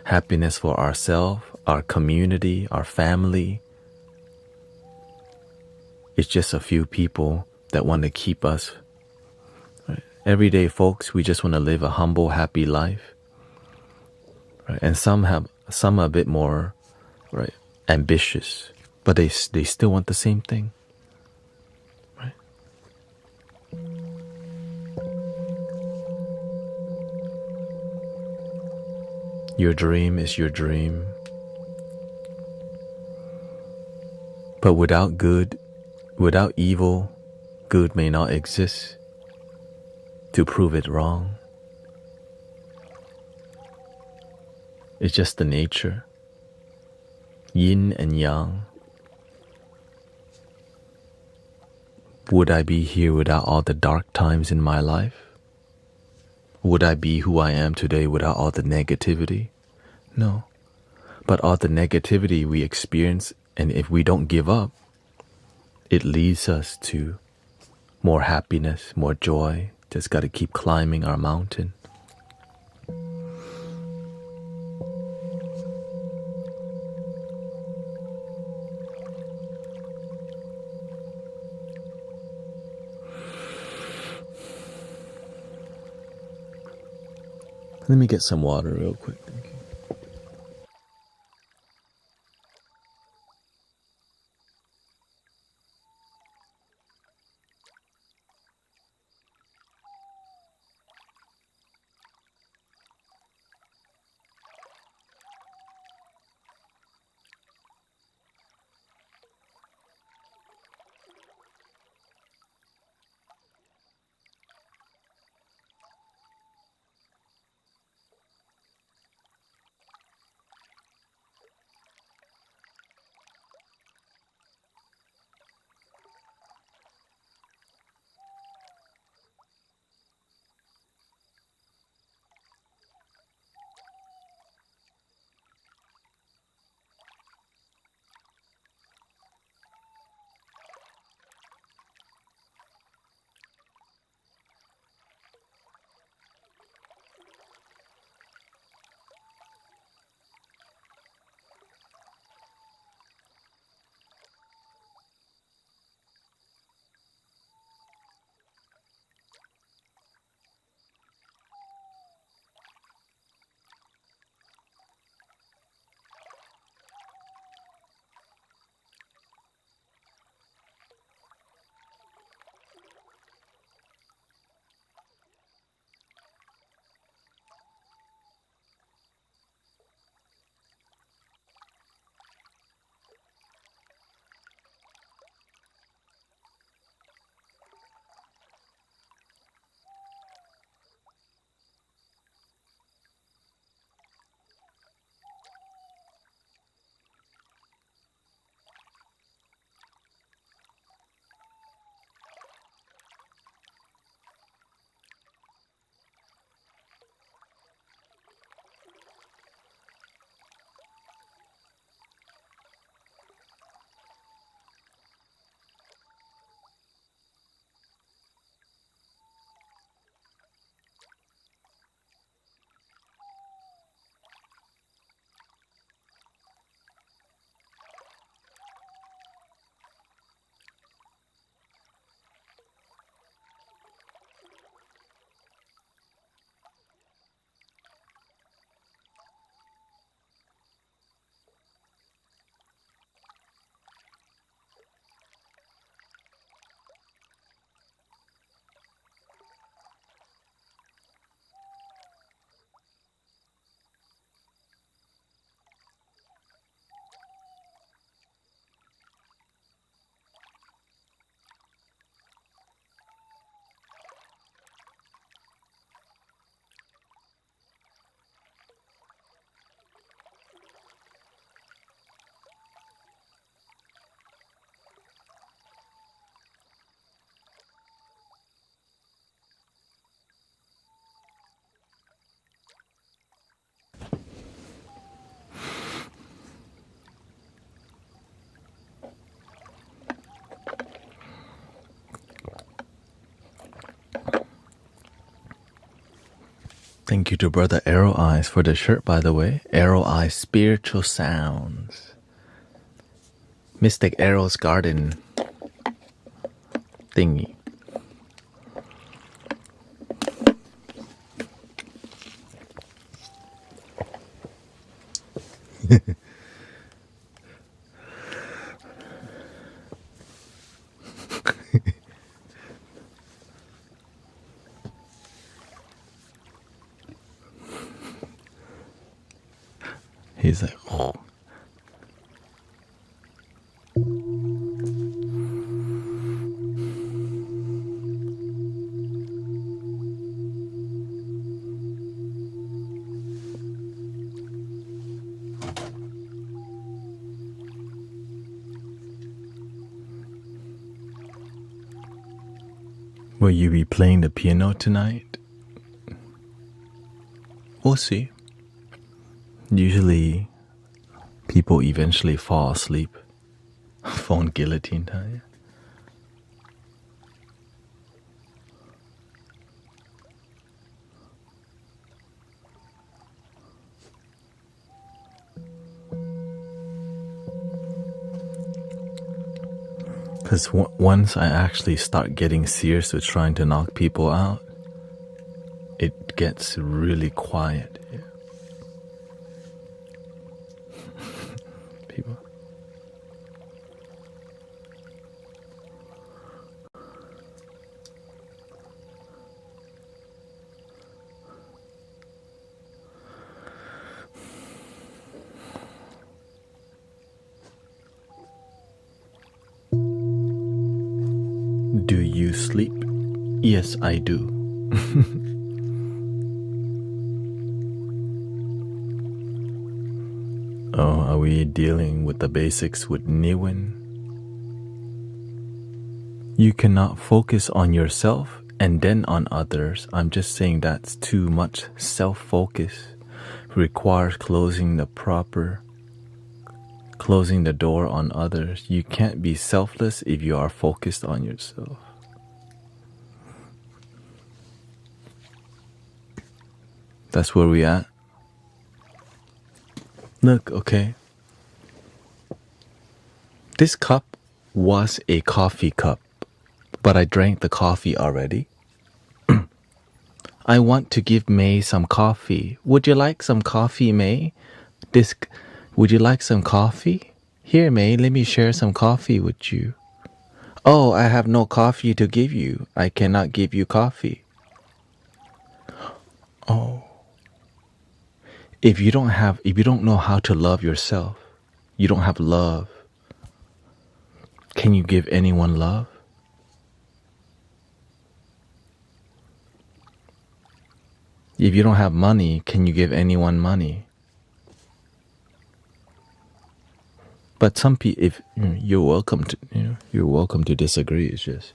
Happiness for ourselves, our community, our family. It's just a few people that want to keep us. Right? Everyday folks, we just want to live a humble, happy life. Right? And some are a bit more, right, ambitious, but they still want the same thing. Right? Your dream is your dream. But without evil, good may not exist to prove it wrong. It's just the nature. Yin and yang. Would I be here without all the dark times in my life? Would I be who I am today without all the negativity? No. But all the negativity we experience, and if we don't give up, it leads us to more happiness, more joy. Just got to keep climbing our mountain. Let me get some water real quick. Thank you. Thank you to Brother Arrow Eyes for the shirt, by the way. Arrow Eyes Spiritual Sounds. Mystic Arrow's Garden thingy. He's like, oh. Will you be playing the piano tonight? We'll see. Usually, people eventually fall asleep. Phone guillotine time. Because once I actually start getting serious with trying to knock people out, it gets really quiet. Yeah. People. Do you sleep? Yes, I do. Oh, are we dealing with the basics with Niwen? You cannot focus on yourself and then on others. I'm just saying that's too much self-focus. Requires closing the door on others. You can't be selfless if you are focused on yourself. That's where we at. Look, okay. This cup was a coffee cup, but I drank the coffee already. I want to give May some coffee. Would you like some coffee, May? Would you like some coffee? Here, May, let me share some coffee with you. Oh, I have no coffee to give you. I cannot give you coffee. Oh. If you don't know how to love yourself, you don't have love, can you give anyone love? If you don't have money, can you give anyone money? But some people, if you're welcome to disagree. It's just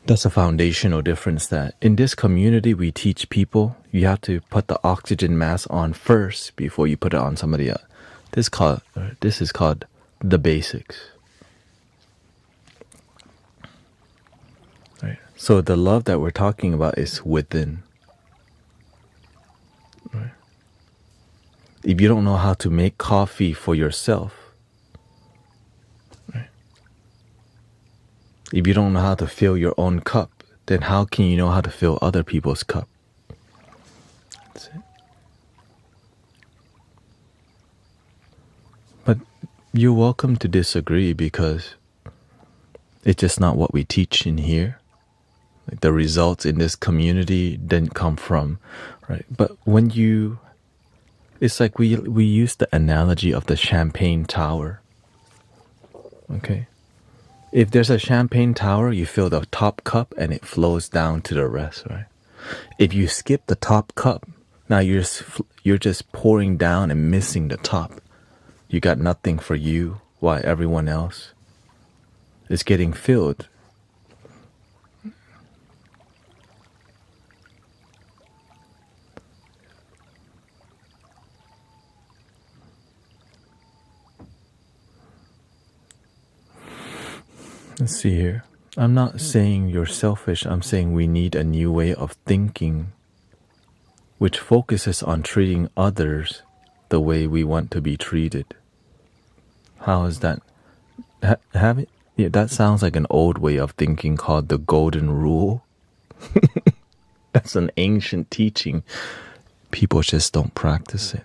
that's a foundational difference that in this community we teach people you have to put the oxygen mask on first before you put it on somebody else. This is called the basics. Right. So the love that we're talking about is within. Right. If you don't know how to make coffee for yourself, right, if you don't know how to fill your own cup, then how can you know how to fill other people's cup? That's it. But you're welcome to disagree because it's just not what we teach in here. Like the results in this community didn't come from, right? But when it's like we use the analogy of the champagne tower. Okay. If there's a champagne tower, you fill the top cup and it flows down to the rest, right? If you skip the top cup, now you're just pouring down and missing the top. You got nothing for you while everyone else is getting filled. Let's see here. I'm not saying you're selfish. I'm saying we need a new way of thinking. which focuses on treating others the way we want to be treated. How is that? Yeah, that sounds like an old way of thinking called the golden rule. That's an ancient teaching. People just don't practice it.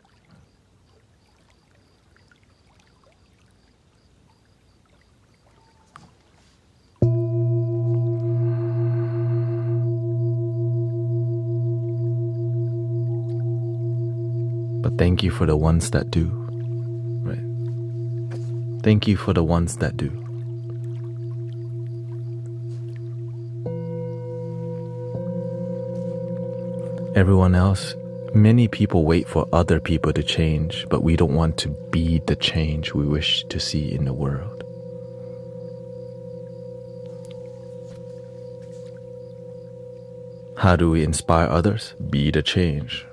But thank you for the ones that do. Right? Thank you for the ones that do. Everyone else, many people wait for other people to change, but we don't want to be the change we wish to see in the world. How do we inspire others? Be the change.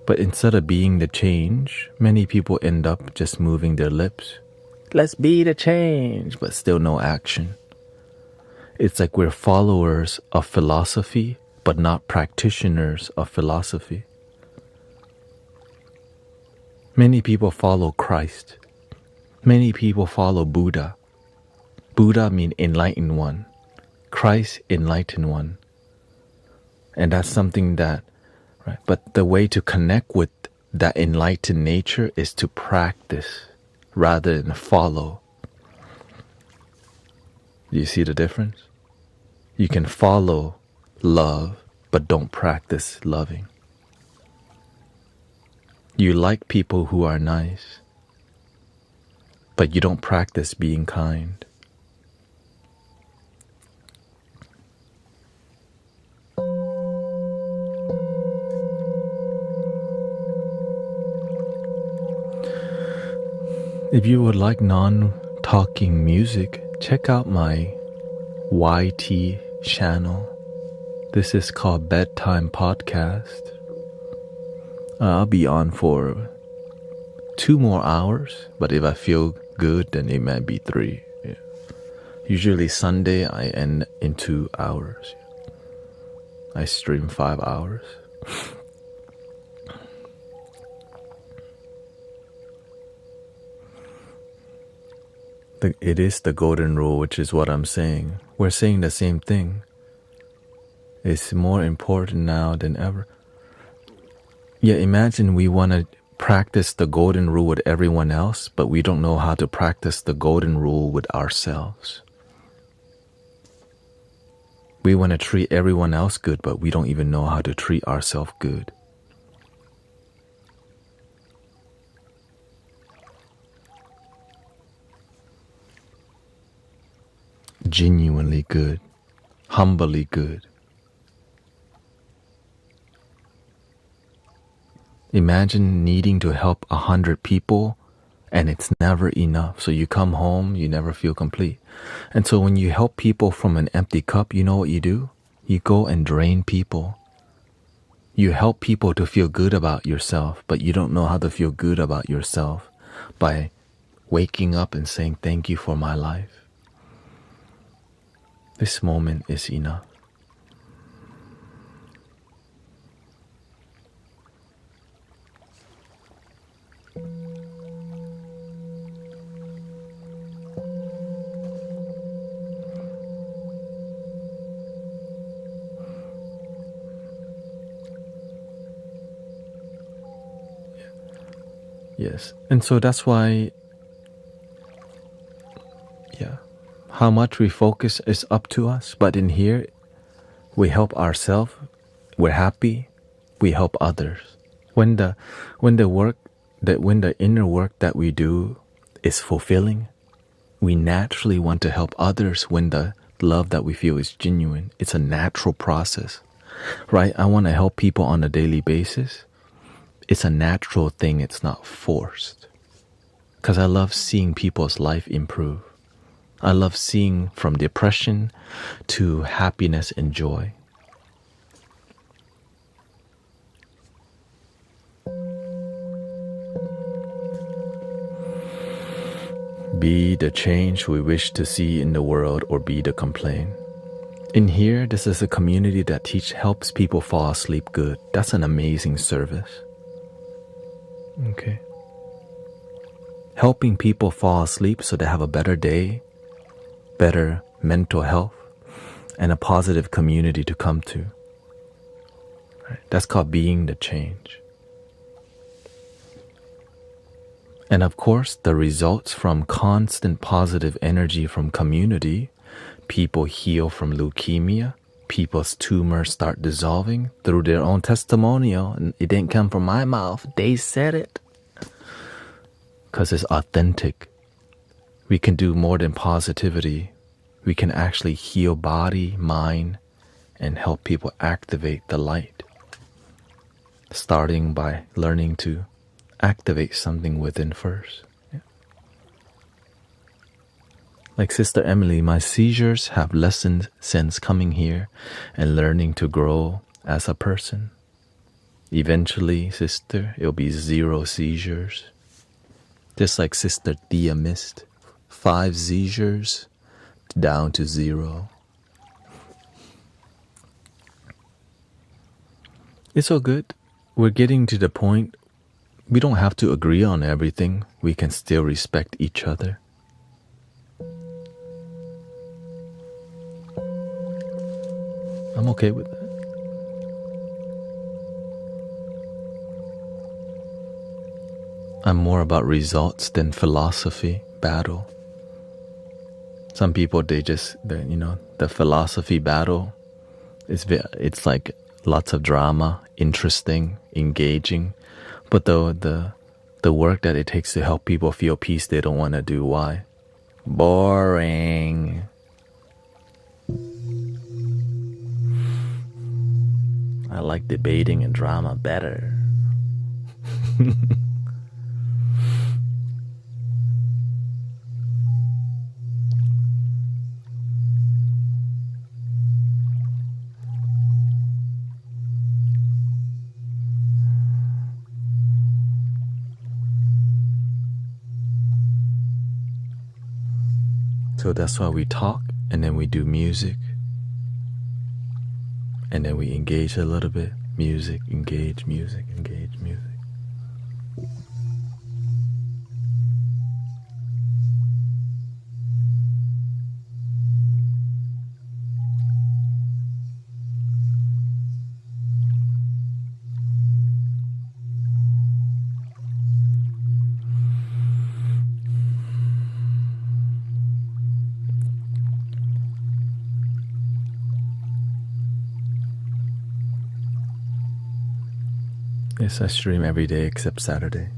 But instead of being the change, many people end up just moving their lips. Let's be the change, but still no action. It's like we're followers of philosophy, but not practitioners of philosophy. Many people follow Christ. Many people follow Buddha. Buddha means enlightened one. Christ, enlightened one. And that's something that, right? But the way to connect with that enlightened nature is to practice rather than follow. Do you see the difference? You can follow love, but don't practice loving. You like people who are nice, but you don't practice being kind. If you would like non-talking music, check out my YT channel. This is called Bedtime Podcast. I'll be on for 2 more hours, but if I feel good, then it might be 3. Yeah. Usually Sunday I end in 2 hours. I stream 5 hours. It is the golden rule, which is what I'm saying. We're saying the same thing. It's more important now than ever. Yeah, imagine we want to practice the golden rule with everyone else, but we don't know how to practice the golden rule with ourselves. We want to treat everyone else good, but we don't even know how to treat ourselves good. Genuinely good, humbly good. Imagine needing to help 100 people and it's never enough. So you come home, you never feel complete. And so when you help people from an empty cup, you know what you do? You go and drain people. You help people to feel good about yourself, but you don't know how to feel good about yourself by waking up and saying, thank you for my life. This moment is enough. Yes, and so that's why, how much we focus is up to us. But in here, we help ourselves. We're happy. We help others. When the inner work that we do is fulfilling, we naturally want to help others. When the love that we feel is genuine, it's a natural process, right? I want to help people on a daily basis. It's a natural thing. It's not forced. Because I love seeing people's life improve. I love seeing from depression to happiness and joy. Be the change we wish to see in the world, or be the complaint. In here, this is a community that helps people fall asleep good. That's an amazing service. Okay. Helping people fall asleep so they have a better day, better mental health, and a positive community to come to. Right? That's called being the change. And of course, the results from constant positive energy from community, people heal from leukemia, people's tumors start dissolving through their own testimonial. And it didn't come from my mouth, they said it. Because it's authentic. We can do more than positivity. We can actually heal body, mind, and help people activate the light. Starting by learning to activate something within first. Yeah. Like Sister Emily, my seizures have lessened since coming here and learning to grow as a person. Eventually, sister, it'll be 0 seizures. Just like Sister Thea missed 5 seizures down to 0. It's all good. We're getting to the point we don't have to agree on everything. We can still respect each other. I'm okay with that. I'm more about results than philosophy, battle. Some people, the philosophy battle, it's like lots of drama, interesting, engaging. But the work that it takes to help people feel peace, they don't want to do. Why? Boring. I like debating and drama better. So that's why we talk, and then we do music, and then we engage a little bit. Music, engage, music, engage, music. Yes, I stream every day except Saturday.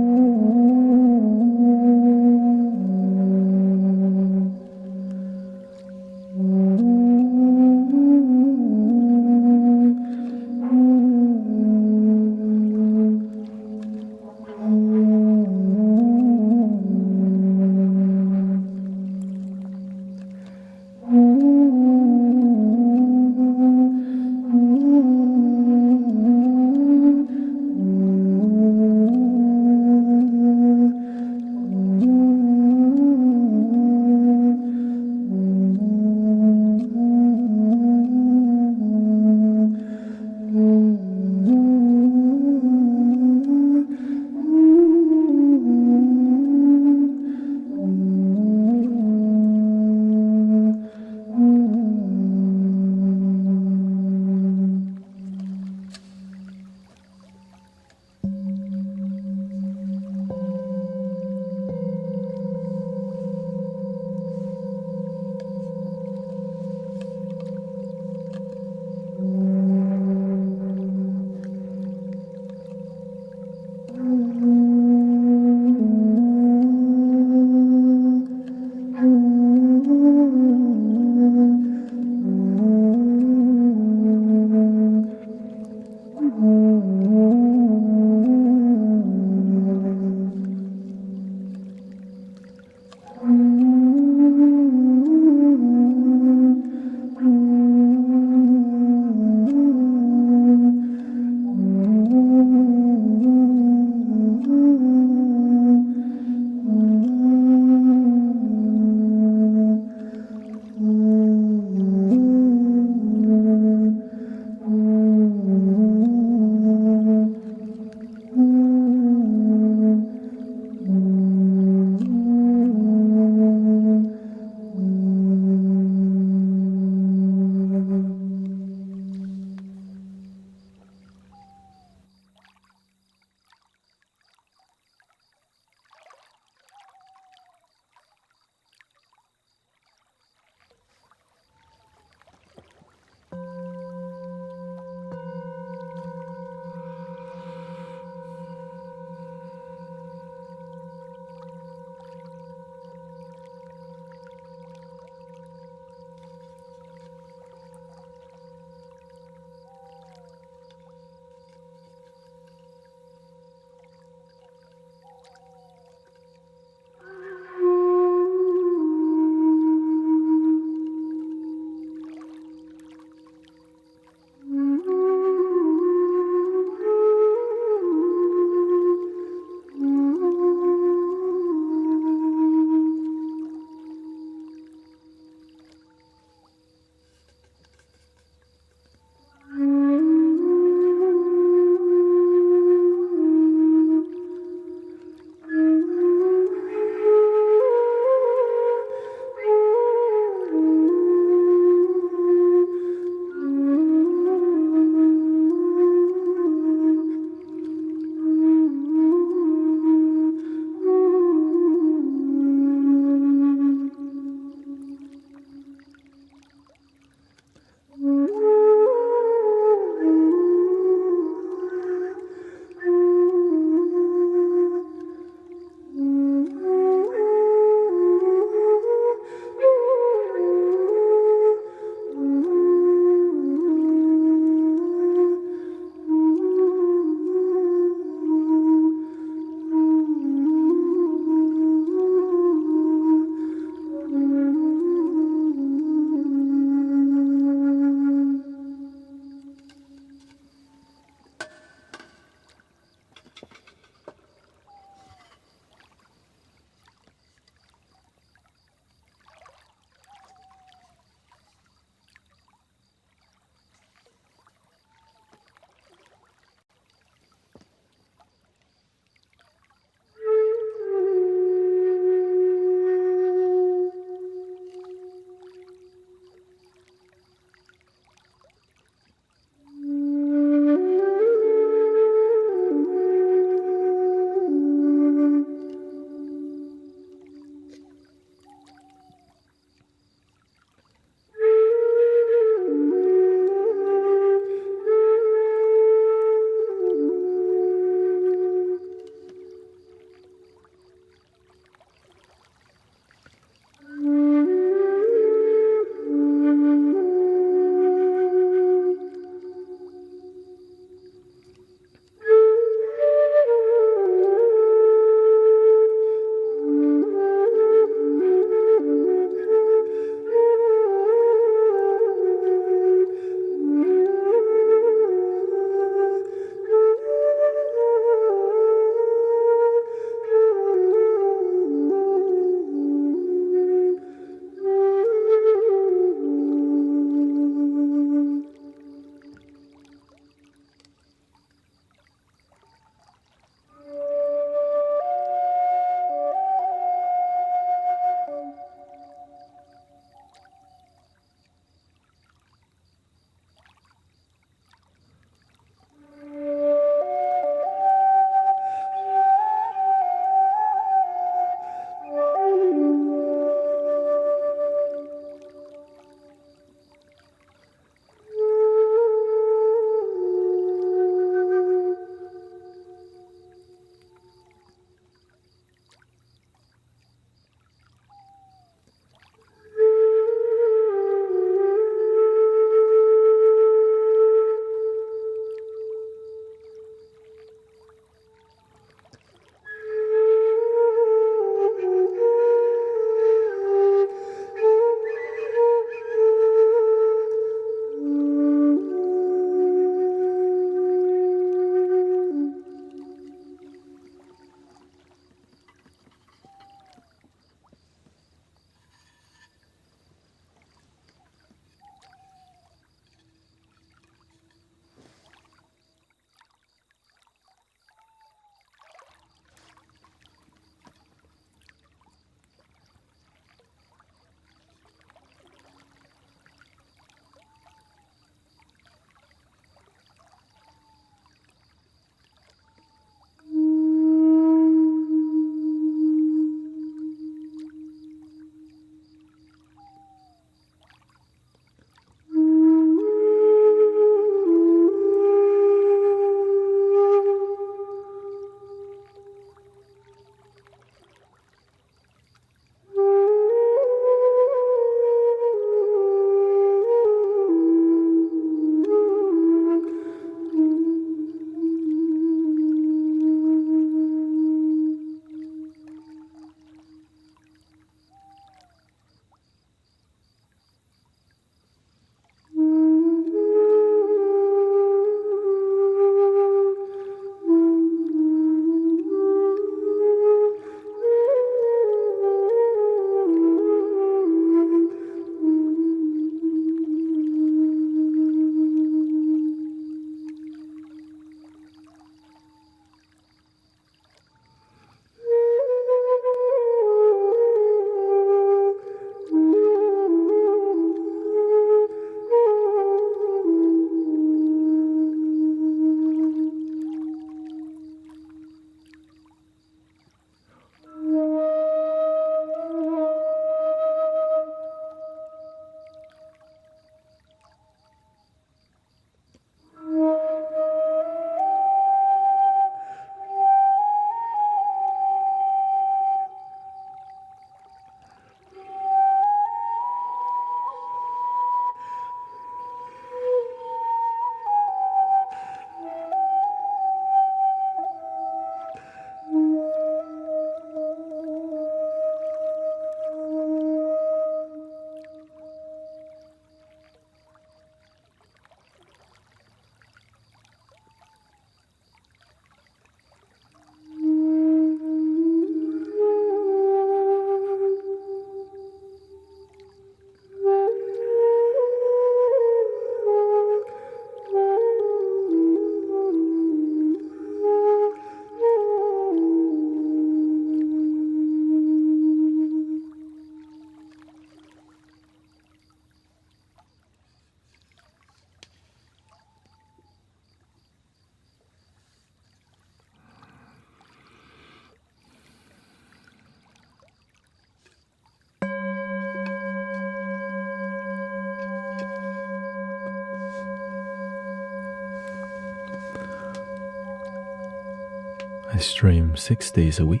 I stream 6 days a week.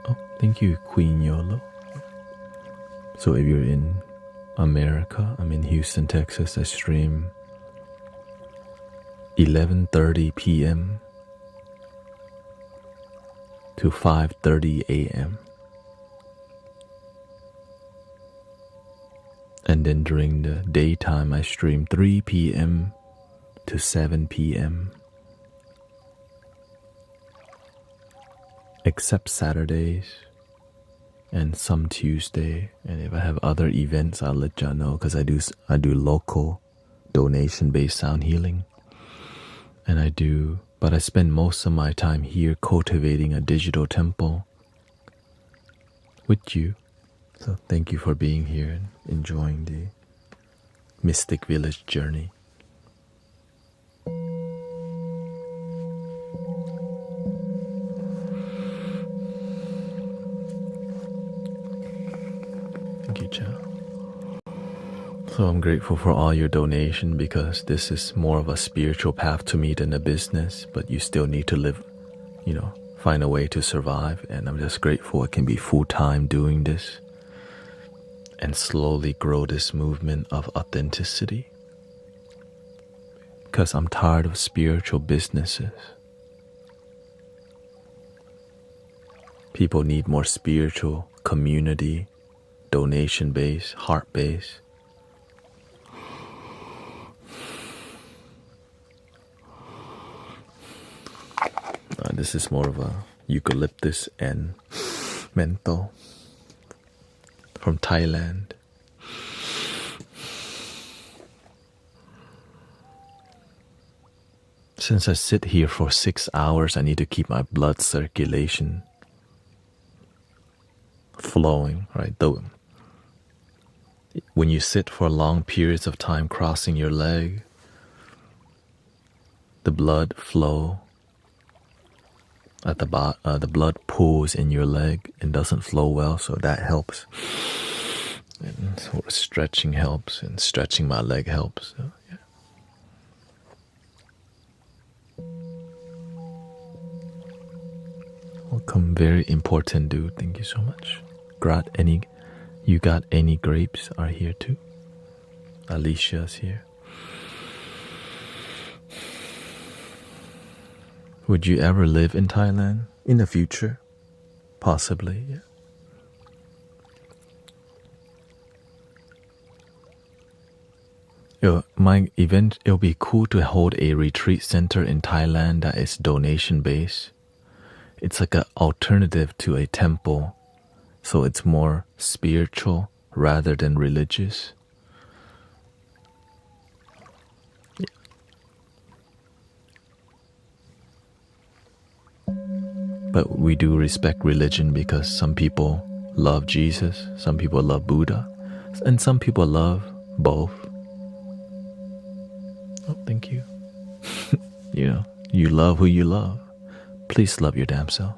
Oh, thank you, Queen Yolo. So if you're in America, I'm in Houston, Texas, I stream 11:30 p.m. to 5:30 a.m. And then during the daytime, I stream 3 p.m. to 7 p.m. Except Saturdays and some Tuesday. And if I have other events, I'll let y'all know, because I do local donation-based sound healing. And but I spend most of my time here cultivating a digital temple with you. So thank you for being here and enjoying the Mystic Village journey. Thank you, Chow. So I'm grateful for all your donation, because this is more of a spiritual path to me than a business, but you still need to live, find a way to survive. And I'm just grateful I can be full-time doing this and slowly grow this movement of authenticity, because I'm tired of spiritual businesses. People need more spiritual, community, donation-based, heart-based. This is more of a eucalyptus and menthol from Thailand. Since I sit here for 6 hours, I need to keep my blood circulation flowing, right? Though when you sit for long periods of time crossing your leg, the blood flow at the the blood pools in your leg and doesn't flow well, so that helps. And sort of stretching helps, and stretching my leg helps. So, yeah. Welcome, very important dude. Thank you so much. You got any grapes are here too. Alicia's here. Would you ever live in Thailand in the future? Possibly, yeah. It'll be cool to hold a retreat center in Thailand that is donation based. It's like an alternative to a temple, so it's more spiritual rather than religious. But we do respect religion, because some people love Jesus, some people love Buddha, and some people love both. Oh, thank you. You love who you love. Please love your damn self.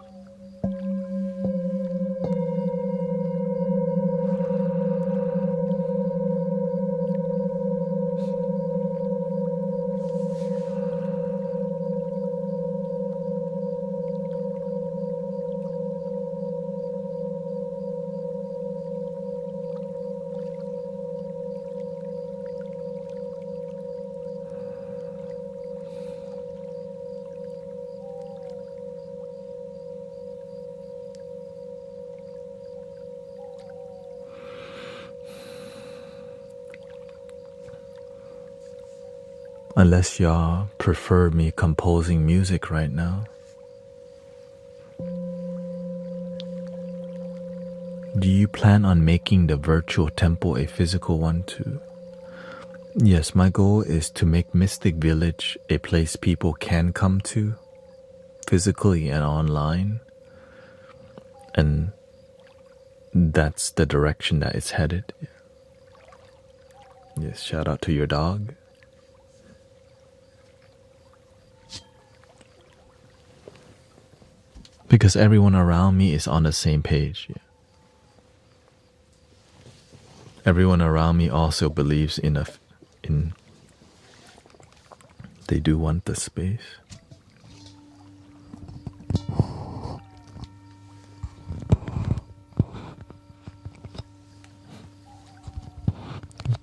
Unless y'all prefer me composing music right now. Do you plan on making the virtual temple a physical one too? Yes, my goal is to make Mystic Village a place people can come to, physically and online. And that's the direction that it's headed. Yes, shout out to your dog. Because everyone around me is on the same page. Yeah. Everyone around me also believes they do want the space.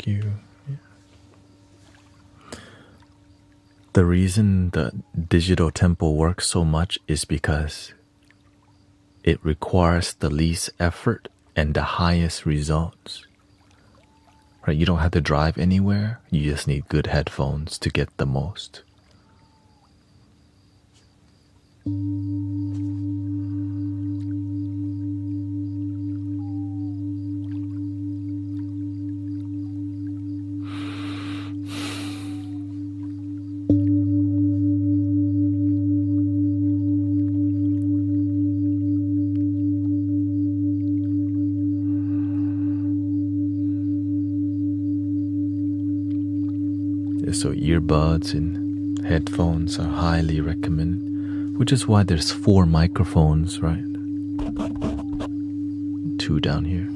you. Yeah. The reason the digital temple works so much is because it requires the least effort and the highest results. Right? You don't have to drive anywhere. You just need good headphones to get the most. So earbuds and headphones are highly recommended, which is why there's 4 microphones, right? 2 down here.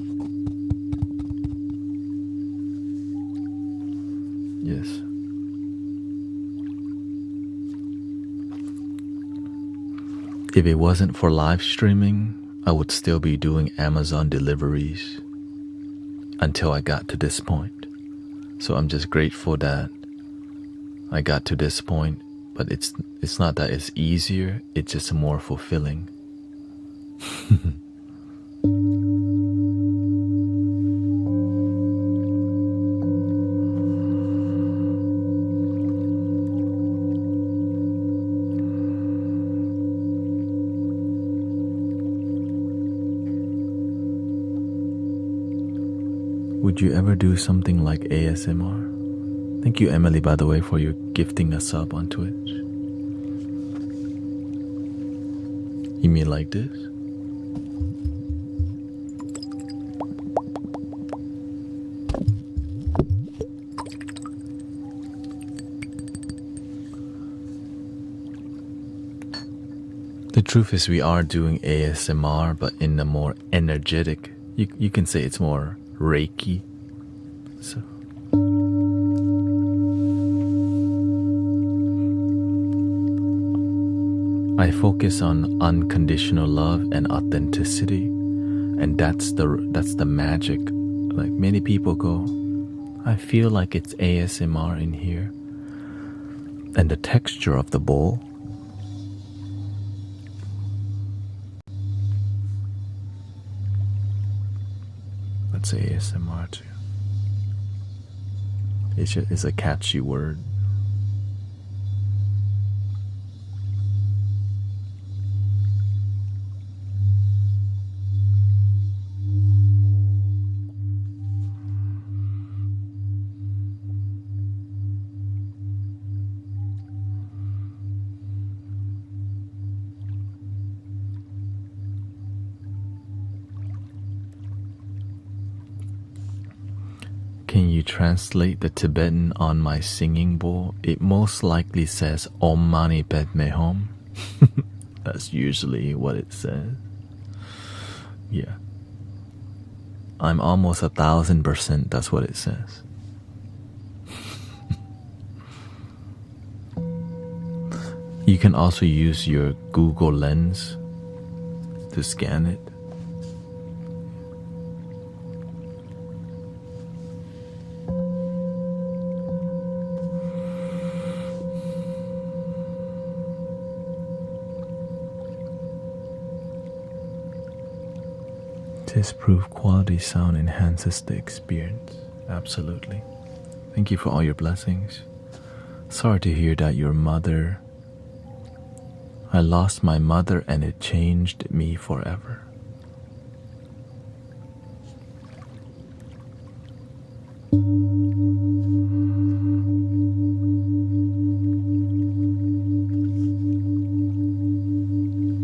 Yes. If it wasn't for live streaming, I would still be doing Amazon deliveries until I got to this point. So I'm just grateful that I got to this point, but it's not that it's easier, it's just more fulfilling. Would you ever do something like ASMR? Thank you, Emily, by the way, for your gifting a sub on Twitch. You mean like this? The truth is we are doing ASMR, but in a more energetic, you can say it's more Reiki. So I focus on unconditional love and authenticity, and that's the magic. Like many people go, I feel like it's ASMR in here, and the texture of the bowl. Let's say ASMR too. It's a catchy word. Can you translate the Tibetan on my singing bowl? It most likely says Om Mani Padme Hum. That's usually what it says. Yeah. I'm almost 1,000% that's what it says. You can also use your Google Lens to scan it. Proof quality sound enhances the experience. Absolutely. Thank you for all your blessings. Sorry to hear that your mother. I lost my mother and it changed me forever.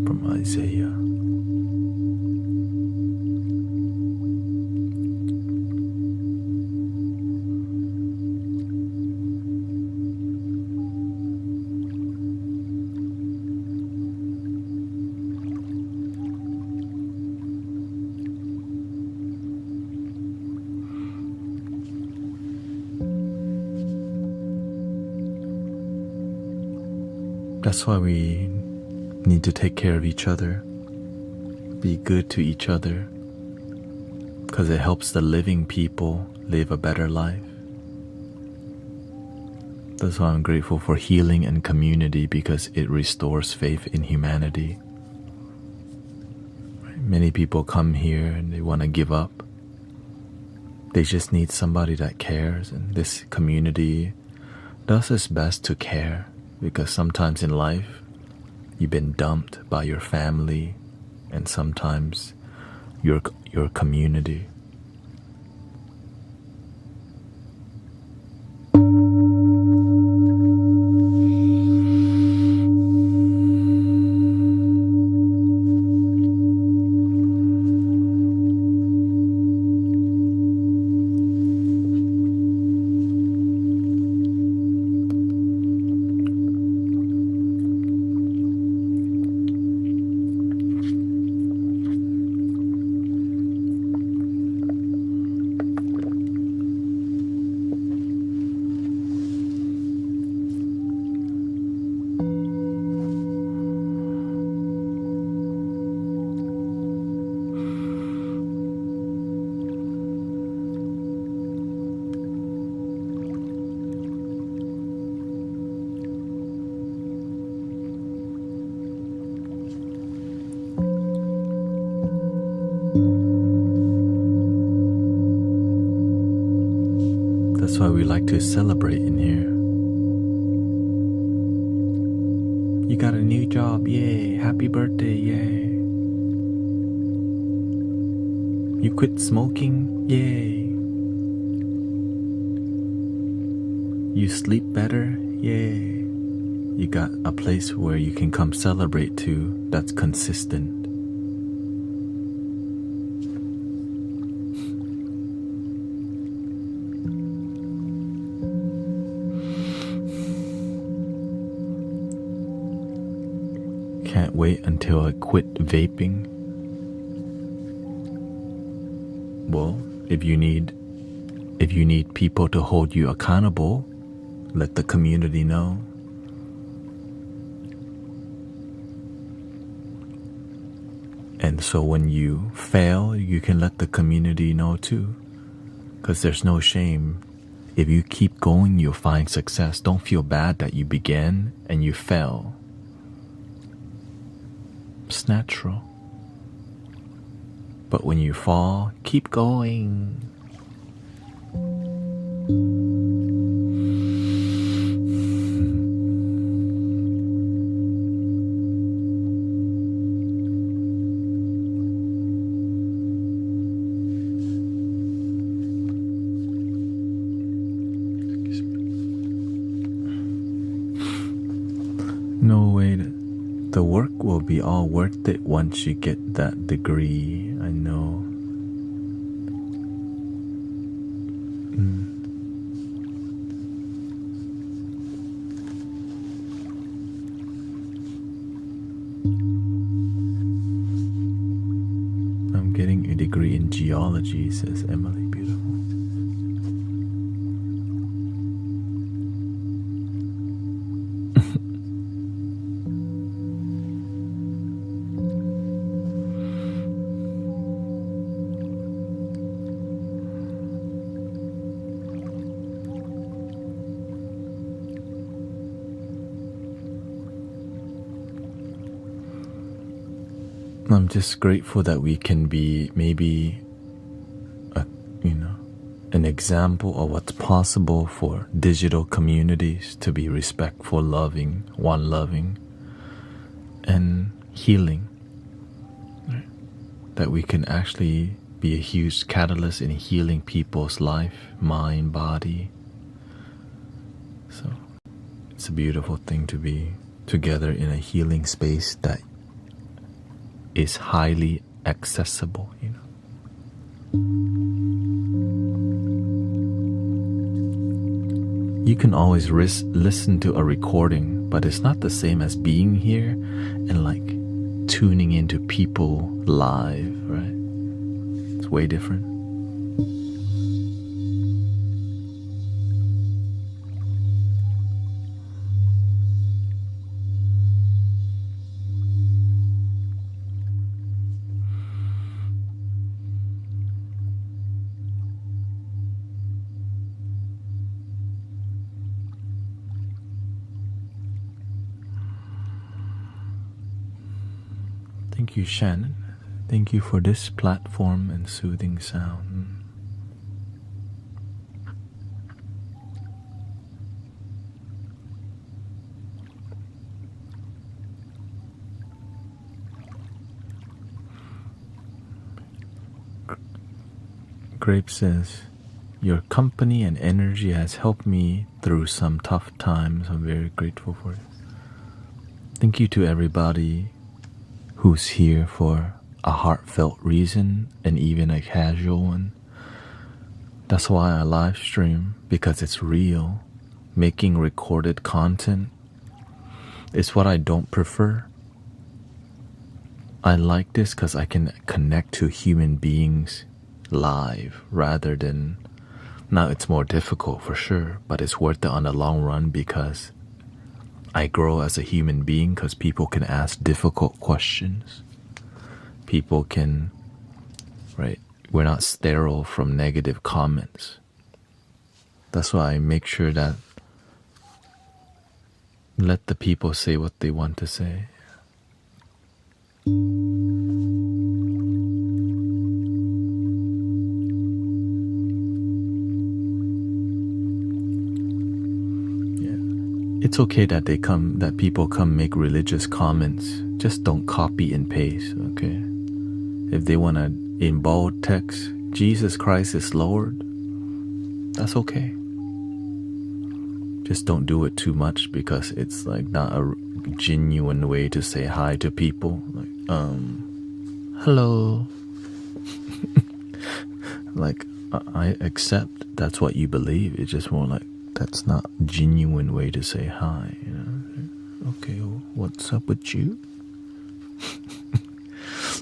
From Isaiah. That's why we need to take care of each other, be good to each other, because it helps the living people live a better life. That's why I'm grateful for healing and community, because it restores faith in humanity. Many people come here and they want to give up. They just need somebody that cares, and this community does its best to care, because sometimes in life you've been dumped by your family and sometimes your community. That's why we like to celebrate in here. You got a new job, yay! Happy birthday, yay! You quit smoking, yay! You sleep better, yay! You got a place where you can come celebrate to that's consistent. Can't wait until I quit vaping. Well, if you need people to hold you accountable, let the community know. And so when you fail, you can let the community know too. Because there's no shame. If you keep going, you'll find success. Don't feel bad that you began and you fell. It's natural. But when you fall, keep going. No way. The work will be all worth it once you get that degree. I know. I'm getting a degree in geology, says Emily. Beautiful. I'm just grateful that we can be maybe an example of what's possible for digital communities to be respectful, loving, one loving, and healing. Right? That we can actually be a huge catalyst in healing people's life, mind, body. So it's a beautiful thing to be together in a healing space that is highly accessible, You can always listen to a recording, but it's not the same as being here and like tuning into people live, right? It's way different. Thank you, Shannon. Thank you for this platform and soothing sound. Grape says, your company and energy has helped me through some tough times. I'm very grateful for it. Thank you to everybody who's here for a heartfelt reason and even a casual one. That's why I live stream, because it's real. Making recorded content is what I don't prefer. I like this because I can connect to human beings live rather than, now it's more difficult for sure, but it's worth it on the long run because I grow as a human being, because people can ask difficult questions. People can, right? We're not sterile from negative comments. That's why I make sure that let the people say what they want to say. It's okay that people come make religious comments. Just don't copy and paste, okay? If they want to, in bold text, Jesus Christ is Lord, that's okay. Just don't do it too much, because it's like not a genuine way to say hi to people. Like, hello. Like, I accept that's what you believe. It's just more like, that's not a genuine way to say hi, you know? Okay, well, what's up with you?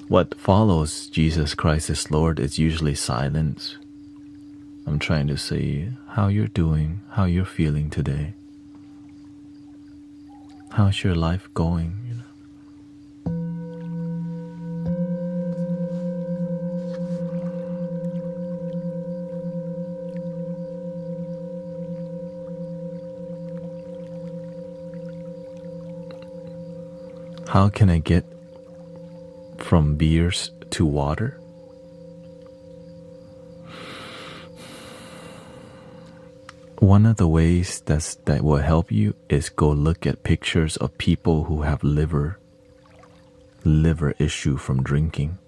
What follows Jesus Christ is Lord is usually silence. I'm trying to say how you're doing, how you're feeling today. How's your life going, you know? How can I get from beers to water? One of the ways that will help you is go look at pictures of people who have liver issue from drinking.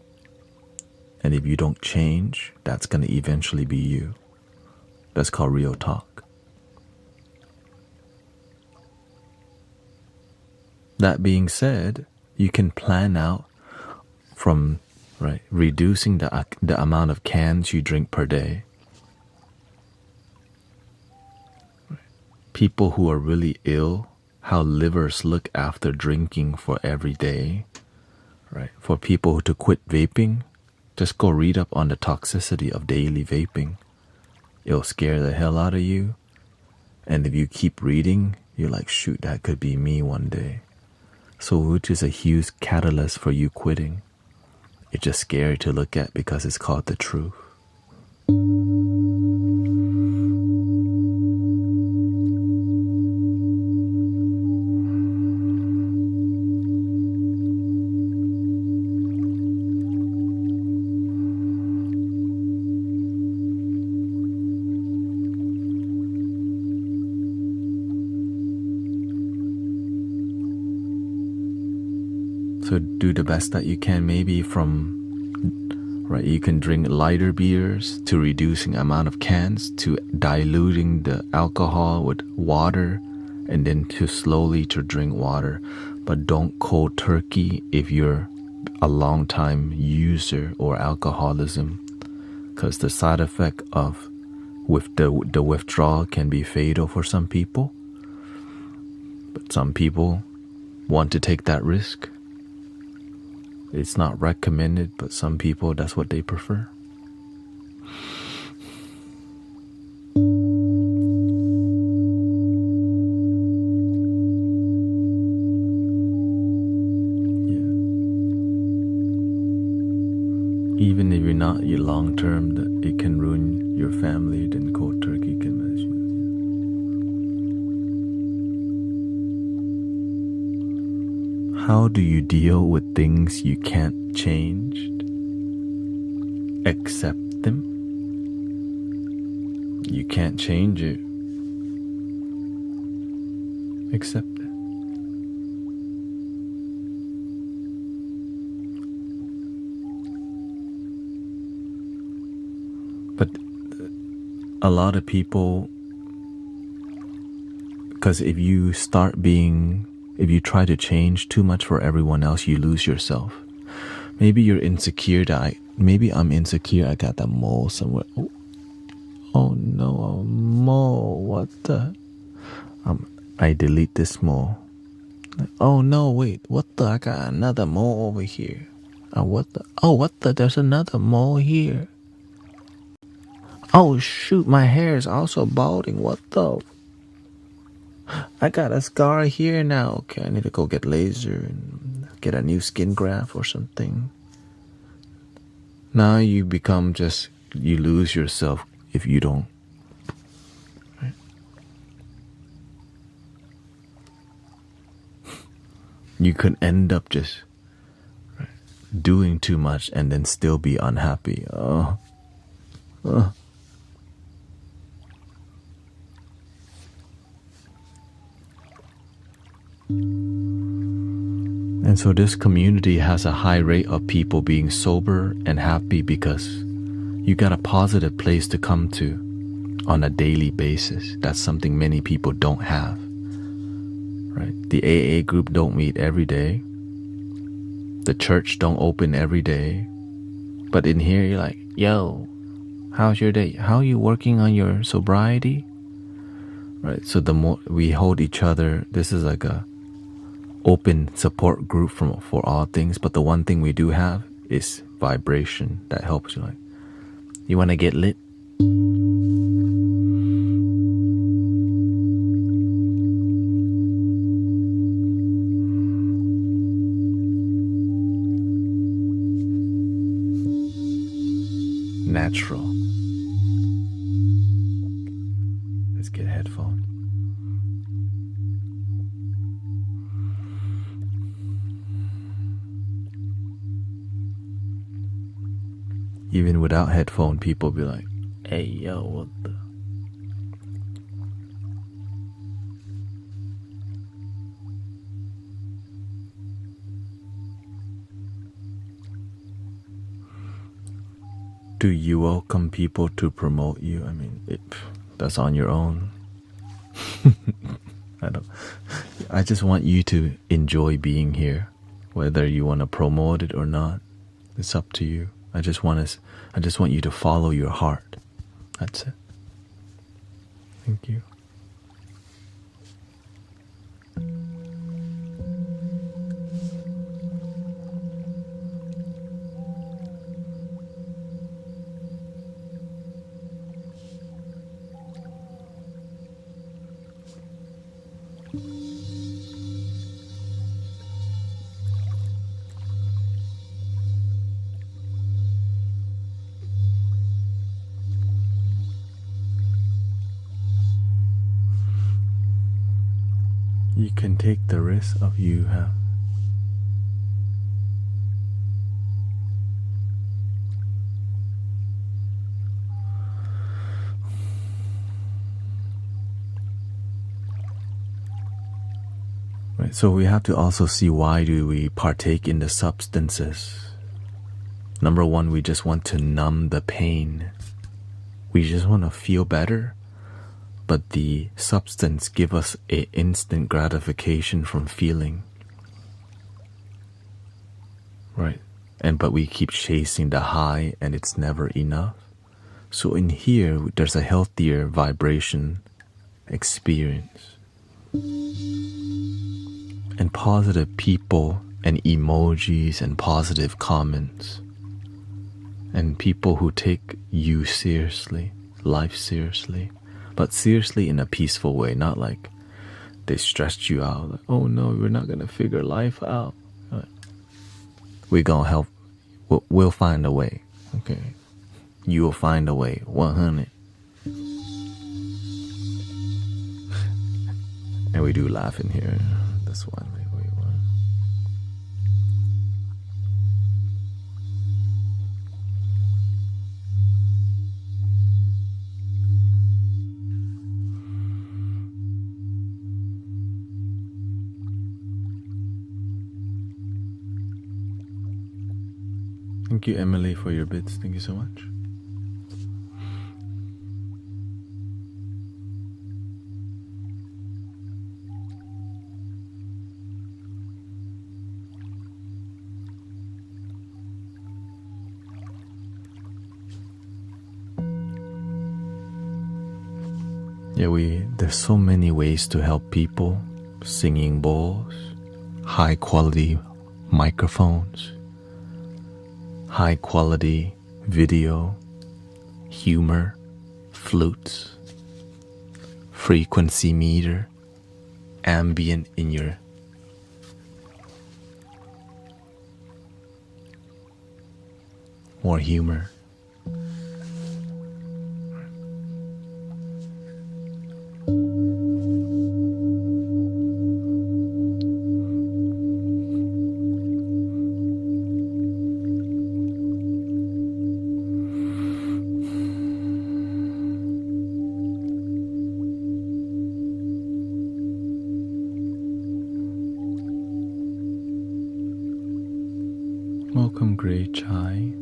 And if you don't change, that's going to eventually be you. That's called real talk. That being said, you can plan out from reducing the amount of cans you drink per day. People who are really ill, how livers look after drinking for every day. Right? For people to quit vaping, just go read up on the toxicity of daily vaping. It'll scare the hell out of you. And if you keep reading, you're like, shoot, that could be me one day. So which is a huge catalyst for you quitting. It's just scary to look at because it's called the truth. So do the best that you can, maybe you can drink lighter beers to reducing amount of cans, to diluting the alcohol with water, and then to slowly to drink water. But don't cold turkey if you're a long time user or alcoholism, because the side effect of the withdrawal can be fatal for some people. But some people want to take that risk. It's not recommended, but some people, that's what they prefer. Yeah. Even if you're not your long term, that it can ruin your family, then cold turkey can manage. How do you deal with things you can't change? Accept them. You can't change it. Accept it. But a lot of people, because if you try to change too much for everyone else, you lose yourself. Maybe you're insecure maybe I'm insecure, I got that mole somewhere. Oh no, a mole, what the? I delete this mole. Oh no, wait, what the? I got another mole over here. What the? There's another mole here. Oh shoot, my hair is also balding. What the? I got a scar here now. Okay, I need to go get laser and get a new skin graft or something. Now you lose yourself if you don't. Right? You could end up just doing too much and then still be unhappy. And so this community has a high rate of people being sober and happy because you got a positive place to come to on a daily basis. That's something many people don't have. Right? The AA group don't meet every day. The church don't open every day. But in here you're like, yo, how's your day? How are you working on your sobriety? Right? So the more we hold each other, this is like a open support group for all things. But the one thing we do have is vibration that helps you. Like, you want to get lit? Natural. Let's get headphones. Even without headphone, people be like, hey, yo, what the? Do you welcome people to promote you? I mean, that's on your own. I just want you to enjoy being here. Whether you want to promote it or not, it's up to you. I just want you to follow your heart. That's it. Thank you. You can take the risk of you have. Right, so we have to also see why do we partake in the substances. Number one, we just want to numb the pain. We just want to feel better. But the substance gives us an instant gratification from feeling. Right? But we keep chasing the high and it's never enough. So in here, there's a healthier vibration experience. And positive people and emojis and positive comments. And people who take you seriously, life seriously. But seriously in a peaceful way, not like they stressed you out. Like, oh no, we're not going to figure life out. We're going to help. We'll find a way. Okay. You will find a way. 100. And we do laugh in here. This one. Thank you, Emily, for your bits. Thank you so much. Yeah, there's so many ways to help people. Singing bowls, high quality microphones, high quality video, humor, flutes, frequency meter, ambient in your more humor. Welcome, Grey Chai.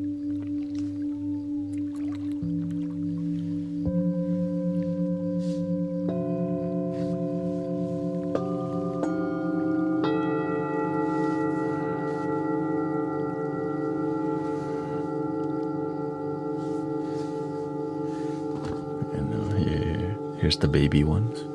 And here's the baby ones.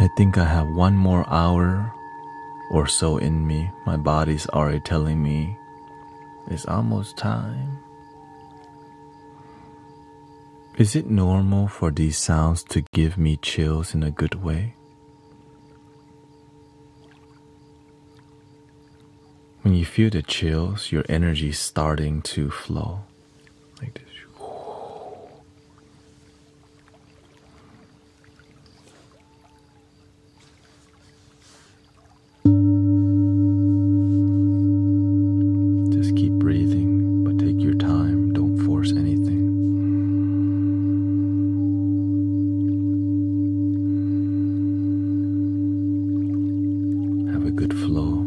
I think I have 1 more hour or so in me. My body's already telling me it's almost time. Is it normal for these sounds to give me chills in a good way? When you feel the chills, your energy is starting to flow like this. Just keep breathing, but take your time. Don't force anything. Have a good flow.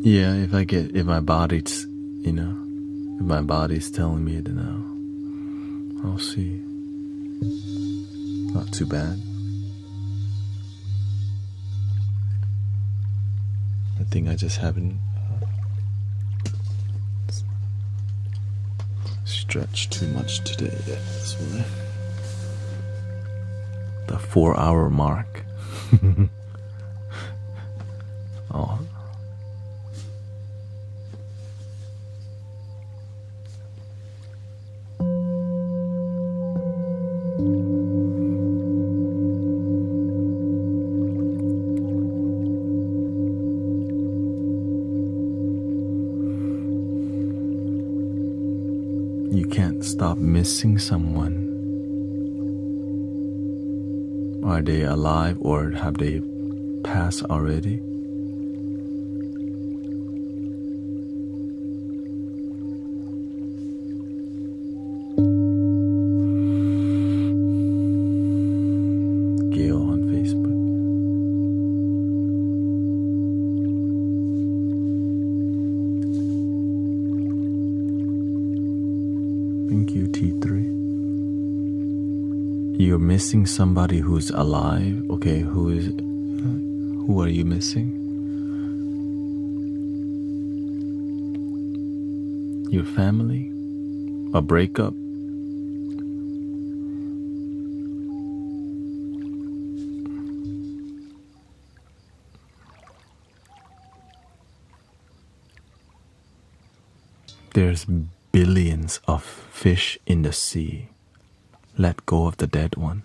Yeah, if my body's, if my body's telling me, then I'll see. Not too bad. I think I just haven't stretched too much today. That's why. The 4-hour mark. Oh. You can't stop missing someone. Are they alive or have they passed already? Gail on Facebook. Thank you, T3. You're missing somebody who's alive. Okay, who are you missing? Your family? A breakup? There's billions of fish in the sea. Let go of the dead one.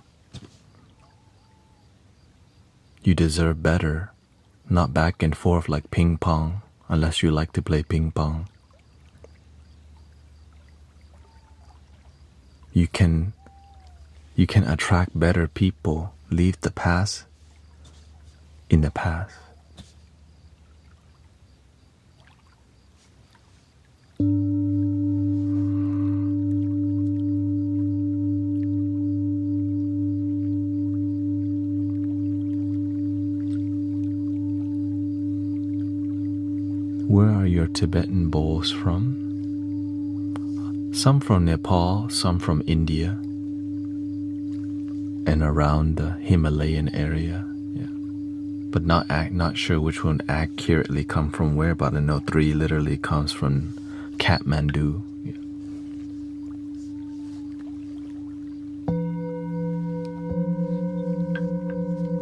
You deserve better, not back and forth like ping pong, unless you like to play ping pong. You can attract better people. Leave the past in the past. Where are your Tibetan bowls from? Some from Nepal, some from India, and around the Himalayan area. Yeah, but not sure which one accurately come from where. But I know 3 literally comes from Kathmandu. Yeah.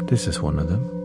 This is one of them.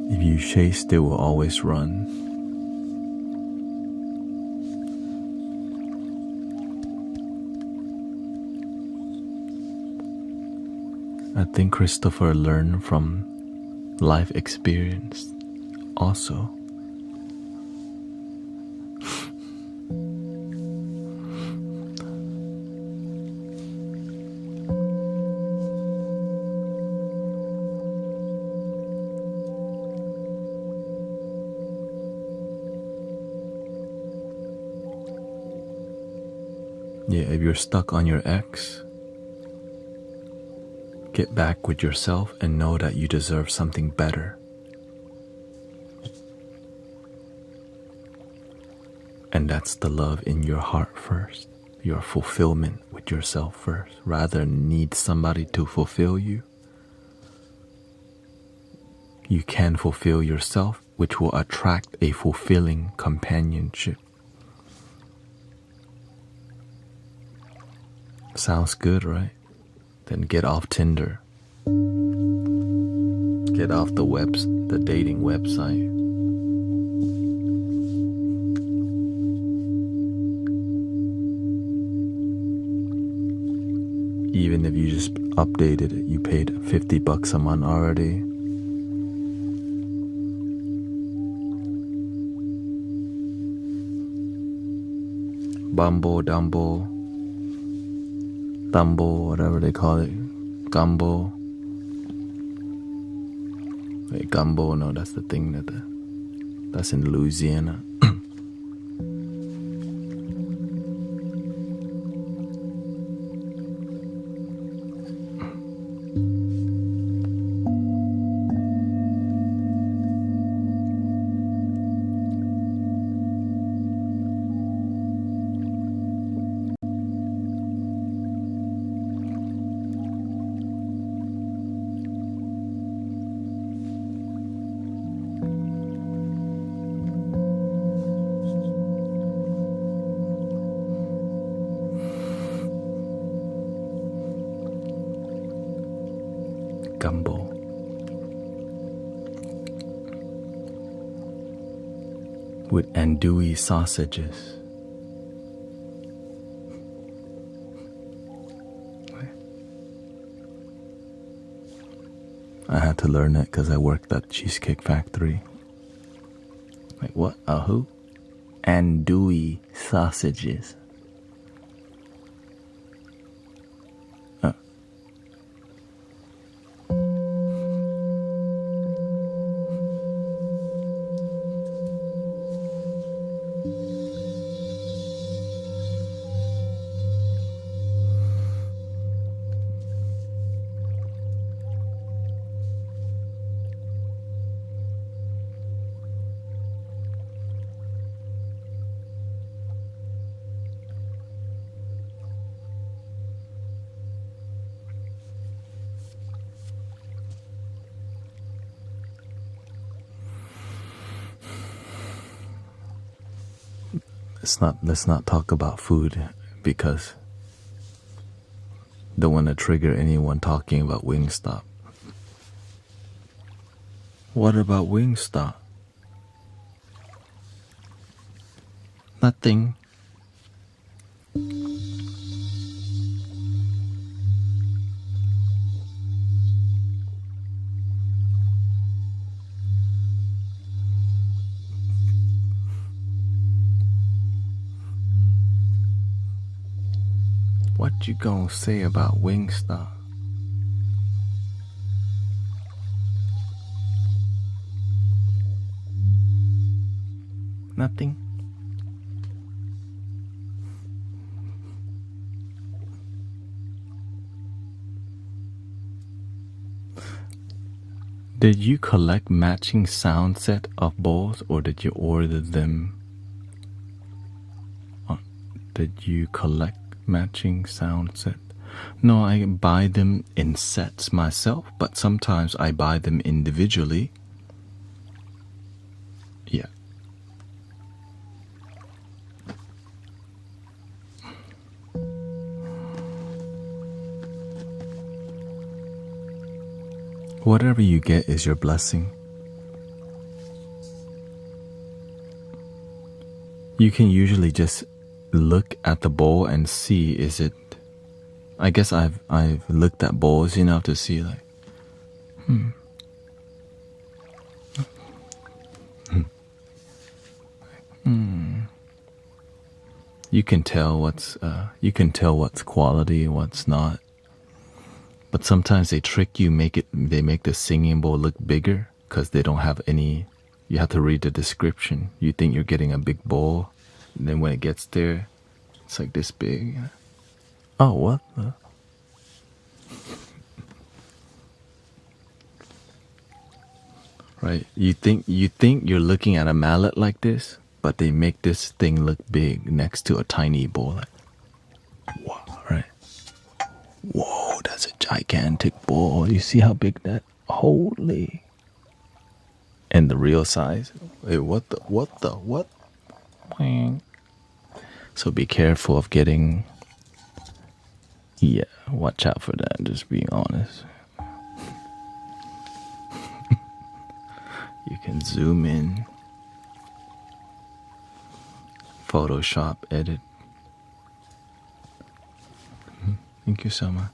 If you chase, they will always run. I think Christopher learned from life experience also. Yeah, if you're stuck on your ex, get back with yourself and know that you deserve something better. And that's the love in your heart first, your fulfillment with yourself first, rather than need somebody to fulfill you. You can fulfill yourself, which will attract a fulfilling companionship. Sounds good, right? Then get off Tinder. Get off the dating website. Even if you just updated it, you paid $50 a month already. Bumble, Dumble, whatever they call it. Gumbo. Wait, gumbo, no, that's the thing that's in Louisiana. Gumbo. With andouille sausages. I had to learn it because I worked at Cheesecake Factory. Like what? Who? Andouille sausages. let's not talk about food because don't want to trigger anyone talking about Wingstop. What about Wingstop? Nothing. What you gonna say about Wingstop? Nothing. Did you collect matching sound set of bowls or did you order them? Did you collect matching sound set? No, I buy them in sets myself, but sometimes I buy them individually. Yeah. Whatever you get is your blessing. You can usually just look at the bowl and see, is it... I guess I've looked at bowls enough to see like, You can tell what's quality, what's not. But sometimes they trick you, they make the singing bowl look bigger because they don't have any. You have to read the description. You think you're getting a big bowl, and then when it gets there, it's like this big. Oh, what the? Right? You think you're looking at a mallet like this, but they make this thing look big next to a tiny bowl. Like, wow, right? Whoa, that's a gigantic bowl. You see how big that? Holy. And the real size? Wait, what? So be careful of getting... Yeah, watch out for that, just being honest. You can zoom in. Photoshop, edit. Thank you so much.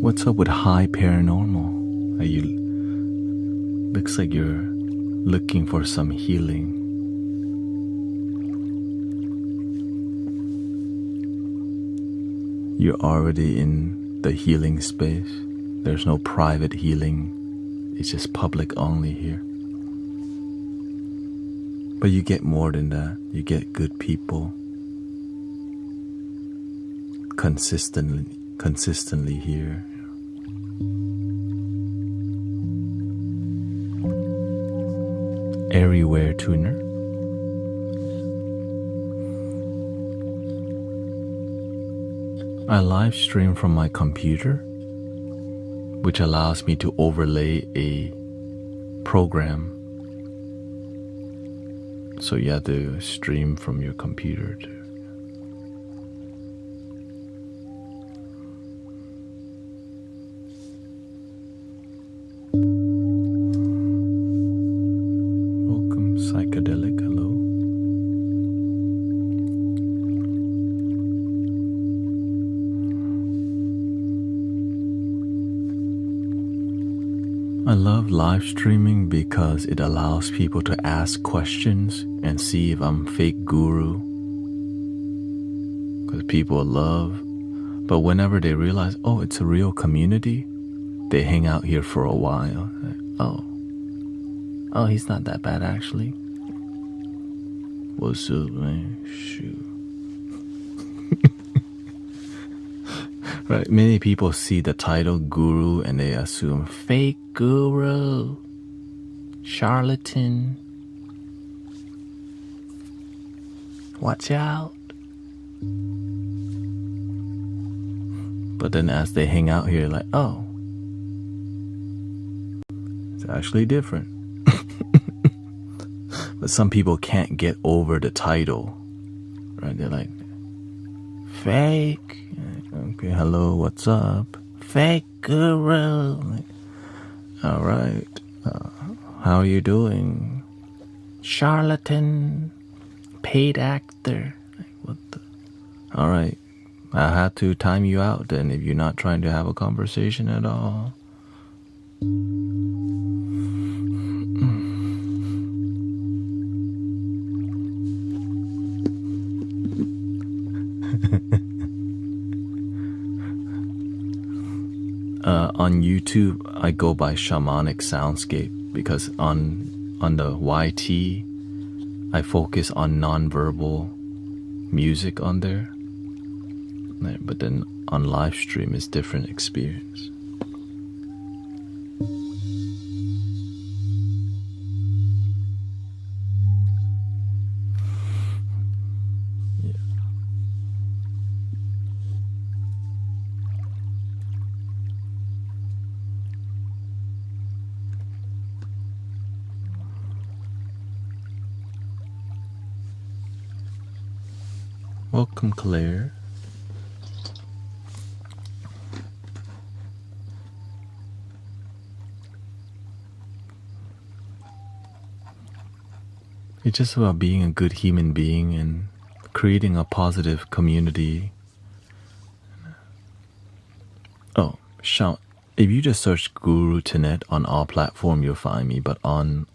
What's up with high paranormal? Are you... Looks like you're looking for some healing. You're already in the healing space. There's no private healing. It's just public only here. But you get more than that. You get good people. Consistently here. Everywhere tuner. I live stream from my computer, which allows me to overlay a program. So you have to stream from your computer too. Welcome, psychedelic. Hello. I love live streaming because it allows people to ask questions and see if I'm fake guru. Because people love, but whenever they realize, oh, it's a real community, they hang out here for a while. Oh, he's not that bad actually. What's up, man? Shoot. Right, many people see the title guru and they assume fake guru, charlatan. Watch out. But then as they hang out here, like, oh, it's actually different. But some people can't get over the title, right? They're like, fake. Okay, hello, what's up? Fake guru. Like, all right. How are you doing? Charlatan. Paid actor. Like, what the? All right. I had to time you out then if you're not trying to have a conversation at all. On YouTube, I go by shamanic soundscape because on the YT, I focus on non-verbal music on there. But then on live stream, it's different experience. Welcome, Claire. It's just about being a good human being and creating a positive community. Oh, shout. If you just search Guru Thanet on all platforms, you'll find me. But on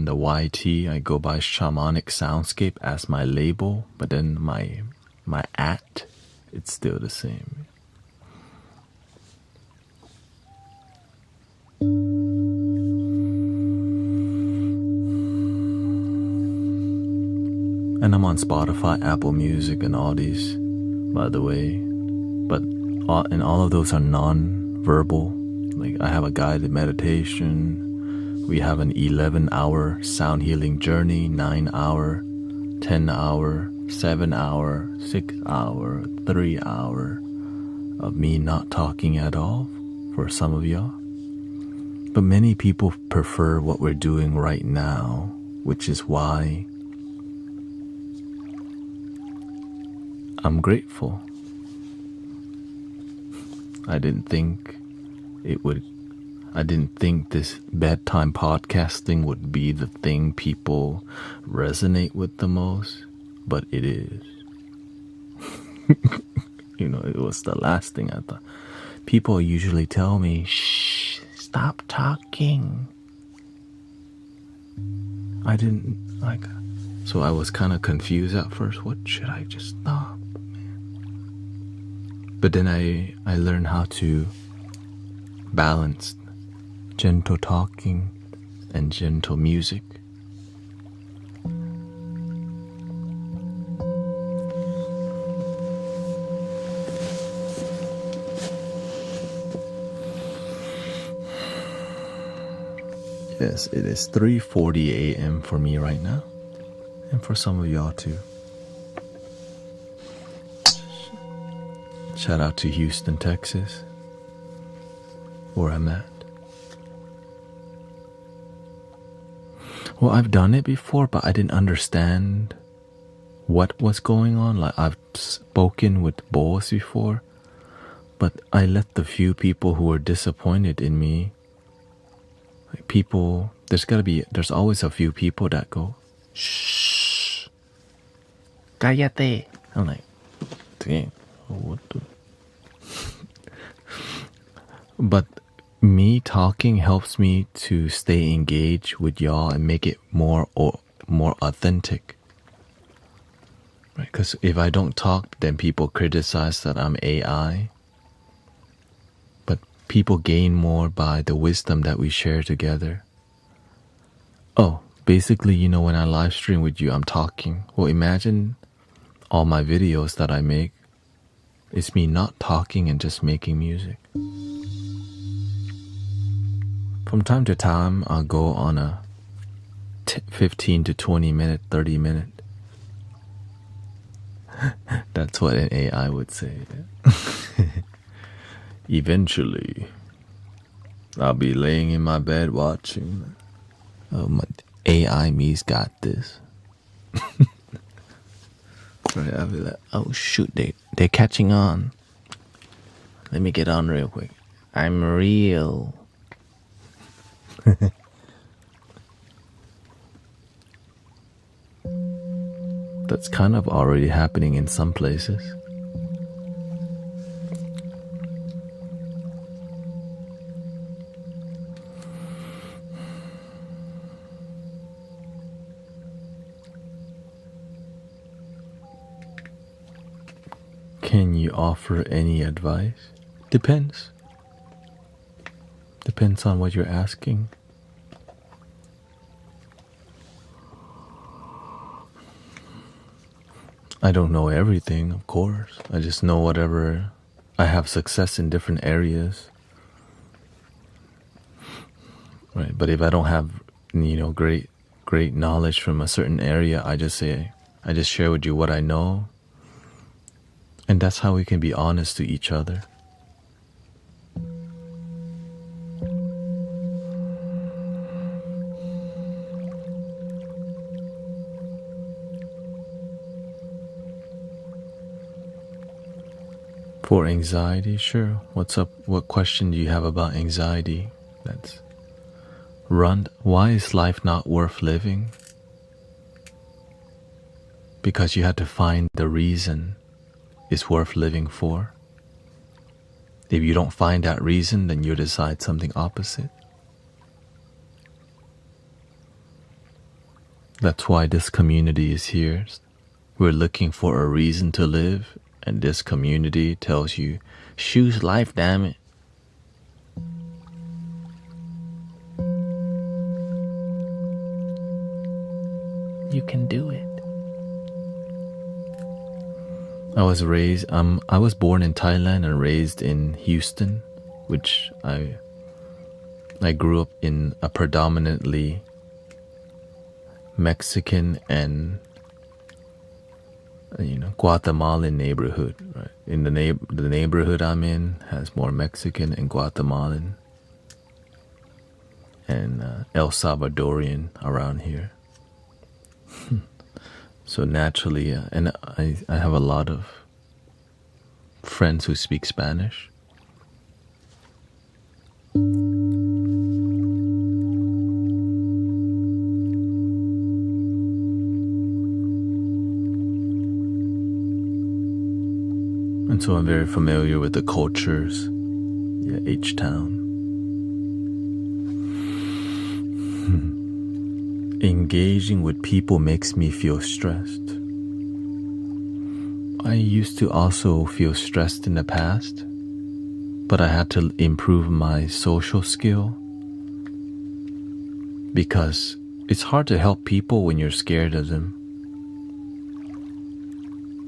the YT, I go by Shamanic Soundscape as my label. But then my @ it's still the same. And I'm on Spotify, Apple Music, and all these, by the way. And all of those are non-verbal. Like, I have a guided meditation. We have an 11-hour sound healing journey, 9-hour, 10-hour, 7-hour, 6-hour, 3-hour of me not talking at all for some of y'all. But many people prefer what we're doing right now, which is why I'm grateful. I didn't think this bedtime podcasting would be the thing people resonate with the most, but it is. It was the last thing I thought. People usually tell me, shh, stop talking. I didn't like, so I was kind of confused at first. What should I just stop? But then I learned how to balance gentle talking and gentle music. Yes, it is 3:40 a.m. for me right now, and for some of y'all too. Shout out to Houston, Texas, where I'm at. Well, I've done it before, but I didn't understand what was going on. Like, I've spoken with boys before, but I let the few people who were disappointed in me, like, people, there's always a few people that go, shh, cállate. I'm like, dang, what the? But me talking helps me to stay engaged with y'all and make it more authentic. Right? Because if I don't talk, then people criticize that I'm AI. But people gain more by the wisdom that we share together. Oh, basically, when I live stream with you, I'm talking. Well, imagine all my videos that I make. It's me not talking and just making music. From time to time, I'll go on a 15 to 20 minute, 30 minute. That's what an AI would say. Eventually, I'll be laying in my bed watching. Oh, my AI me's got this. Right, I'll be like, oh shoot, they're catching on. Let me get on real quick. I'm real. That's kind of already happening in some places. Can you offer any advice? Depends. Depends on what you're asking. I don't know everything, of course. I just know whatever. I have success in different areas. Right, but if I don't have, great knowledge from a certain area, I just share with you what I know. And that's how we can be honest to each other. For anxiety, sure. What's up? What question do you have about anxiety? Why is life not worth living? Because you had to find the reason it's worth living for. If you don't find that reason, then you decide something opposite. That's why this community is here. We're looking for a reason to live, and this community tells you, choose life, damn it. You can do it. I was born in Thailand and raised in Houston, which I grew up in a predominantly Mexican and Guatemalan neighborhood. Right, in the neighborhood I'm in has more Mexican and Guatemalan and El Salvadorian around here. So naturally, and I have a lot of friends who speak Spanish. And so I'm very familiar with the cultures, H-Town. Engaging with people makes me feel stressed. I used to also feel stressed in the past, but I had to improve my social skill because it's hard to help people when you're scared of them.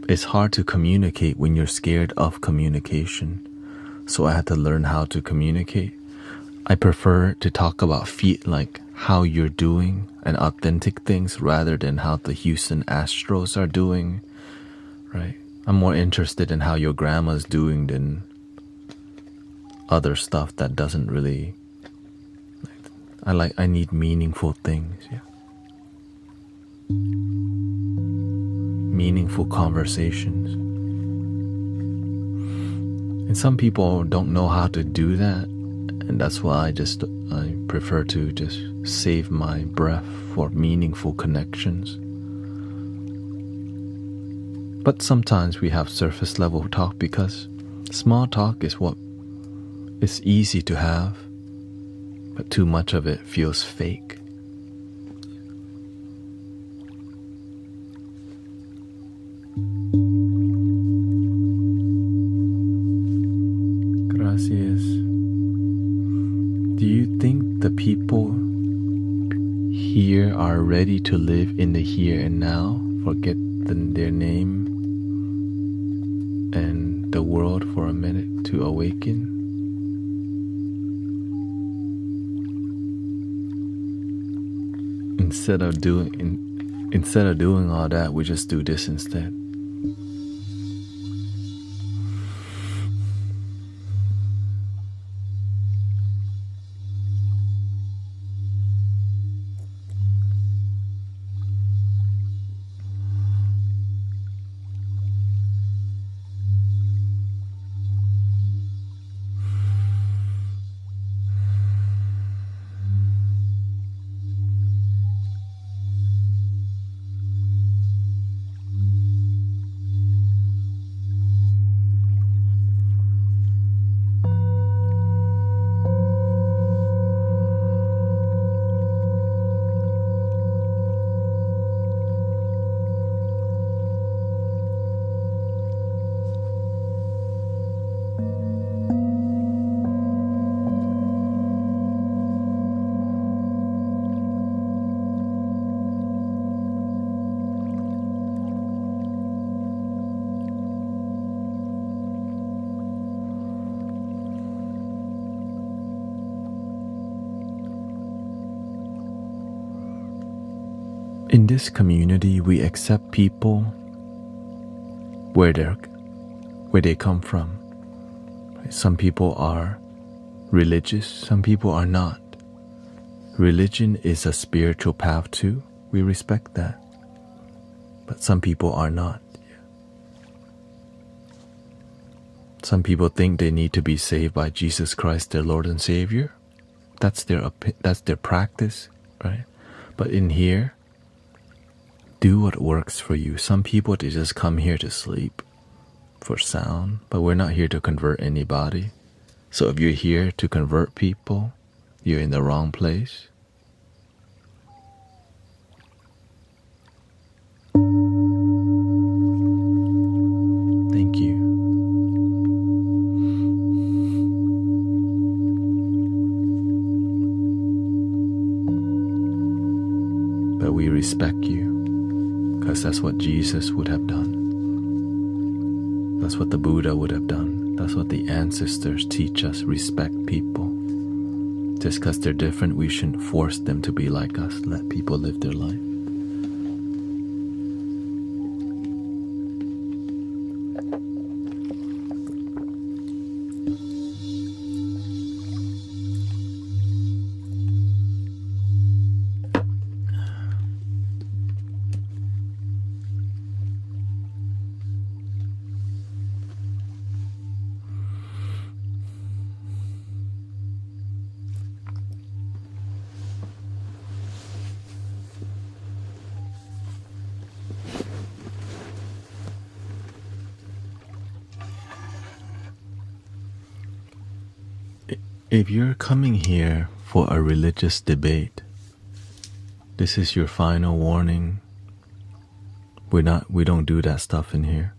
It's hard to communicate when you're scared of communication. So I had to learn how to communicate. I prefer to talk about like how you're doing and authentic things rather than how the Houston Astros are doing, right? I'm more interested in how your grandma's doing than other stuff that doesn't really, I need meaningful things, meaningful conversations. And some people don't know how to do that, and that's why I prefer to just save my breath for meaningful connections. But sometimes we have surface level talk because small talk is what is easy to have, but too much of it feels fake. Gracias. Do you think the people here are ready to live in the here and now, forget their name and the world for a minute to awaken? instead of doing all that, we just do this instead. In this community, we accept people where they come from. Some people are religious, some people are not. Religion is a spiritual path too. We respect that. But some people are not. Some people think they need to be saved by Jesus Christ, their Lord and Savior. That's their practice, right? But in here, do what works for you. Some people, they just come here to sleep for sound, but we're not here to convert anybody. So if you're here to convert people, you're in the wrong place. Thank you. But we respect you, because that's what Jesus would have done. That's what the Buddha would have done. That's what the ancestors teach us. Respect people. Just because they're different, we shouldn't force them to be like us. Let people live their life. If you're coming here for a religious debate, this is your final warning. We don't do that stuff in here.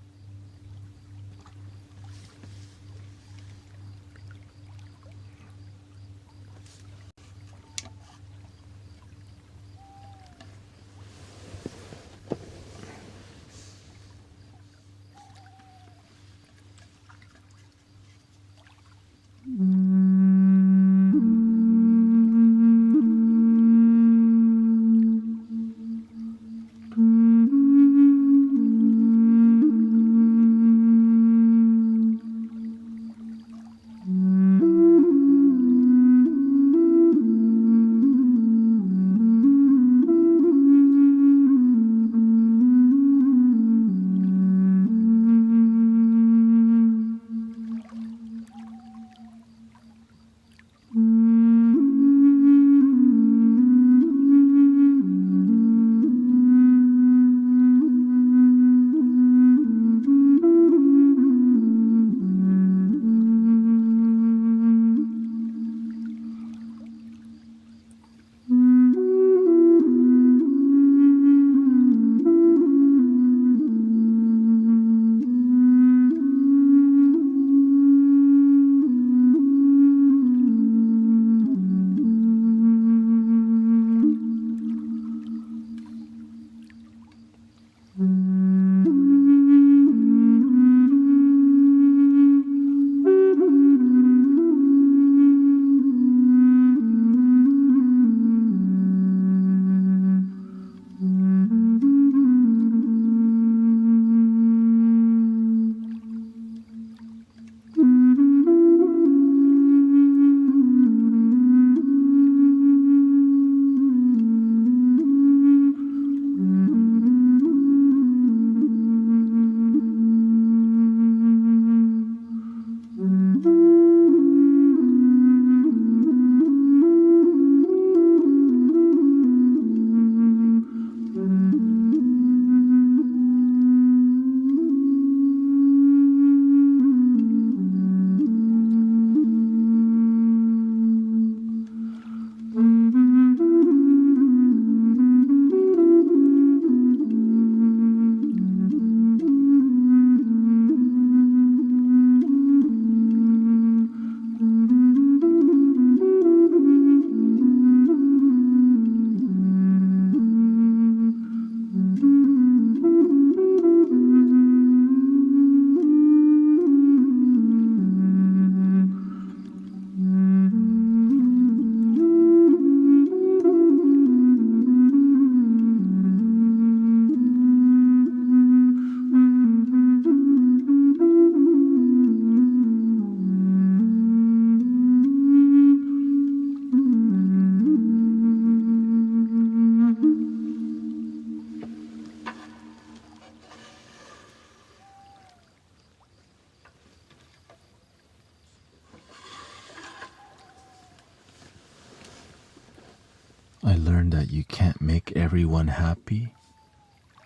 I learned that you can't make everyone happy,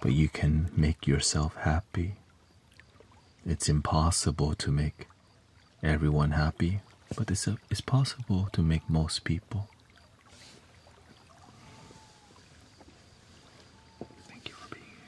but you can make yourself happy. It's impossible to make everyone happy, but it's possible to make most people. Thank you for being here.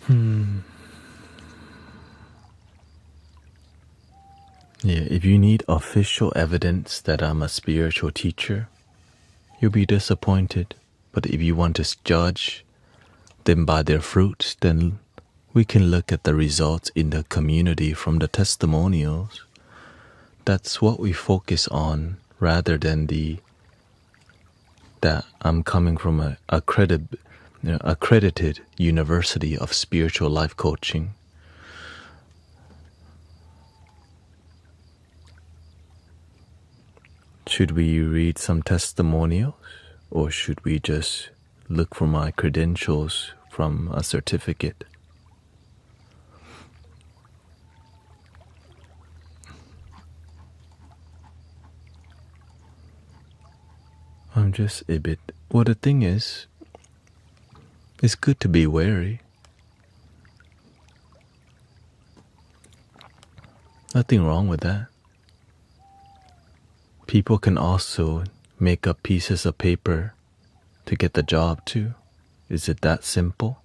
Yeah, if you need official evidence that I'm a spiritual teacher, you'll be disappointed. But if you want to judge them by their fruits, then we can look at the results in the community from the testimonials. That's what we focus on rather than that I'm coming from a accredited university of spiritual life coaching. Should we read some testimonials, or should we just look for my credentials from a certificate? I'm just a bit... Well, the thing is, it's good to be wary. Nothing wrong with that. People can also make up pieces of paper to get the job too. Is it that simple?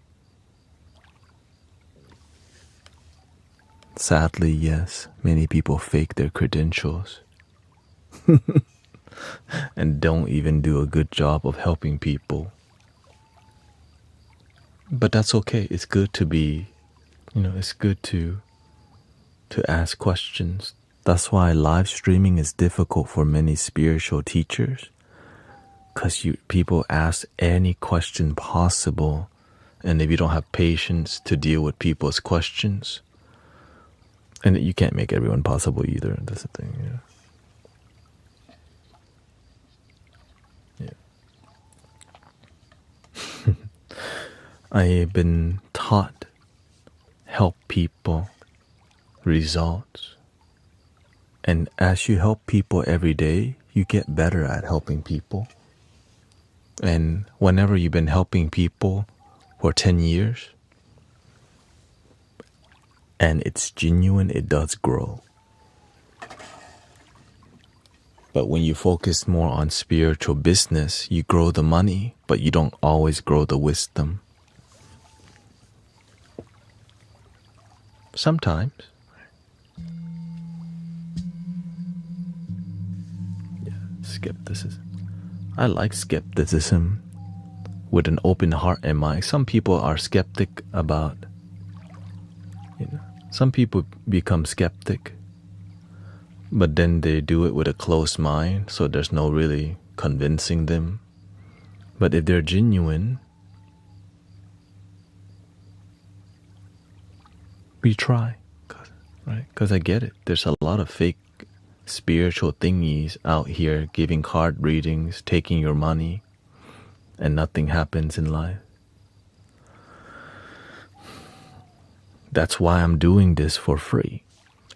Sadly, yes. Many people fake their credentials and don't even do a good job of helping people. But that's okay. It's good to be, it's good to ask questions. That's why live streaming is difficult for many spiritual teachers, because people ask any question possible, and if you don't have patience to deal with people's questions, and you can't make everyone possible either. That's the thing. Yeah. I've been taught help people results. And as you help people every day, you get better at helping people. And whenever you've been helping people for 10 years, and it's genuine, it does grow. But when you focus more on spiritual business, you grow the money, but you don't always grow the wisdom. Sometimes. Skepticism. I like skepticism with an open heart and mind. Some people are skeptic about, some people become skeptic, but then they do it with a closed mind, so there's no really convincing them. But if they're genuine, we try, right? Because I get it. There's a lot of fake spiritual thingies out here giving card readings, taking your money, and nothing happens in life. That's why I'm doing this for free.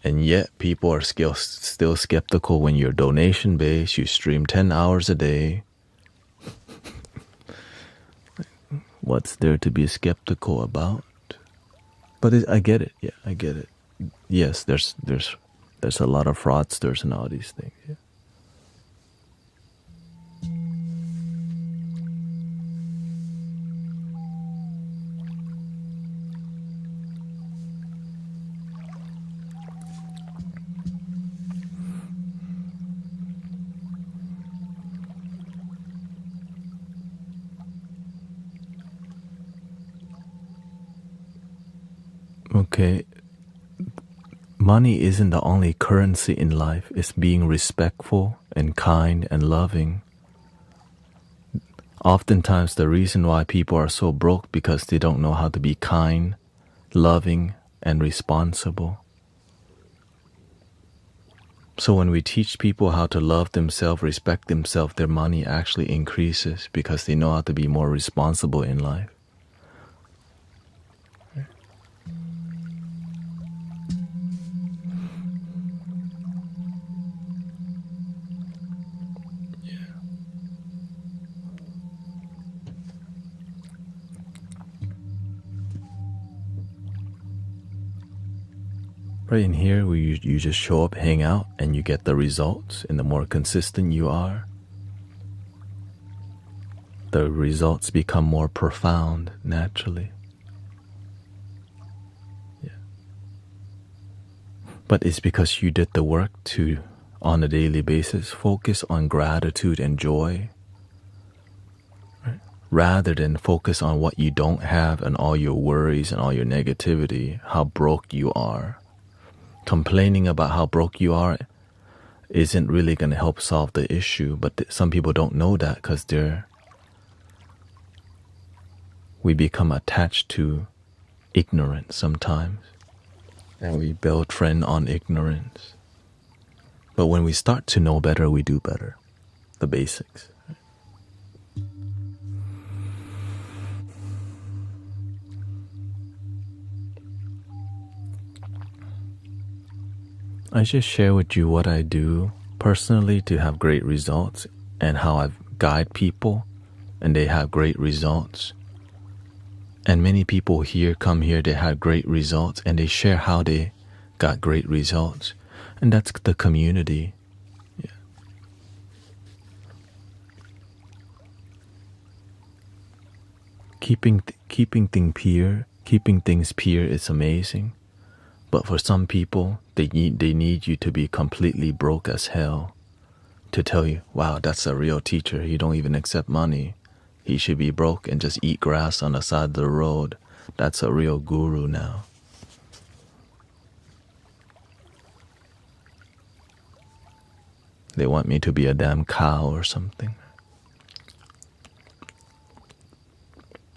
And yet people are still skeptical when you're donation based, you stream 10 hours a day. What's there to be skeptical about? But I get it. Yeah, I get it. Yes, there's a lot of fraudsters and all these things. Yeah. Okay. Money isn't the only currency in life. It's being respectful and kind and loving. Oftentimes the reason why people are so broke because they don't know how to be kind, loving, and responsible. So when we teach people how to love themselves, respect themselves, their money actually increases because they know how to be more responsible in life. Right in here, where you just show up, hang out, and you get the results. And the more consistent you are, the results become more profound naturally. But it's because you did the work to, on a daily basis, focus on gratitude and joy, right? Rather than focus on what you don't have and all your worries and all your negativity, how broke you are. Complaining about how broke you are isn't really going to help solve the issue, but some people don't know that because we become attached to ignorance sometimes, and we build trend on ignorance. But when we start to know better, we do better. The basics. I just share with you what I do personally to have great results and how I've guide people and they have great results. And many people here come here, they had great results and they share how they got great results. And that's the community. Yeah. Keeping things pure is amazing. But for some people, they need you to be completely broke as hell to tell you, wow, that's a real teacher. He don't even accept money. He should be broke and just eat grass on the side of the road. That's a real guru now. They want me to be a damn cow or something.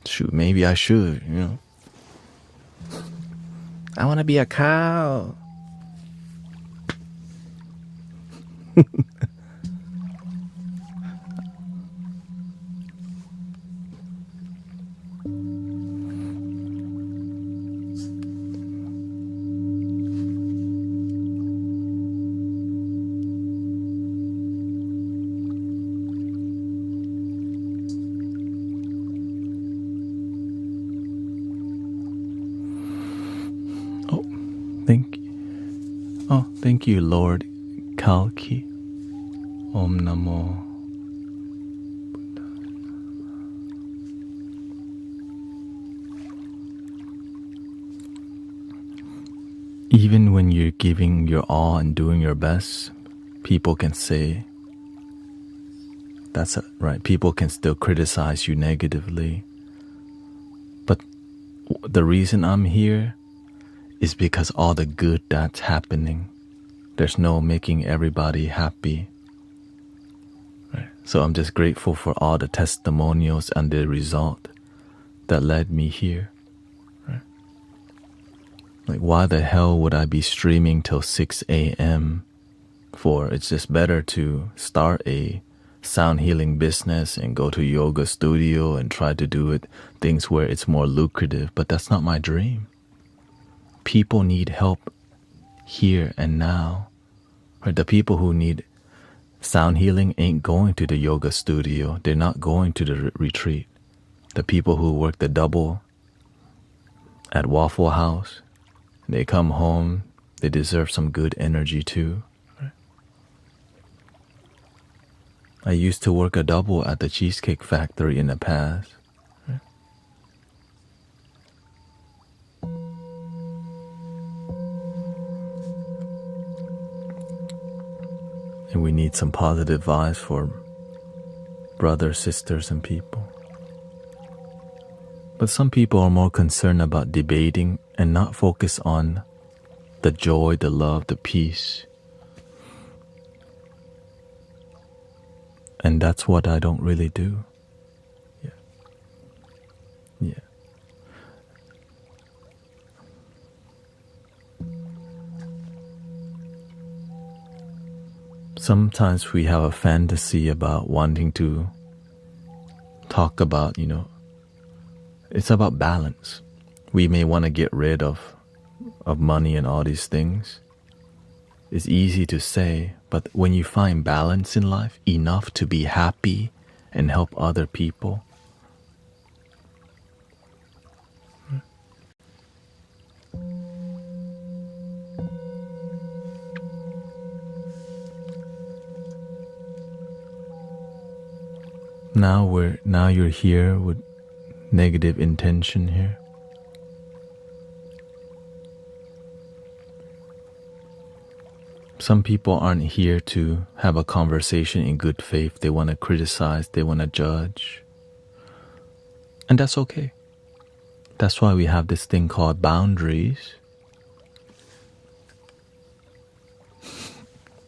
Shoot, maybe I should, you know. I want to be a cow. Thank you, Lord Kalki. Om Namo. Even when you're giving your all and doing your best, people can say, that's right, people can still criticize you negatively. But the reason I'm here is because all the good that's happening. There's no making everybody happy. Right? So I'm just grateful for all the testimonials and the result that led me here. Right? Like, why the hell would I be streaming till 6 a.m. for? It's just better to start a sound healing business and go to yoga studio and try to do it things where it's more lucrative. But that's not my dream. People need help here and now. Right? The people who need sound healing ain't going to the yoga studio. They're not going to the retreat. The people who work the double at Waffle House, they come home, they deserve some good energy too. Right? I used to work a double at the Cheesecake Factory in the past. And we need some positive vibes for brothers, sisters, and people. But some people are more concerned about debating and not focus on the joy, the love, the peace. And that's what I don't really do. Yeah. Yeah. Sometimes we have a fantasy about wanting to talk about, it's about balance. We may want to get rid of money and all these things. It's easy to say, but when you find balance in life, enough to be happy and help other people, now you're here with negative intention here. some people aren't here to have a conversation in good faith. They want to criticize, they want to judge. And that's okay. That's why we have this thing called boundaries.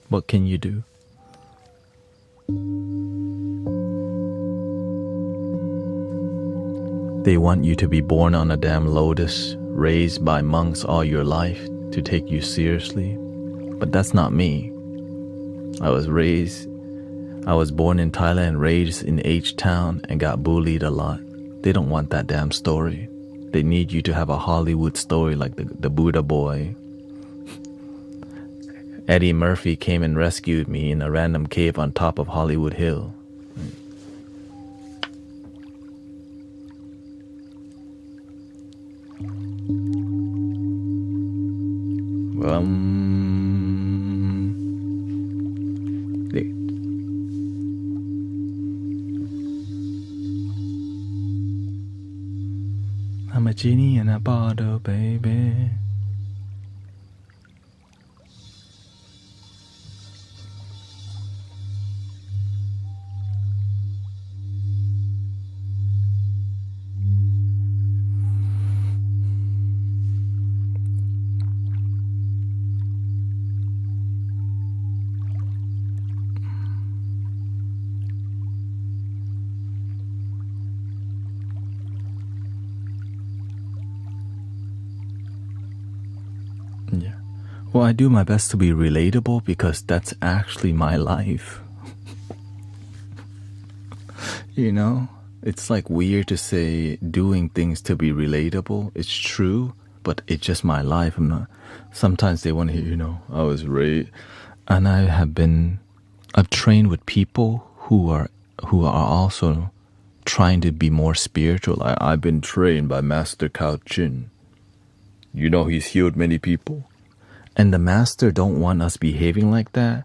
What can you do? They want you to be born on a damn lotus, raised by monks all your life to take you seriously. But that's not me. I was born in Thailand, raised in H-Town, and got bullied a lot. They don't want that damn story. They need you to have a Hollywood story like the Buddha boy. Eddie Murphy came and rescued me in a random cave on top of Hollywood Hill. I'm a genie in a bottle, baby. Yeah. Well, I do my best to be relatable because that's actually my life. You know? It's like weird to say doing things to be relatable. It's true, but it's just my life. I'm not. Sometimes they want to hear, I was raised. And I've trained with people who are also trying to be more spiritual. I've been trained by Master Kao Chin. He's healed many people. And the master don't want us behaving like that,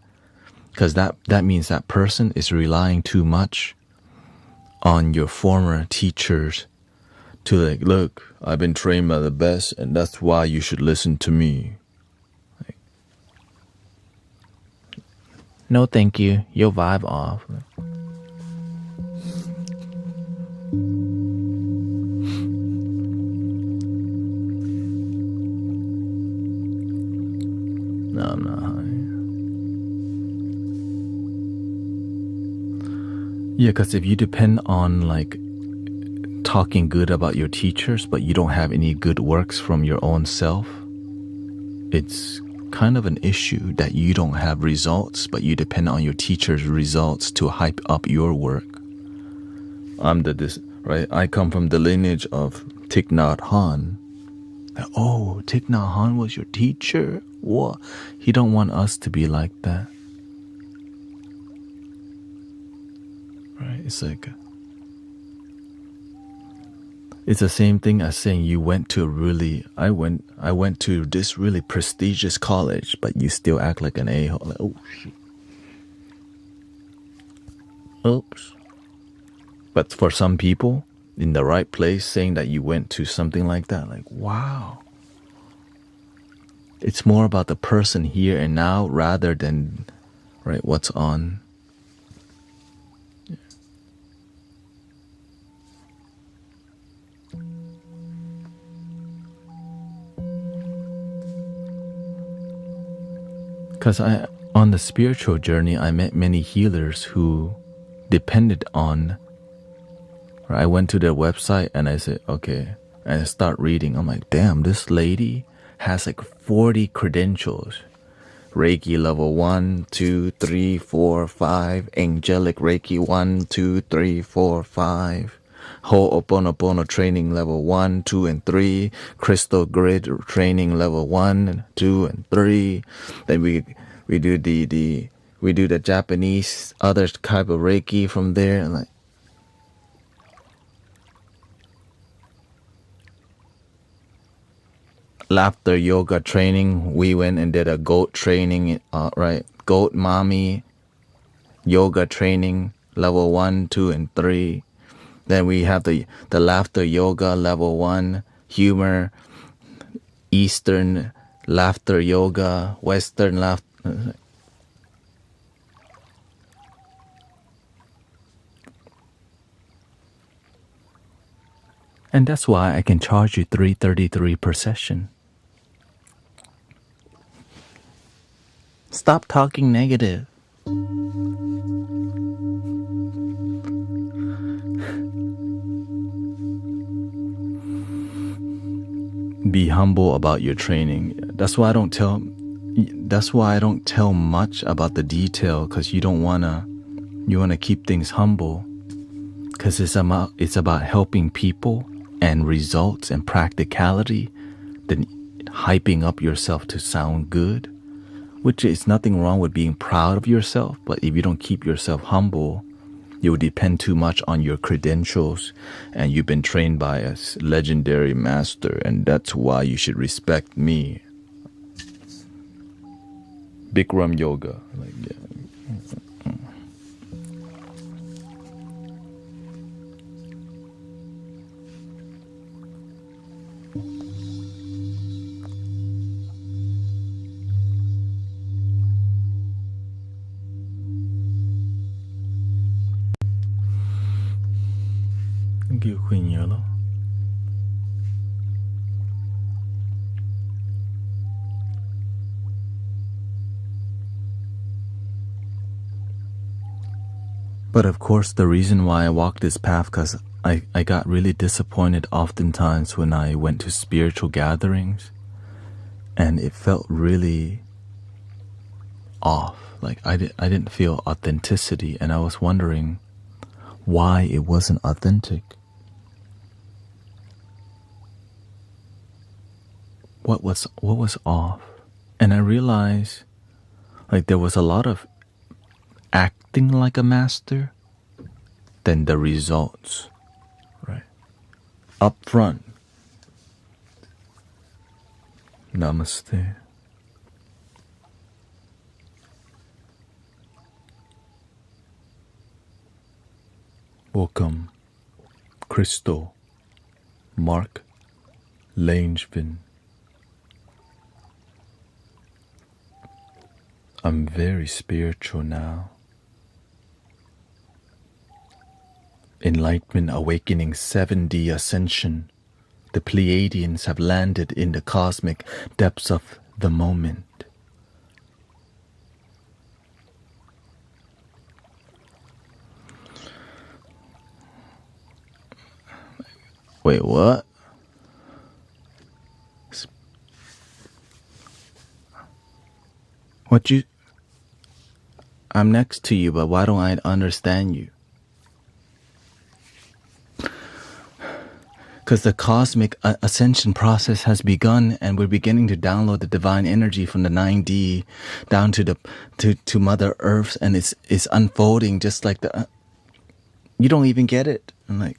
because that means that person is relying too much on your former teachers to look, I've been trained by the best, and that's why you should listen to me. No, thank you. Your vibe off. No, I'm not high. Yeah, because if you depend on talking good about your teachers, but you don't have any good works from your own self, it's kind of an issue that you don't have results, but you depend on your teacher's results to hype up your work. I come from the lineage of Thich Nhat Hanh. Oh, Thich Nhat Hanh was your teacher? What? He don't want us to be like that. Right? It's it's the same thing as saying you went to I went to this really prestigious college, but you still act like an a-hole. Oh shit. Oops. But for some people in the right place, saying that you went to something like that, wow. It's more about the person here and now rather than what's on. Because on the spiritual journey, I met many healers who depended on. I went to their website and I said, okay, and I start reading. I'm like, damn, this lady has 40 credentials. Reiki level 1, 2, 3, 4, 5. Angelic Reiki 1, 2, 3, 4, 5. Ho'oponopono training level 1, 2, and 3. Crystal grid training level 1, 2, and 3. Then we do the Japanese other type of Reiki from there, and laughter yoga training. We went and did a goat training, goat mommy yoga training level 1, 2, and 3. Then we have the laughter yoga level 1, humor, Eastern laughter yoga, Western laughter. And that's why I can charge you $333 per session. Stop talking negative. Be humble about your training. That's why I don't tell much about the detail, because you want to keep things humble, because it's about helping people and results and practicality than hyping up yourself to sound good, which is nothing wrong with being proud of yourself. But if you don't keep yourself humble, you will depend too much on your credentials, and you've been trained by a legendary master, and that's why you should respect me. Bikram yoga. Like, yeah. Thank you, Queen Yellow. But of course, the reason why I walked this path, because I got really disappointed oftentimes when I went to spiritual gatherings, and it felt really off. Like I didn't feel authenticity, and I was wondering why it wasn't authentic. What was off? And I realized, like, there was a lot of acting like a master than the results, right? Up front. Namaste. Welcome, Crystal, Mark, Langevin. I'm very spiritual now. Enlightenment awakening 7D ascension. The Pleiadians have landed in the cosmic depths of the moment. Wait, what? What you... I'm next to you, but why don't I understand you? Because the cosmic ascension process has begun, and we're beginning to download the divine energy from the 9D down to Mother Earth, and it's unfolding just like the... you don't even get it. I'm like...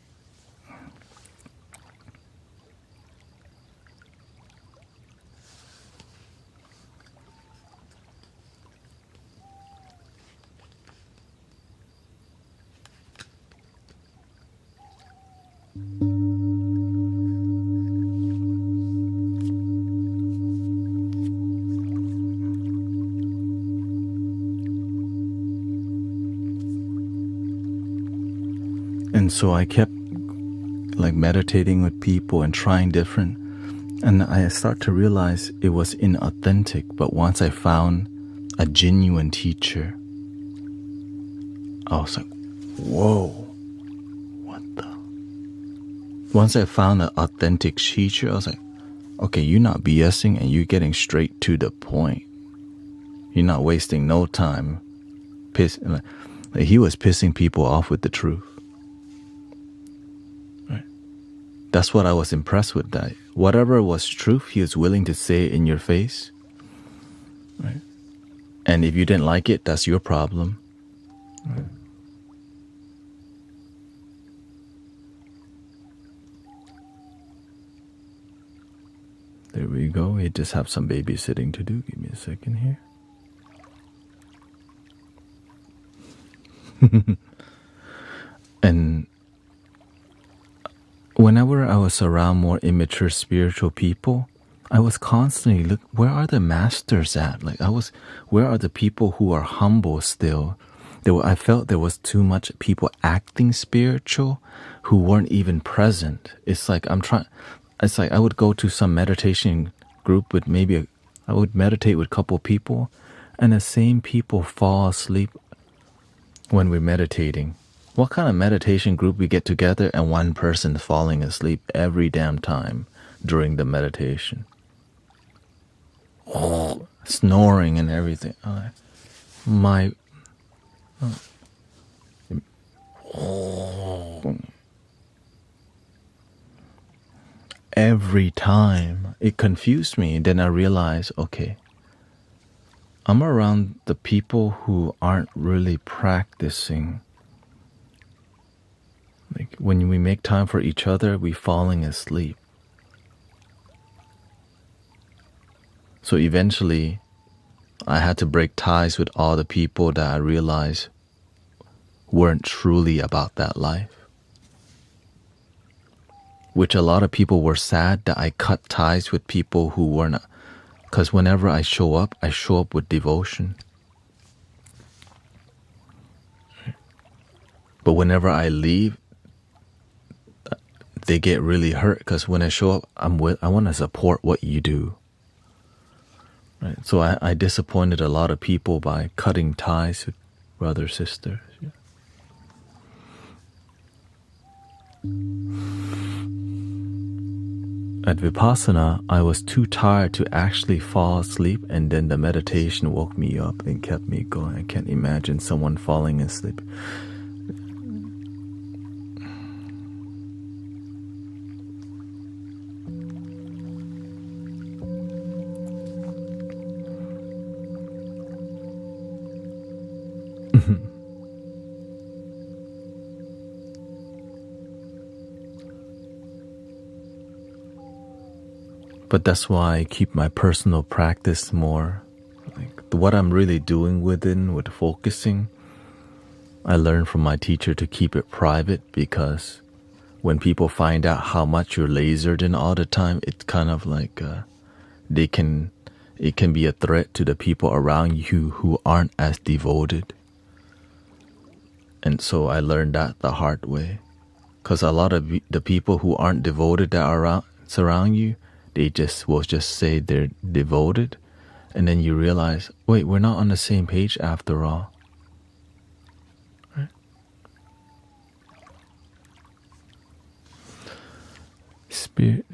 And so I kept like meditating with people and trying different, and I start to realize it was inauthentic. But once I found a genuine teacher, I was like, whoa, what the? Once I found an authentic teacher, I was like, okay, you're not BSing and you're getting straight to the point. You're not wasting no time. Like, he was pissing people off with the truth. That's what I was impressed with, that whatever was truth, he was willing to say it in your face. Right? And if you didn't like it, that's your problem. Right? There we go. We just have some babysitting to do. Give me a second here. And whenever I was around more immature spiritual people, I was constantly where are the masters at? Like where are the people who are humble still? I felt there was too much people acting spiritual who weren't even present. It's like I would go to some meditation group with I would meditate with a couple people, and the same people fall asleep when we're meditating. What kind of meditation group we get together and one person falling asleep every damn time during the meditation? Snoring and everything. Every time it confused me. Then I realized, okay, I'm around the people who aren't really practicing. Like when we make time for each other, we falling asleep. So eventually, I had to break ties with all the people that I realized weren't truly about that life. Which a lot of people were sad that I cut ties with people who were not. Because whenever I show up with devotion. But whenever I leave, they get really hurt. Because when I show up, I want to support what you do. Right? So I disappointed a lot of people by cutting ties with brothers, sisters. Yeah. At Vipassana, I was too tired to actually fall asleep, and then the meditation woke me up and kept me going. I can't imagine someone falling asleep. But that's why I keep my personal practice more. Like what I'm really doing with focusing, I learned from my teacher to keep it private, because when people find out how much you're lasered in all the time, it's kind of like it can be a threat to the people around you who aren't as devoted. And so I learned that the hard way. Because a lot of the people who aren't devoted that surround you, they will just say they're devoted, and then you realize, wait, we're not on the same page after all. Right? Spirit,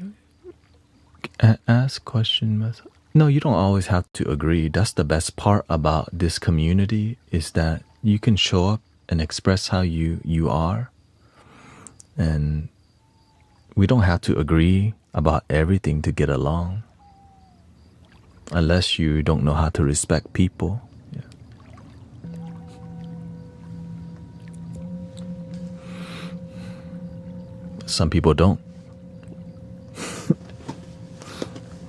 ask question. No, you don't always have to agree. That's the best part about this community, is that you can show up and express how you are, and we don't have to agree about everything to get along, unless you don't know how to respect people. Yeah. Some people don't.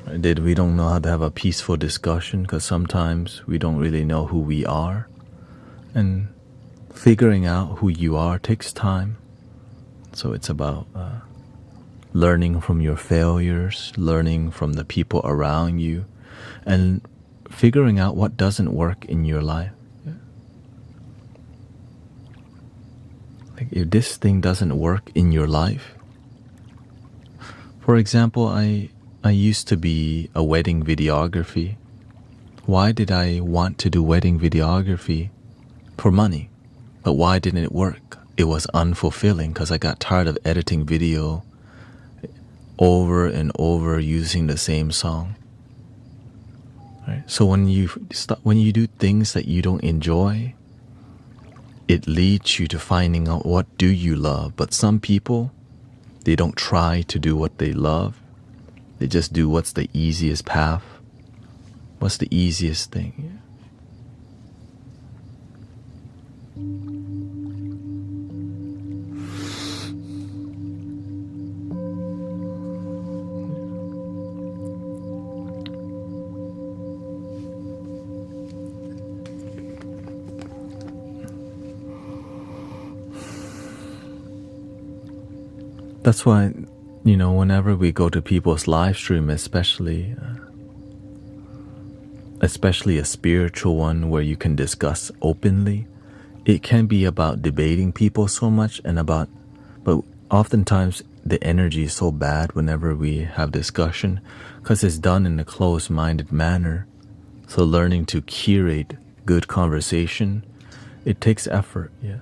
We don't know how to have a peaceful discussion, because sometimes we don't really know who we are, and figuring out who you are takes time. So it's about learning from your failures, learning from the people around you, and figuring out what doesn't work in your life. Yeah. Like if this thing doesn't work in your life, for example, I used to be a wedding videography. Why did I want to do wedding videography? For money. But why didn't it work? It was unfulfilling, because I got tired of editing video over and over using the same song. Right? So when you do things that you don't enjoy, it leads you to finding out what do you love. But some people, they don't try to do what they love. They just do what's the easiest path. What's the easiest thing? Yeah. That's why, whenever we go to people's live stream, especially a spiritual one where you can discuss openly, it can be about debating people so much but oftentimes the energy is so bad whenever we have discussion because it's done in a closed-minded manner. So learning to curate good conversation, it takes effort. Yeah.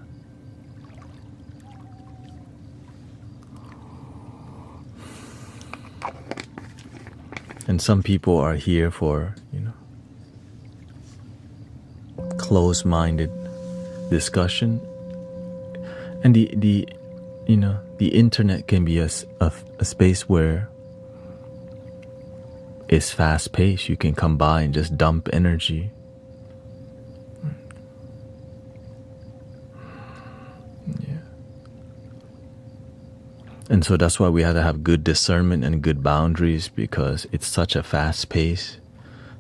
And some people are here for, closed-minded discussion. And the internet can be a space where it's fast-paced. You can come by and just dump energy. Yeah. And so that's why we have to have good discernment and good boundaries, because it's such a fast pace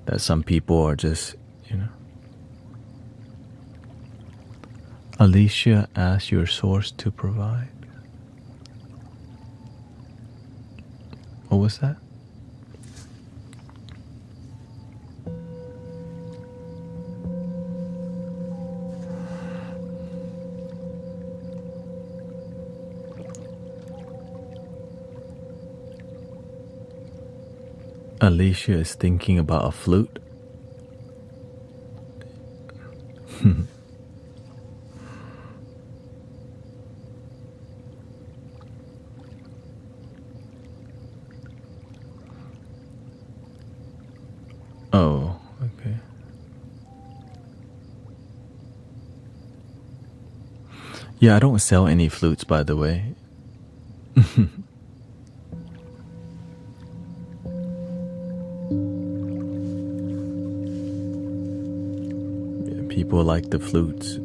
that some people are just, Alicia asked your source to provide. What was that? Alicia is thinking about a flute. Oh, okay. Yeah, I don't sell any flutes, by the way. People like the flutes.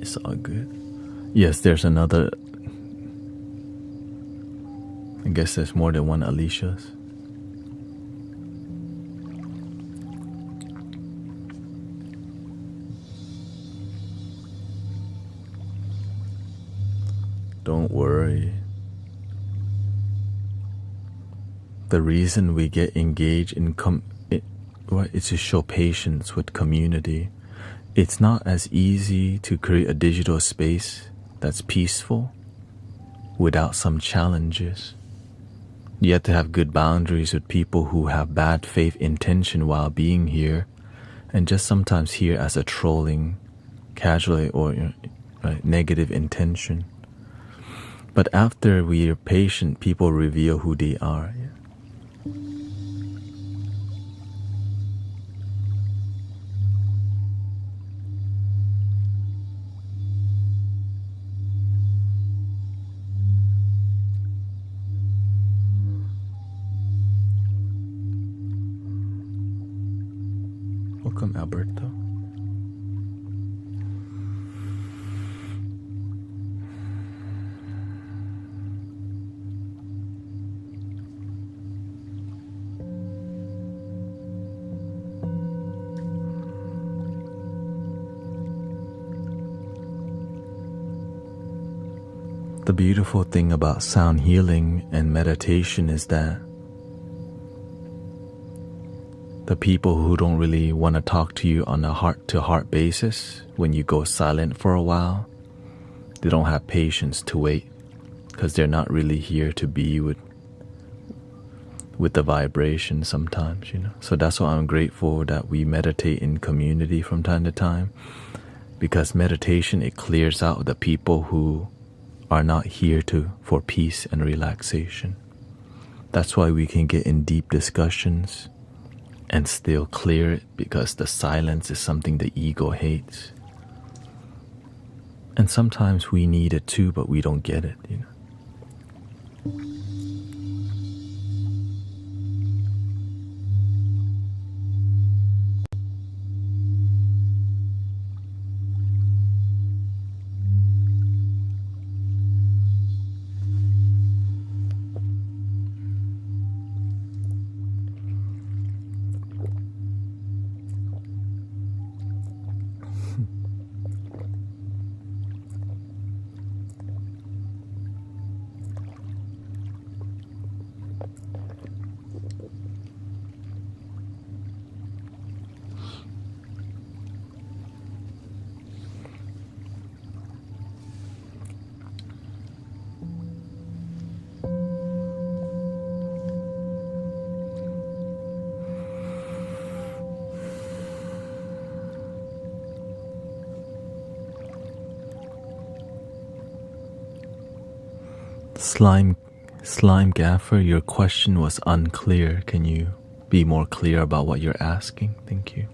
It's all good. Yes, there's another. I guess there's more than one Alicia's. Don't worry. The reason we get engaged in is to show patience with community. It's not as easy to create a digital space that's peaceful without some challenges. You have to have good boundaries with people who have bad faith intention while being here, and just sometimes here as a trolling, casually, or negative intention. But after we are patient, people reveal who they are. Yeah. Welcome, Alberto. The beautiful thing about sound healing and meditation is that the people who don't really want to talk to you on a heart-to-heart basis, when you go silent for a while, they don't have patience to wait, because they're not really here to be with the vibration sometimes, So that's why I'm grateful that we meditate in community from time to time, because meditation, it clears out the people who are not here for peace and relaxation. That's why we can get in deep discussions and still clear it, because the silence is something the ego hates. And sometimes we need it too, but we don't get it, Slime Gaffer, your question was unclear. Can you be more clear about what you're asking? Thank you.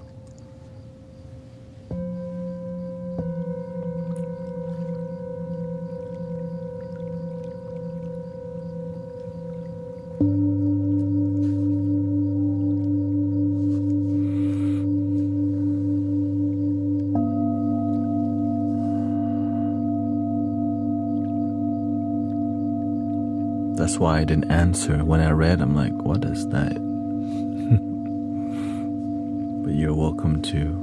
That's why I didn't answer. When I read, I'm like, what is that? But you're welcome to.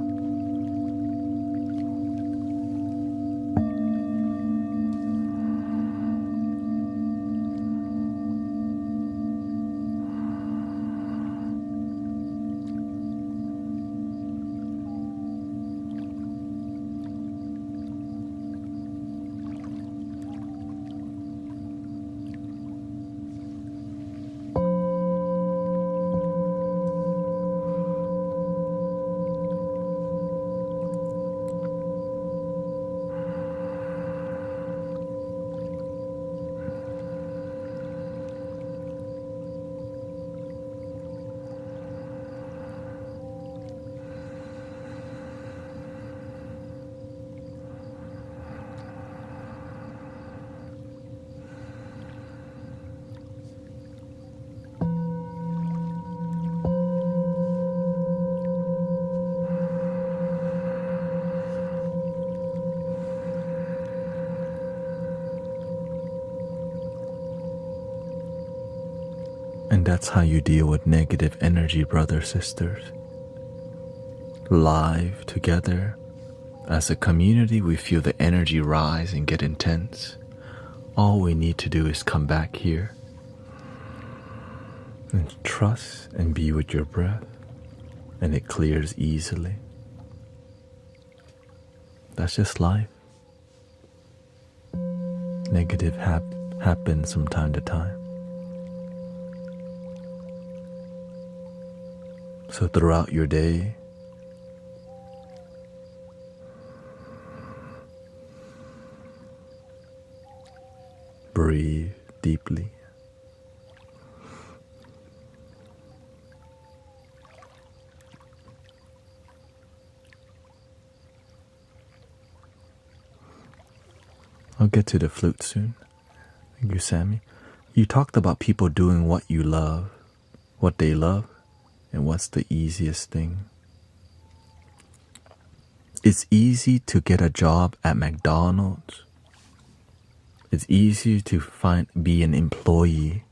And that's how you deal with negative energy, brothers, sisters. Live together. As a community, we feel the energy rise and get intense. All we need to do is come back here and trust and be with your breath, and it clears easily. That's just life. Negative happens from time to time. So throughout your day, breathe deeply. I'll get to the flute soon. Thank you, Sammy. You talked about people doing what you love, what they love, and what's the easiest thing. It's easy to get a job at McDonald's. It's easy to be an employee,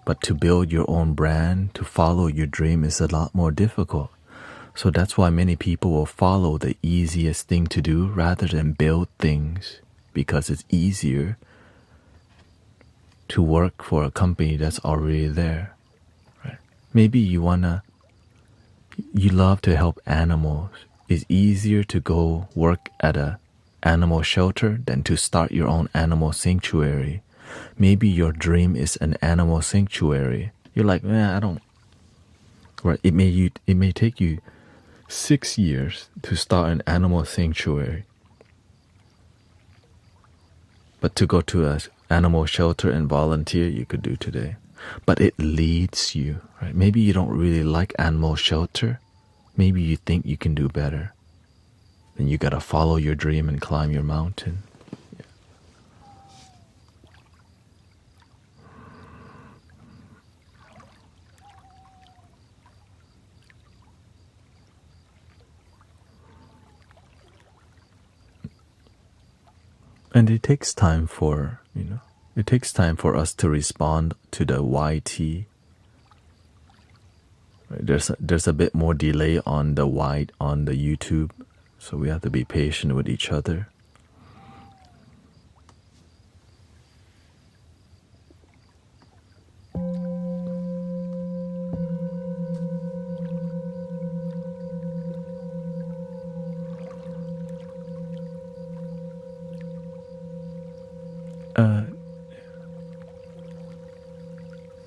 but to build your own brand, to follow your dream is a lot more difficult. So that's why many people will follow the easiest thing to do rather than build things, because it's easier to work for a company that's already there. Right? Maybe you love to help animals. It's easier to go work at a animal shelter than to start your own animal sanctuary. Maybe your dream is an animal sanctuary. You're like, I don't. Right? It may take you 6 years to start an animal sanctuary, but to go to an animal shelter and volunteer, you could do today. But it leads you, right? Maybe you don't really like animal shelter. Maybe you think you can do better. Then you gotta follow your dream and climb your mountain. Yeah. And it takes time for, it takes time for us to respond to the YT. There's a bit more delay on the YouTube, so we have to be patient with each other.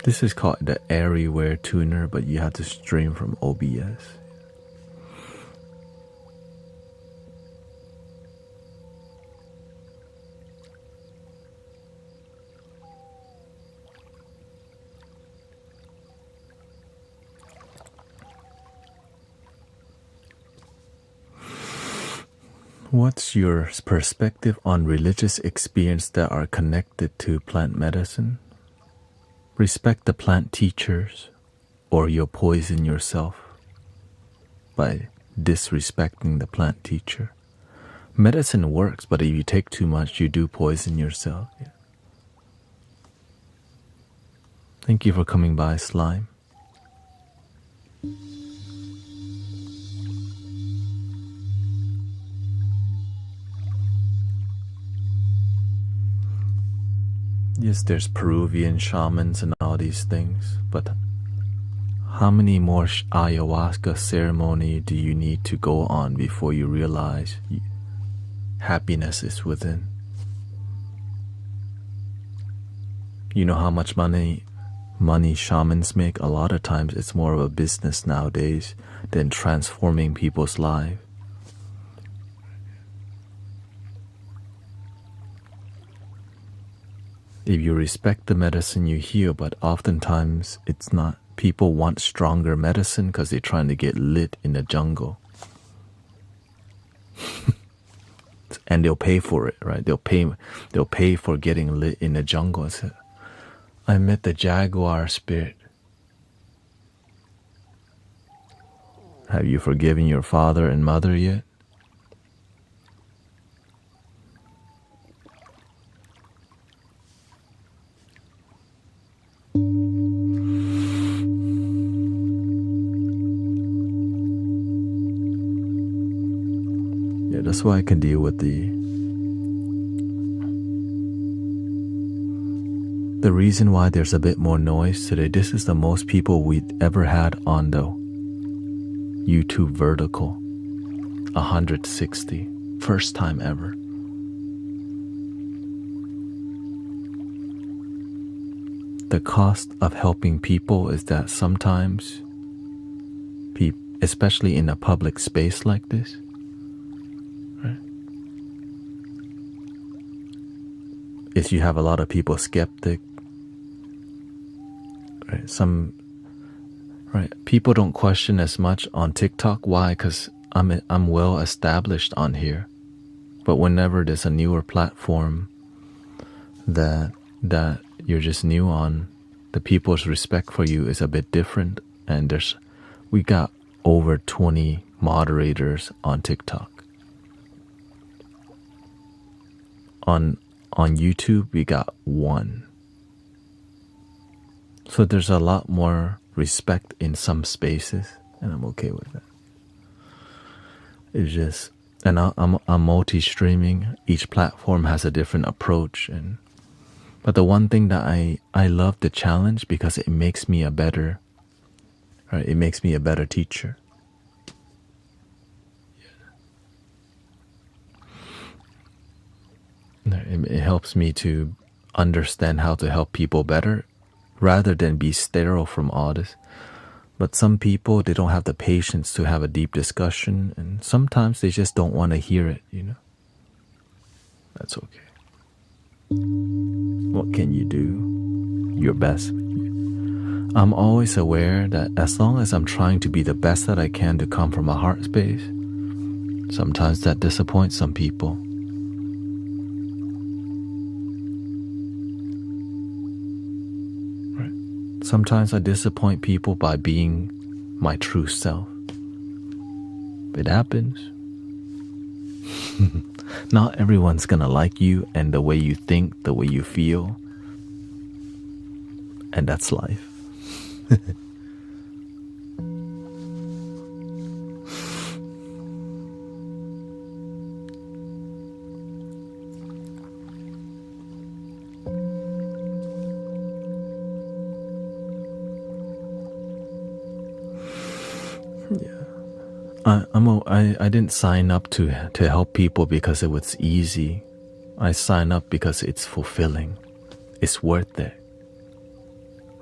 This is called the Airware Tuner, but you have to stream from OBS. What's your perspective on religious experience that are connected to plant medicine? Respect the plant teachers, or you'll poison yourself by disrespecting the plant teacher. Medicine works, but if you take too much, you do poison yourself. Yeah. Thank you for coming by, Slime. Yes, there's Peruvian shamans and all these things, but how many more ayahuasca ceremony do you need to go on before you realize happiness is within? You know how much money shamans make? A lot of times it's more of a business nowadays than transforming people's lives. If you respect the medicine, you heal, but oftentimes it's not. People want stronger medicine because they're trying to get lit in the jungle. And they'll pay for it, right? They'll pay for getting lit in the jungle. I met the jaguar spirit. Have you forgiven your father and mother yet? Yeah, that's why I can deal with the reason why there's a bit more noise today. This is the most people we've ever had on the YouTube vertical. 160. First time ever. The cost of helping people is that sometimes, especially in a public space like this, right, is you have a lot of people skeptic. Right, people don't question as much on TikTok. Why? Because I'm well established on here. But whenever there's a newer platform that you're just new on, the people's respect for you is a bit different. And we got over 20 moderators on TikTok. On YouTube, we got 1. So there's a lot more respect in some spaces, and I'm okay with that. It's just, and I'm multi-streaming. Each platform has a different approach, but the one thing that I love the challenge because it makes me a better, right? It makes me a better teacher. It helps me to understand how to help people better, rather than be sterile from all this. But some people, they don't have the patience to have a deep discussion, and sometimes they just don't want to hear it, That's okay. What can you do? Your best. I'm always aware that as long as I'm trying to be the best that I can to come from a heart space, sometimes that disappoints some people. Sometimes I disappoint people by being my true self. It happens. Not everyone's gonna like you and the way you think, the way you feel. And that's life. I didn't sign up to help people because it was easy. I signed up because it's fulfilling. It's worth it.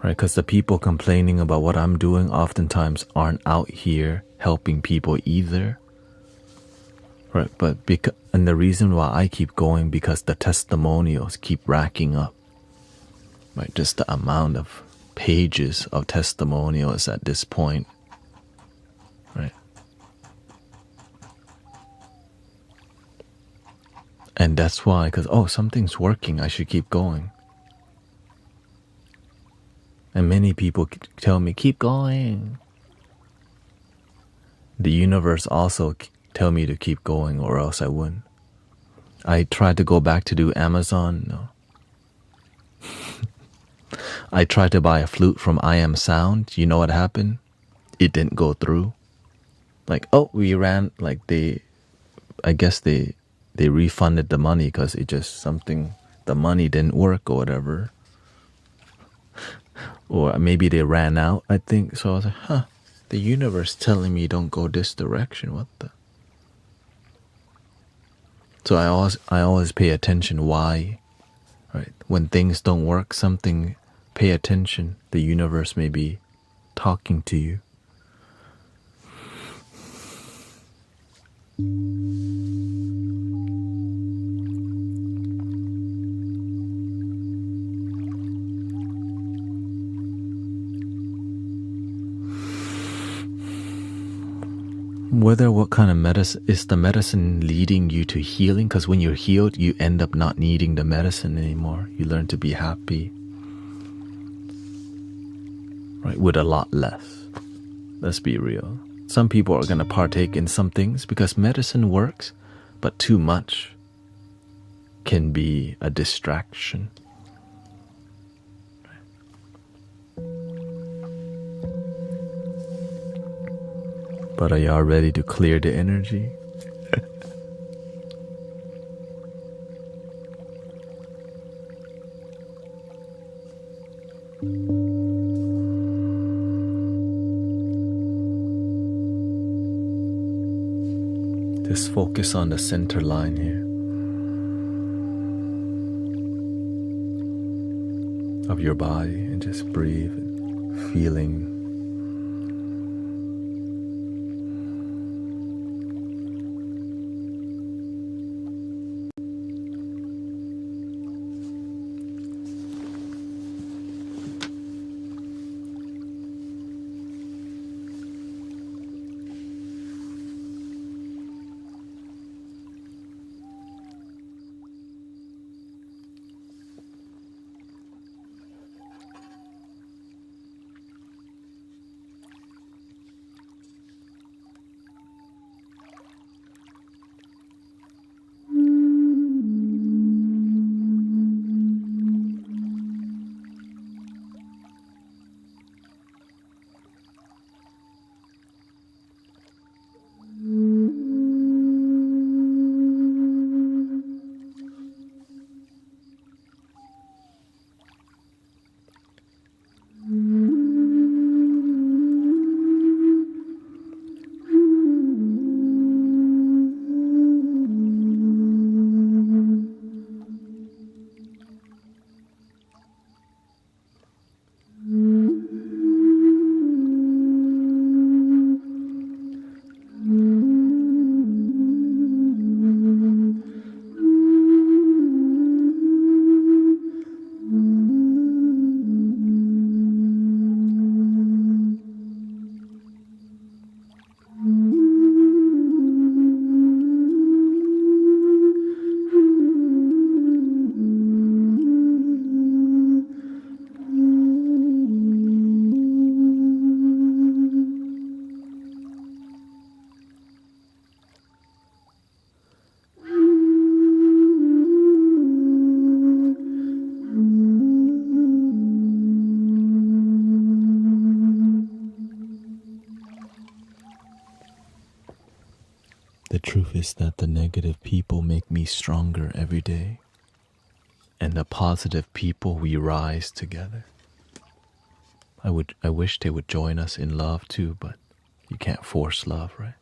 Right? Because the people complaining about what I'm doing oftentimes aren't out here helping people either. Right? And the reason why I keep going because the testimonials keep racking up. Right? Just the amount of pages of testimonials at this point. Right? And that's why, because, oh, something's working, I should keep going. And many people tell me, keep going. The universe also tell me to keep going, or else I wouldn't. I tried to go back to do Amazon. No. I tried to buy a flute from I Am Sound. You know what happened? It didn't go through. Like, oh, we ran, like I guess they refunded the money because it just something, the money didn't work or whatever. Or maybe they ran out, I think. So I was like, huh, the universe telling me don't go this direction. What the? So I always pay attention why, right? When things don't work, something, pay attention. The universe may be talking to you. Whether what kind of medicine, is the medicine leading you to healing? Because when you're healed, you end up not needing the medicine anymore. You learn to be happy, right? With a lot less. Let's be real. Some people are going to partake in some things because medicine works, but too much can be a distraction. But are y'all ready to clear the energy? Just focus on the center line here of your body and just breathe, feeling. The truth is that the negative people make me stronger every day. And the positive people, we rise together. I wish they would join us in love too, but you can't force love, right?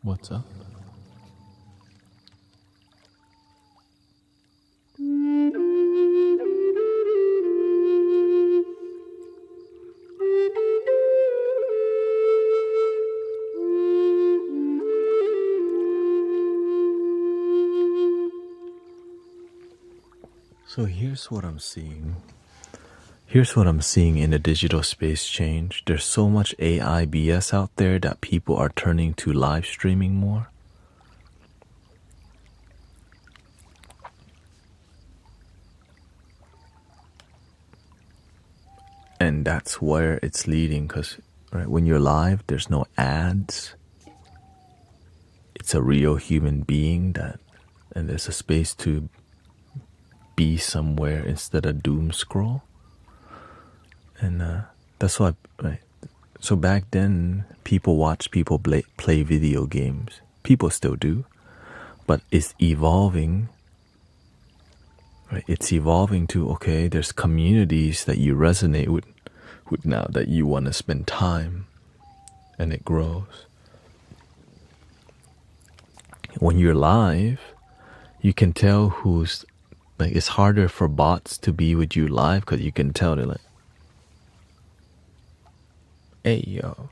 What's up? So here's what I'm seeing. Here's what I'm seeing in the digital space change. There's so much AI BS out there that people are turning to live streaming more. And that's where it's leading, because right, when you're live, there's no ads. It's a real human being and there's a space to be somewhere instead of doom scroll. And that's why, right? So back then, people watch people play video games. People still do, but it's evolving. Right? It's evolving to, okay, there's communities that you resonate with now, that you want to spend time, and it grows. When you're live, you can tell who's, like, it's harder for bots to be with you live because you can tell they're like, hey, yo.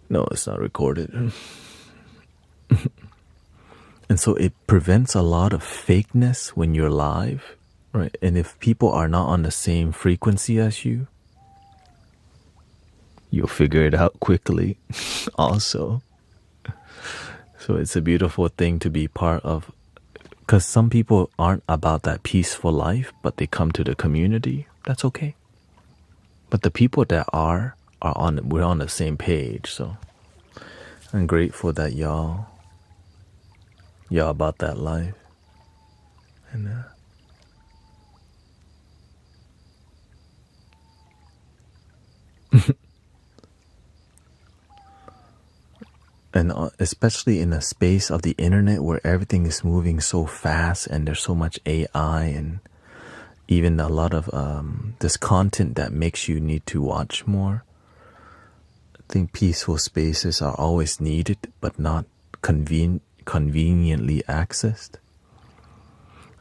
No, it's not recorded. And so it prevents a lot of fakeness when you're live, right? And if people are not on the same frequency as you, you'll figure it out quickly also. So it's a beautiful thing to be part of, because some people aren't about that peaceful life, but they come to the community. That's okay. But the people that are we're on the same page. So I'm grateful that y'all about that life. And and especially in the space of the internet where everything is moving so fast and there's so much AI and even a lot of this content that makes you need to watch more. I think peaceful spaces are always needed, but not conveniently accessed.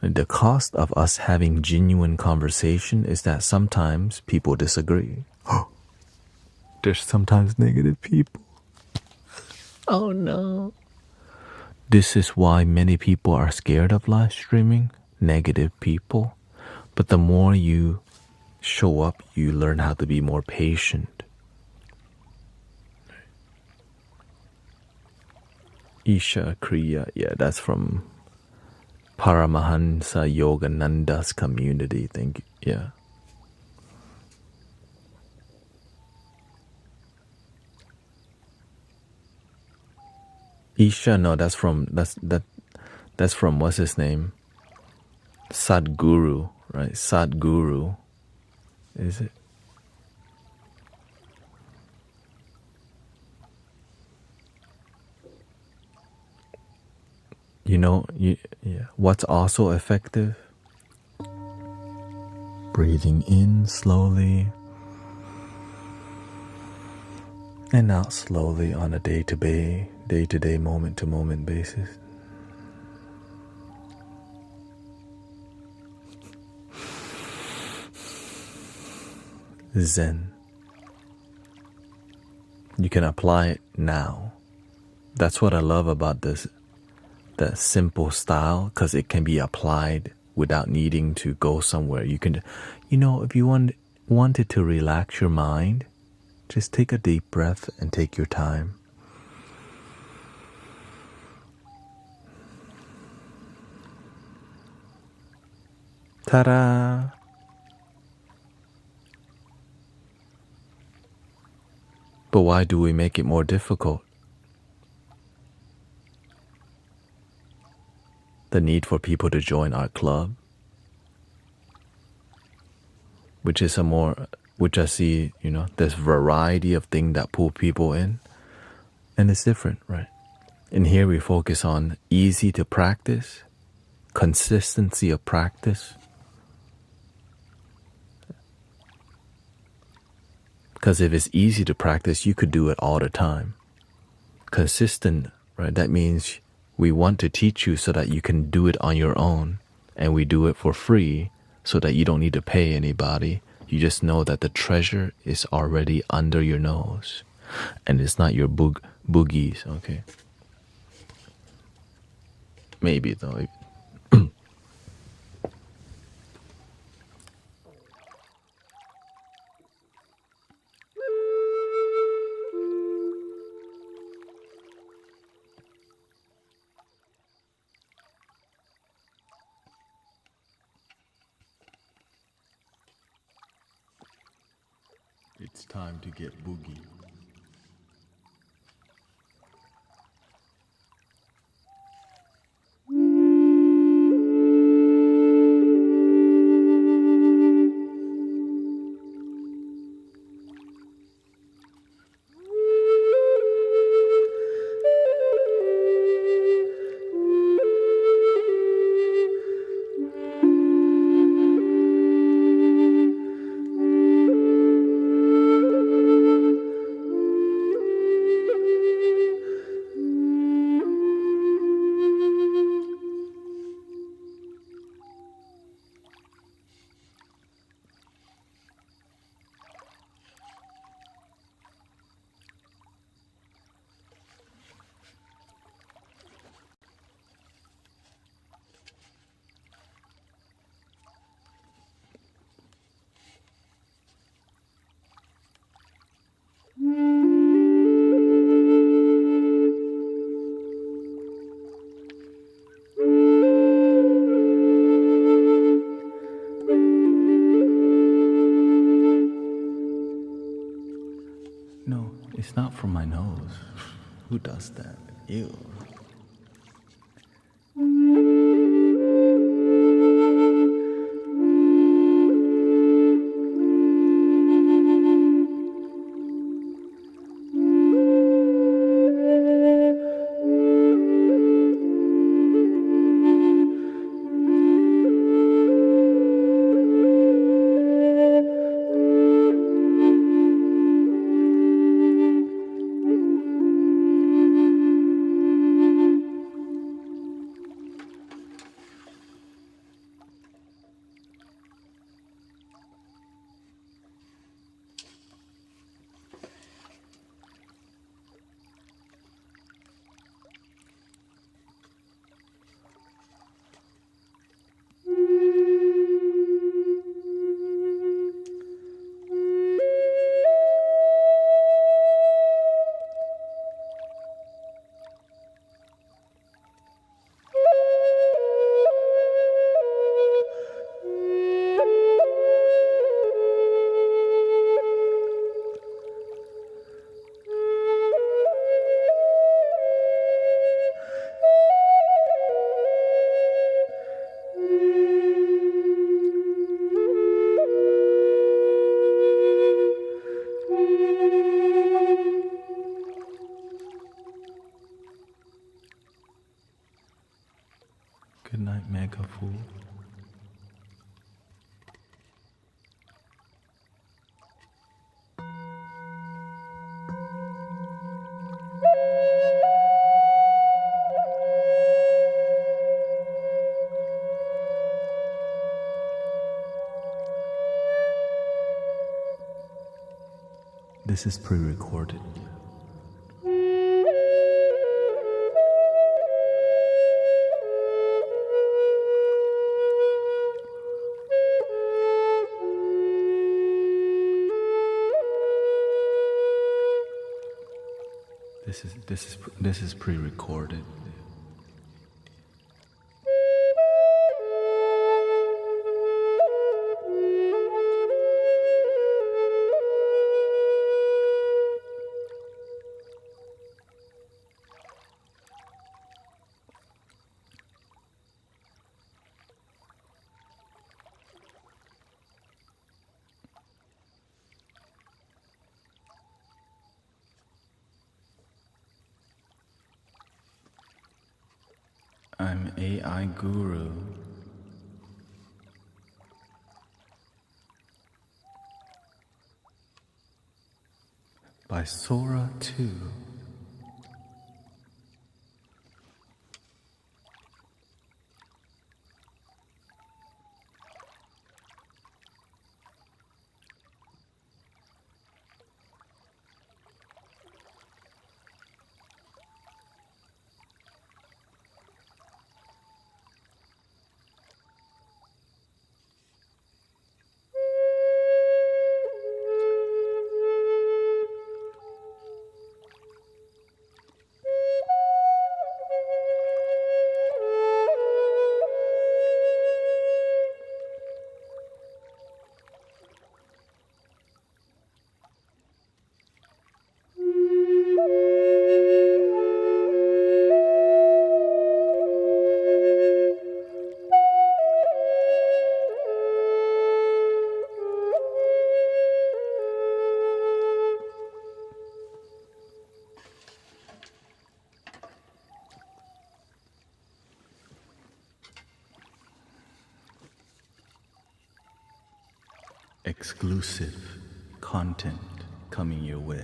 And the cost of us having genuine conversation is that sometimes people disagree. There's sometimes negative people. Oh no. This is why many people are scared of live streaming. Negative people. But the more you show up, you learn how to be more patient. Isha Kriya, yeah, that's from Paramahansa Yogananda's community. Thank you. Yeah. Isha, no, that's from what's his name? Sadhguru, right? Sadhguru, is it? You know, yeah. What's also effective? Breathing in slowly and out slowly on a day-to-day, moment-to-moment basis. Zen. You can apply it now. That's what I love about this, the simple style, because it can be applied without needing to go somewhere. You can, if you wanted to relax your mind, just take a deep breath and take your time. Ta-da! But why do we make it more difficult? The need for people to join our club, which I see, there's variety of things that pull people in, and it's different, right? And here we focus on easy to practice, consistency of practice. Because if it's easy to practice, you could do it all the time. consistent, right? That means we want to teach you so that you can do it on your own, and we do it for free so that you don't need to pay anybody. You just know that the treasure is already under your nose, and it's not your boogies, okay? Maybe though. It's time to get boogie. No, it's not from my nose. Who does that? Ew. Good night, Mega Fool. This is pre-recorded. This is pre-recorded. I'm AI Guru. By Sora 2. exclusive content coming your way.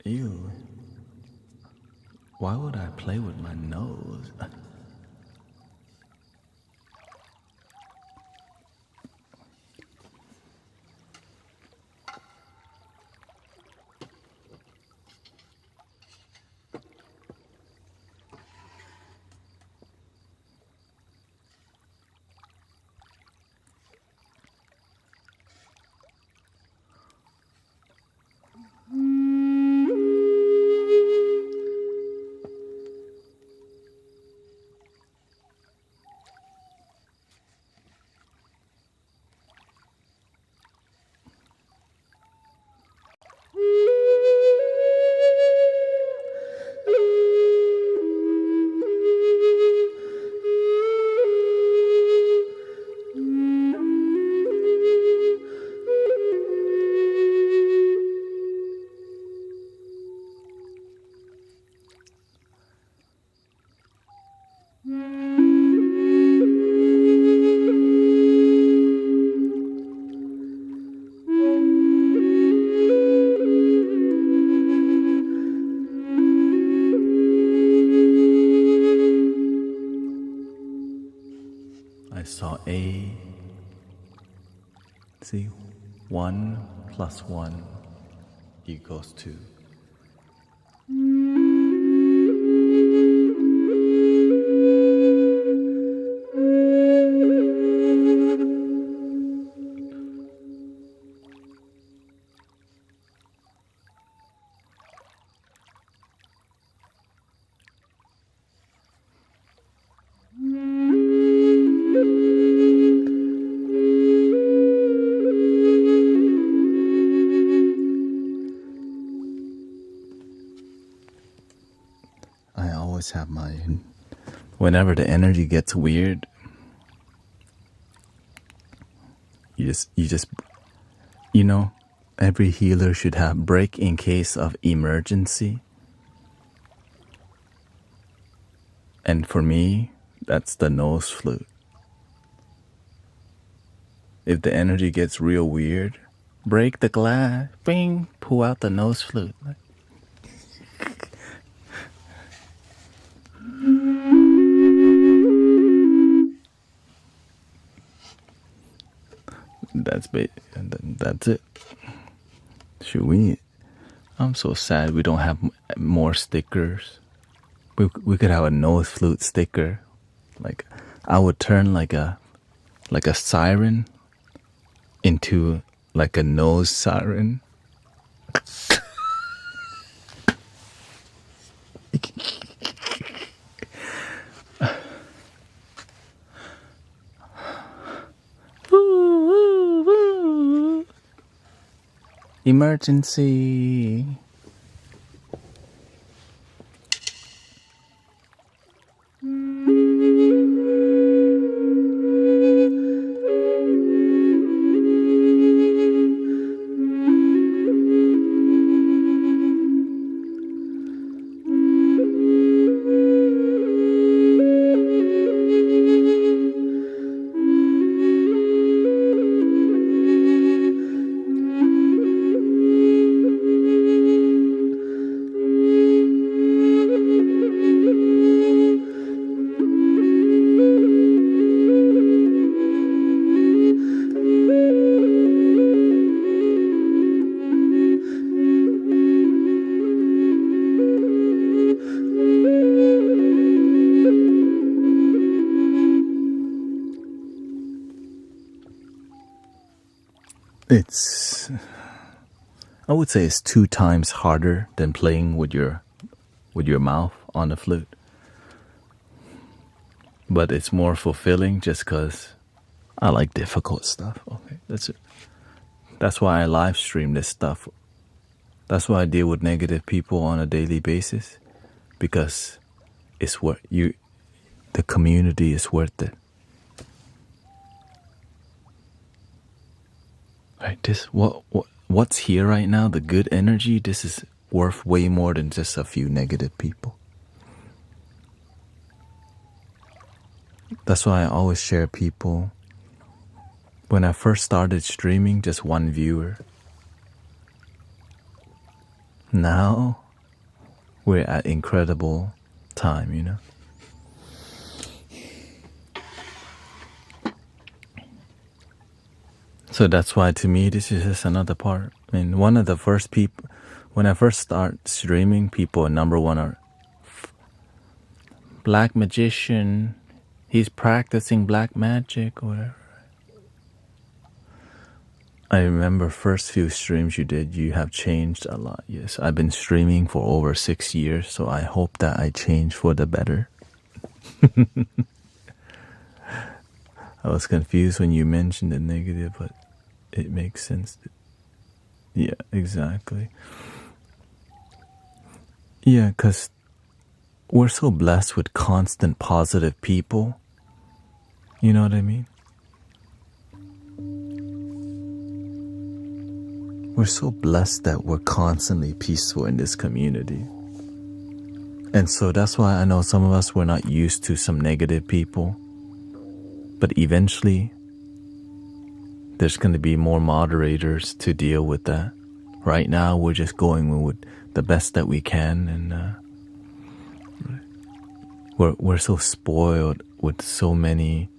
Ew. Why would I play with my nose? I saw A. See, 1 plus 1 equals 2. I always have my... Whenever the energy gets weird, you just, you know, every healer should have break in case of emergency. And for me, that's the nose flute. If the energy gets real weird, break the glass, bing, pull out the nose flute. That's it. Should we? I'm so sad we don't have more stickers. We could have a nose flute sticker. Like, I would turn like a siren into like a nose siren. Emergency. It's, I would say it's 2 times harder than playing with your mouth on the flute. But it's more fulfilling just because I like difficult stuff. Okay, that's it. That's why I live stream this stuff. That's why I deal with negative people on a daily basis, because it's what the community is worth it. Right, what's here right now, the good energy, this is worth way more than just a few negative people. That's why I always share people. When I first started streaming, just 1 viewer. Now we're at incredible time, you know. So that's why, to me, this is just another part. I mean, one of the first people, when I first start streaming, people number one are black magician, he's practicing black magic or whatever. I remember first few streams you did, you have changed a lot. Yes, I've been streaming for over 6 years, so I hope that I change for the better. I was confused when you mentioned the negative, but it makes sense. Yeah, exactly. Yeah, because we're so blessed with constant positive people. You know what I mean? We're so blessed that we're constantly peaceful in this community. And so that's why I know some of us were not used to some negative people. But eventually, there's going to be more moderators to deal with that. Right now, we're just going with the best that we can, and we're so spoiled with so many.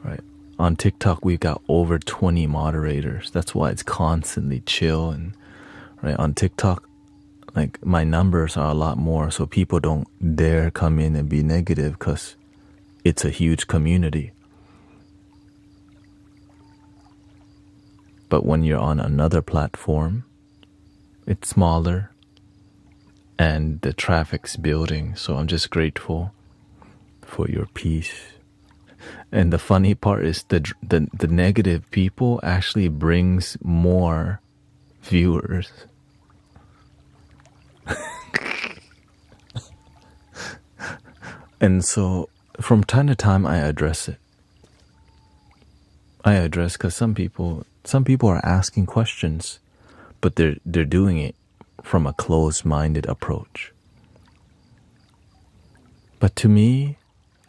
Right, on TikTok, we've got over 20 moderators. That's why it's constantly chill. And right on TikTok, like my numbers are a lot more, so people don't dare come in and be negative because it's a huge community. But when you're on another platform, it's smaller and the traffic's building. So I'm just grateful for your peace. And the funny part is the negative people actually brings more viewers. And so from time to time I address it. Because some people are asking questions, but they're doing it from a closed-minded approach. But to me,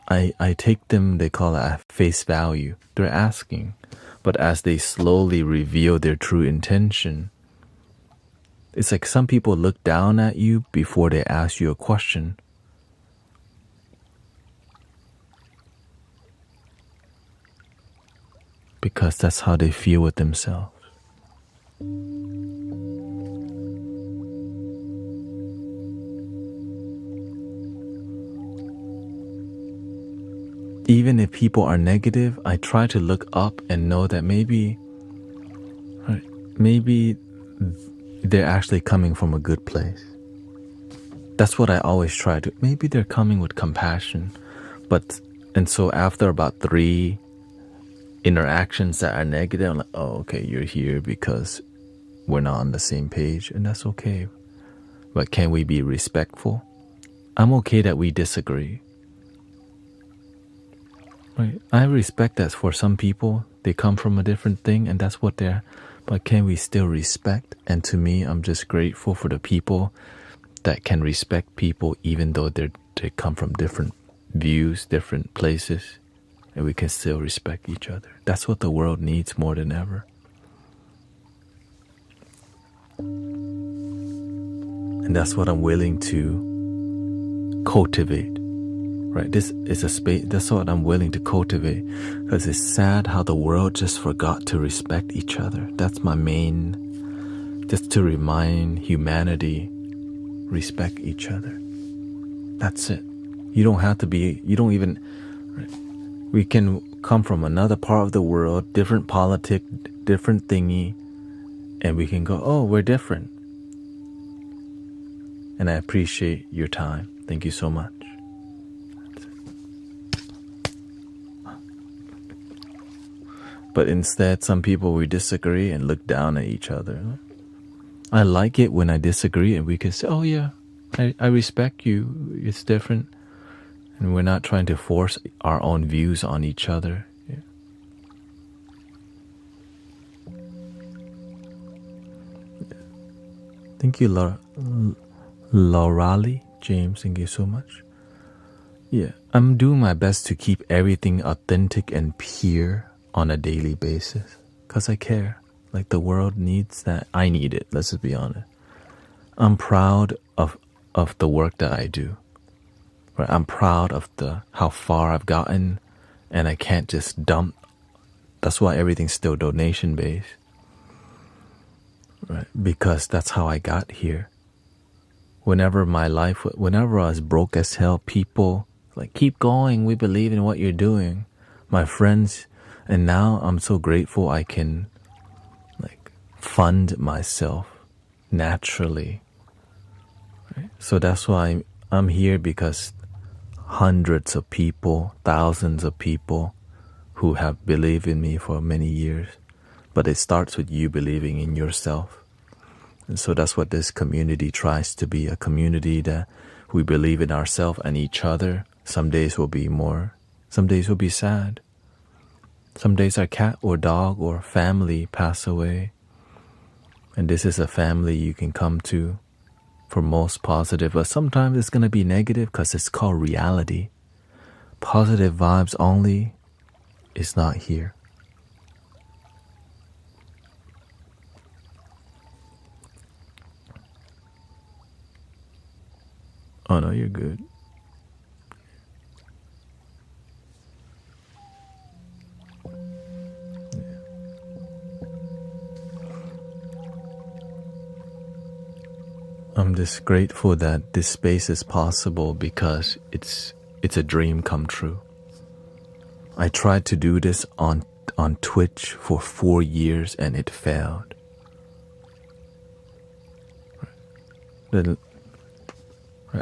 I take them, they call it at face value. They're asking, but as they slowly reveal their true intention, it's like some people look down at you before they ask you a question. Because that's how they feel with themselves. Even if people are negative, I try to look up and know that maybe they're actually coming from a good place. That's what I always try to. Maybe they're coming with compassion. And so after about 3 interactions that are negative, I'm like, oh, okay, you're here because we're not on the same page, and that's okay. But can we be respectful? I'm okay that we disagree. Right? I respect that for some people, they come from a different thing, and that's what they're. But can we still respect? And to me, I'm just grateful for the people that can respect people, even though they come from different views, different places, and we can still respect each other. That's what the world needs more than ever. And that's what I'm willing to cultivate. Right? This is a space, that's what I'm willing to cultivate. Because it's sad how the world just forgot to respect each other. That's my main, just to remind humanity, respect each other. That's it. You don't have to be, you don't even, right? We can come from another part of the world, different politics, different thingy, and we can go, oh, we're different. And I appreciate your time. Thank you so much. But instead, some people, we disagree and look down at each other. I like it when I disagree and we can say, oh yeah, I respect you. It's different. And we're not trying to force our own views on each other. Yeah. Thank you, Laurali. James, thank you so much. Yeah, I'm doing my best to keep everything authentic and pure on a daily basis. Because I care. Like the world needs that. I need it, let's just be honest. I'm proud of the work that I do. Right? I'm proud of how far I've gotten, and I can't just dump. That's why everything's still donation based. Right? Because that's how I got here. Whenever I was broke as hell, people like, keep going, we believe in what you're doing. My friends, and now I'm so grateful I can like fund myself naturally. Right? So that's why I'm here, because hundreds of people, thousands of people who have believed in me for many years. But it starts with you believing in yourself. And so that's what this community tries to be, a community that we believe in ourselves and each other. Some days will be more, some days will be sad. Some days our cat or dog or family pass away. And this is a family you can come to for most positive, but sometimes it's going to be negative because it's called reality. Positive vibes only is not here. Oh no, you're good. I'm just grateful that this space is possible, because it's a dream come true. I tried to do this on Twitch for 4 years and it failed.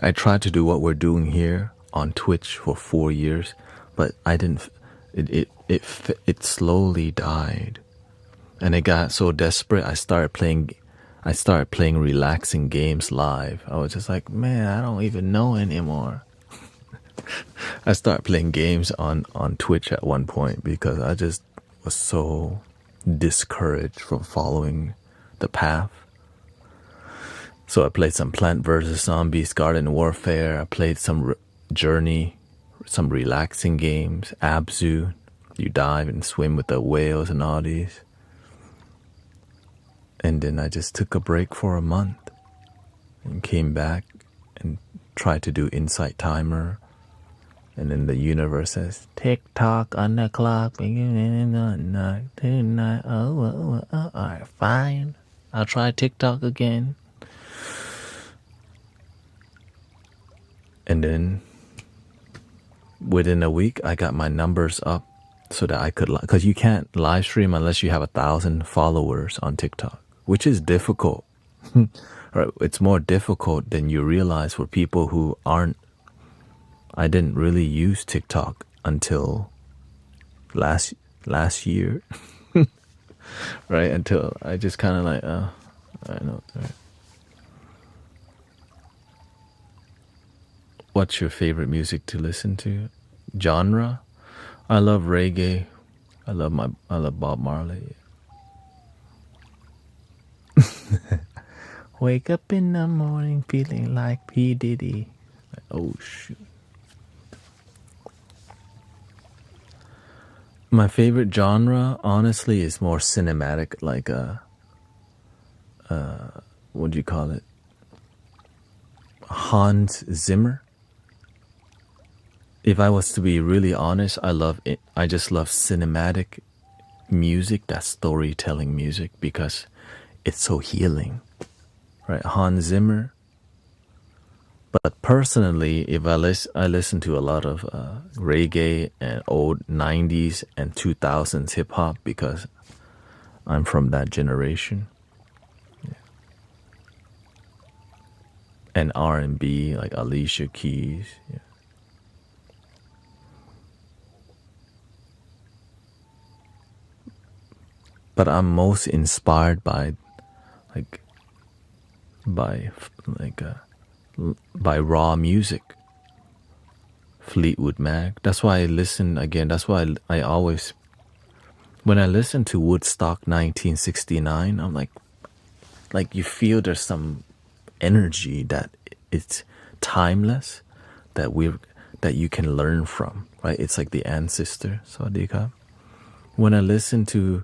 I tried to do what we're doing here on Twitch for 4 years, but I didn't. It slowly died, and I got so desperate. I started playing relaxing games live. I was just like, man, I don't even know anymore. I started playing games on Twitch at one point because I just was so discouraged from following the path. So I played some Plant vs. Zombies, Garden Warfare. I played some Journey, some relaxing games, Abzu. You dive and swim with the whales and all these. And then I just took a break for a month and came back and tried to do Insight Timer. And then the universe says, TikTok on the clock. Tonight. Alright, fine. I'll try TikTok again. And then within a week, I got my numbers up so that I could, because you can't live stream unless you have 1,000 followers on TikTok, which is difficult. Right? It's more difficult than you realize for people who aren't. I didn't really use TikTok until last year, right? Until I just kind of like, I know. Right. What's your favorite music to listen to? Genre? I love reggae. I love Bob Marley. Wake up in the morning feeling like P. Diddy. Oh shoot. My favorite genre, honestly, is more cinematic, like what do you call it? Hans Zimmer. If I was to be really honest, I just love cinematic music, that's storytelling music, because it's so healing, right? Hans Zimmer. But personally, if I listen to a lot of reggae and old 90s and 2000s hip hop, because I'm from that generation. And R&B, like Alicia Keys. Yeah. But I'm most inspired by by like by raw music. Fleetwood Mac. That's why I listen again. That's why I always, when I listen to Woodstock 1969, I'm like you feel there's some energy that it's timeless, that you can learn from, right? It's like the ancestor. Sawadee. When I listen to,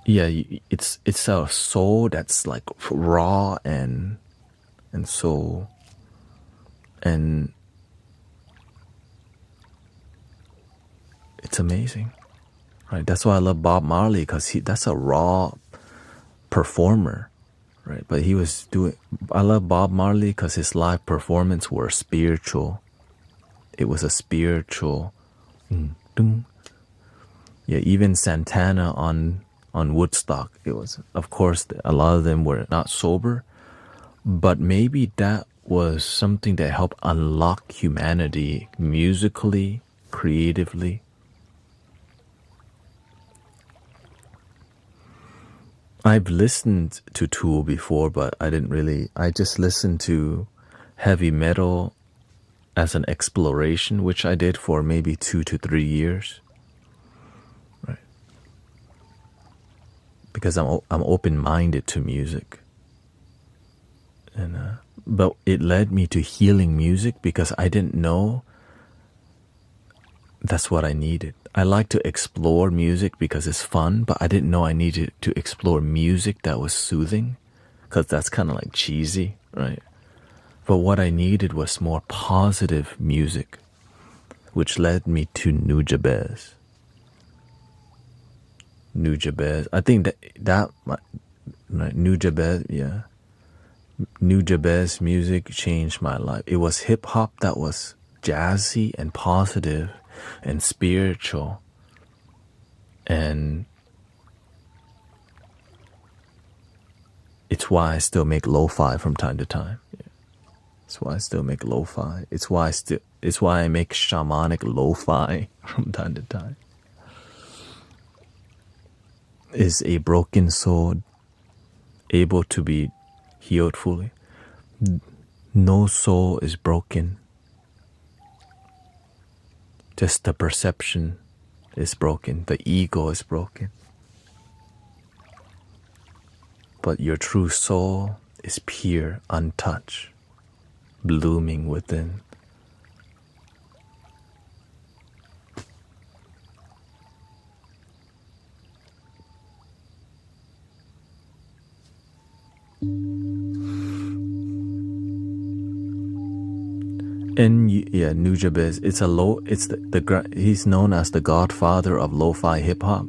it's a soul that's like raw and so, and it's amazing, right? That's why I love Bob Marley, because that's a raw performer, right? But he was doing. I love Bob Marley because his live performance were spiritual. It was a spiritual. Yeah, even Santana on Woodstock, it was, of course, a lot of them were not sober, but maybe that was something that helped unlock humanity musically, creatively. I've listened to Tool before, but I just listened to heavy metal as an exploration, which I did for maybe 2 to 3 years. Right. Because I'm open-minded to music. And but it led me to healing music because I didn't know that's what I needed. I like to explore music because it's fun, but I didn't know I needed to explore music that was soothing, because that's kind of like cheesy, right? But what I needed was more positive music, which led me to Nujabes. I think that right, Nujabes, yeah. Nujabes music changed my life. It was hip hop that was jazzy and positive and spiritual, and it's why I still make lo-fi from time to time. Yeah. It's why I still make lo-fi. It's why I make shamanic lo-fi from time to time. Is a broken soul able to be healed fully? No soul is broken. Just the perception is broken. The ego is broken. But your true soul is pure, untouched, blooming within. And yeah, Nujabes, he's known as the godfather of lo-fi hip hop.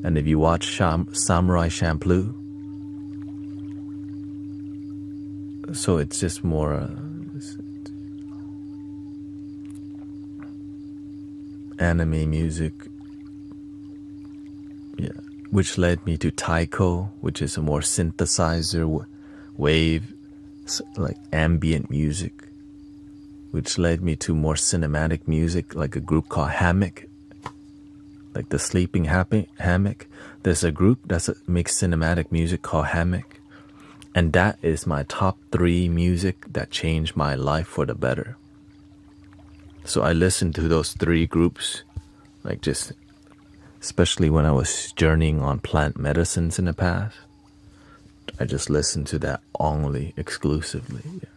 And if you watch Samurai Champloo, so it's just more anime music, yeah, which led me to taiko, which is a more synthesizer wave, like ambient music, which led me to more cinematic music, like a group called Hammock, like the sleeping hammock. There's a group that makes cinematic music called Hammock, and that is my top 3 music that changed my life for the better. So I listened to those 3 groups, like just, especially when I was journeying on plant medicines in the past. I just listened to that only, exclusively. Yeah.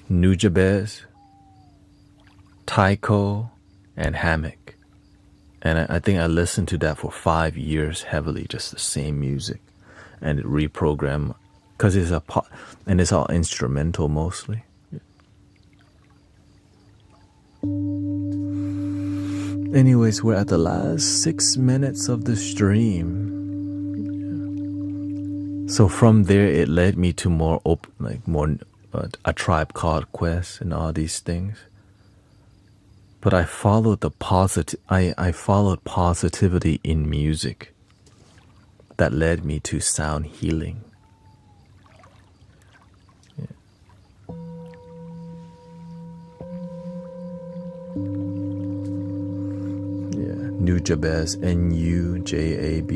Nujabes, taiko, and hammock. And I think I listened to that for 5 years heavily, just the same music. And it reprogrammed, because and it's all instrumental mostly. Yeah. Anyways, we're at the last 6 minutes of the stream. Yeah. So from there, it led me to more A Tribe Called Quest and all these things. But I followed I followed positivity in music. that led me to sound healing. Nujabes, Nujabes.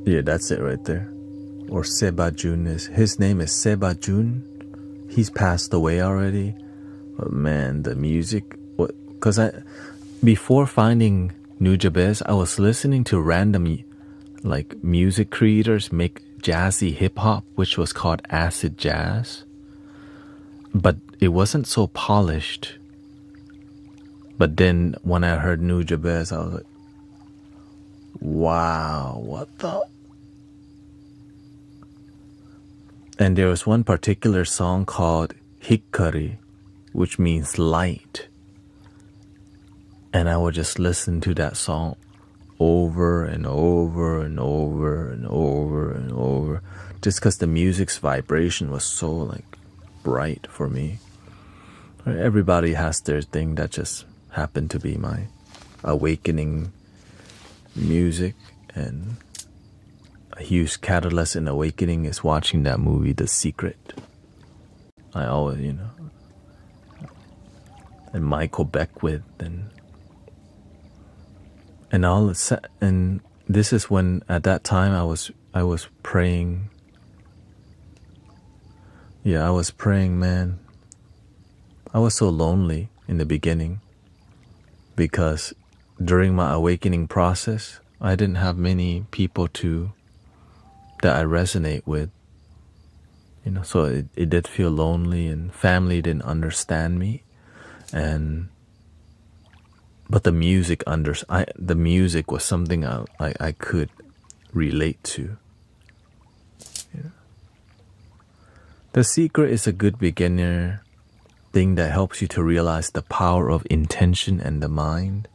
Yeah, that's it right there. Or Sebajun his name is Sebajun. He's passed away already. But man, the music, because before finding Nujabes, I was listening to random like music creators make jazzy hip hop, which was called acid jazz. But it wasn't so polished. But then when I heard Nujabes, I was like, wow, what the? And there was one particular song called Hikari, which means light. And I would just listen to that song over and over and over and over and over, just because the music's vibration was so like bright for me. Everybody has their thing that just happened to be my awakening music, and a huge catalyst in awakening is watching that movie, The Secret. I always, and Michael Beckwith, and all and this is when at that time I was praying. Yeah, I was praying, man. I was so lonely in the beginning because during my awakening process, I didn't have many people that I resonate with. So it did feel lonely, and family didn't understand me, but the music the music was something I could relate to. The Secret is a good beginner thing that helps you to realize the power of intention and the mind,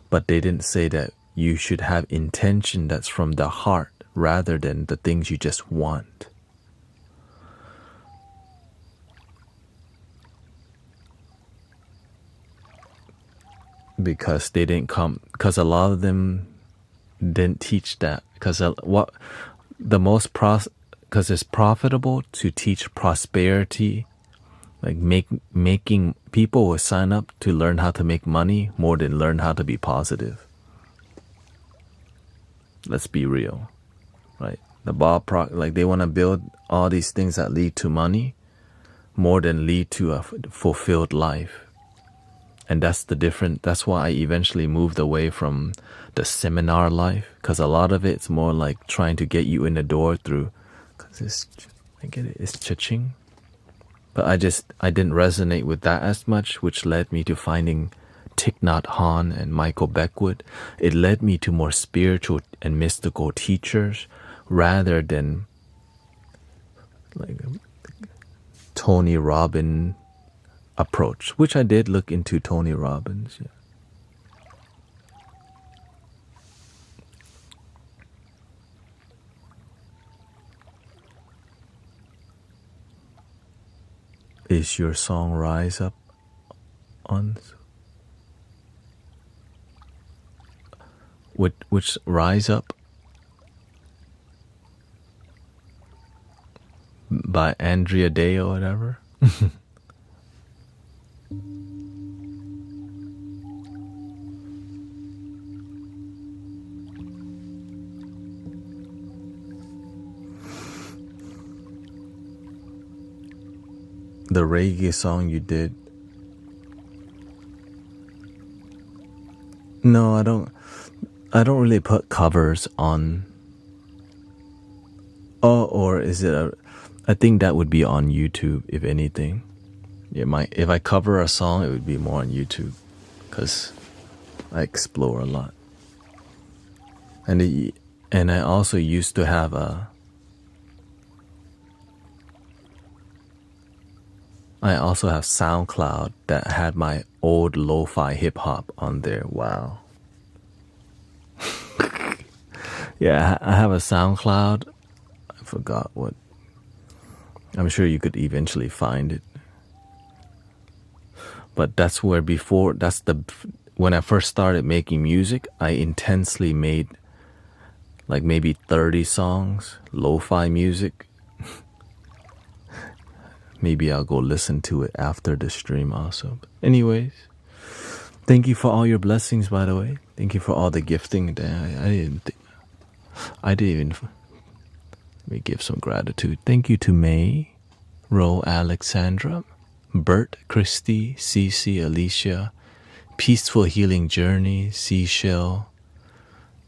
but they didn't say that you should have intention that's from the heart rather than the things you just want. Because they didn't because a lot of them didn't teach that, because because it's profitable to teach prosperity, like making people will sign up to learn how to make money more than learn how to be positive. Let's be real, right? Like they want to build all these things that lead to money more than lead to a fulfilled life. And that's why I eventually moved away from the seminar life, because a lot of it's more like trying to get you in the door through, because I get it, it's cha-ching. But I didn't resonate with that as much, which led me to finding Thich Nhat Hanh and Michael Beckwith. It led me to more spiritual and mystical teachers rather than like Tony Robbins approach, which I did look into Tony Robbins. Yeah. Is your song Rise Up on? Which Rise Up? By Andrea Day or whatever? The reggae song you did. No, I don't really put covers on. Oh, or is it I think that would be on YouTube, if anything. If I cover a song, it would be more on YouTube, because I explore a lot. And I also used to have I also have SoundCloud that had my old lo-fi hip-hop on there. Wow. Yeah, I have a SoundCloud. I forgot what. I'm sure you could eventually find it. But that's where when I first started making music, I intensely made like maybe 30 songs, lo-fi music. Maybe I'll go listen to it after the stream also. But anyways, thank you for all your blessings, by the way. Thank you for all the gifting. I didn't even. Let me give some gratitude. Thank you to May, Ro, Alexandra, Bert, Christy, Cece, Alicia, Peaceful Healing Journey, Seashell,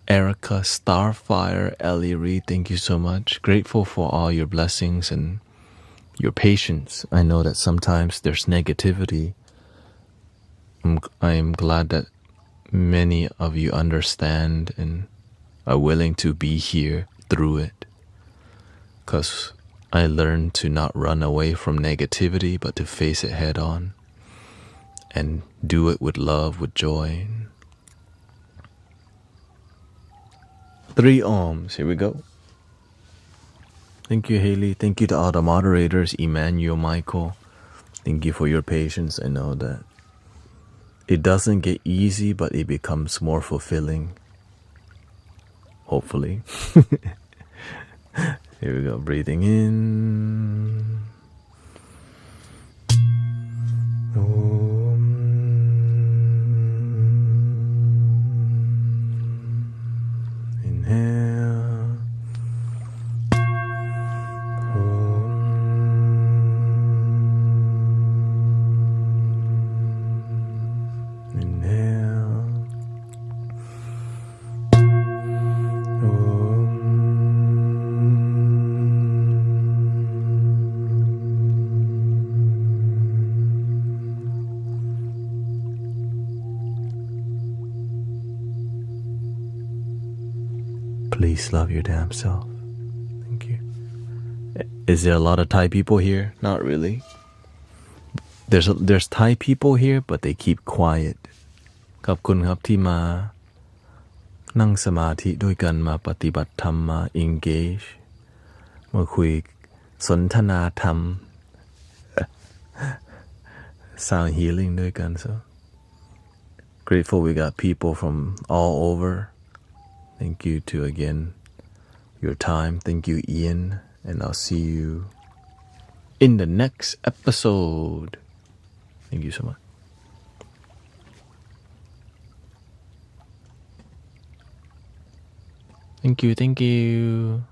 Erica, Starfire, Ellie Reed. Thank you so much. Grateful for all your blessings and your patience. I know that sometimes there's negativity. I am glad that many of you understand and are willing to be here through it. Because I learned to not run away from negativity, but to face it head on and do it with love, with joy. 3 ohms. Here we go. Thank you, Haley. Thank you to all the moderators, Emmanuel, Michael. Thank you for your patience. I know that it doesn't get easy, but it becomes more fulfilling. Hopefully. Here we go. Breathing in. Inhale. Inhale. Please love your damn self. Thank you. Is there a lot of Thai people here? Not really. There's Thai people here, but they keep quiet. ขอบคุณครับที่มานั่งสมาธิด้วยกันมาปฏิบัติธรรมมา engage มาคุยสนทนาธรรม sound healing ด้วยกัน so grateful we got people from all over. Thank you to again your time. Thank you, Ian, and I'll see you in the next episode. Thank you so much. Thank you.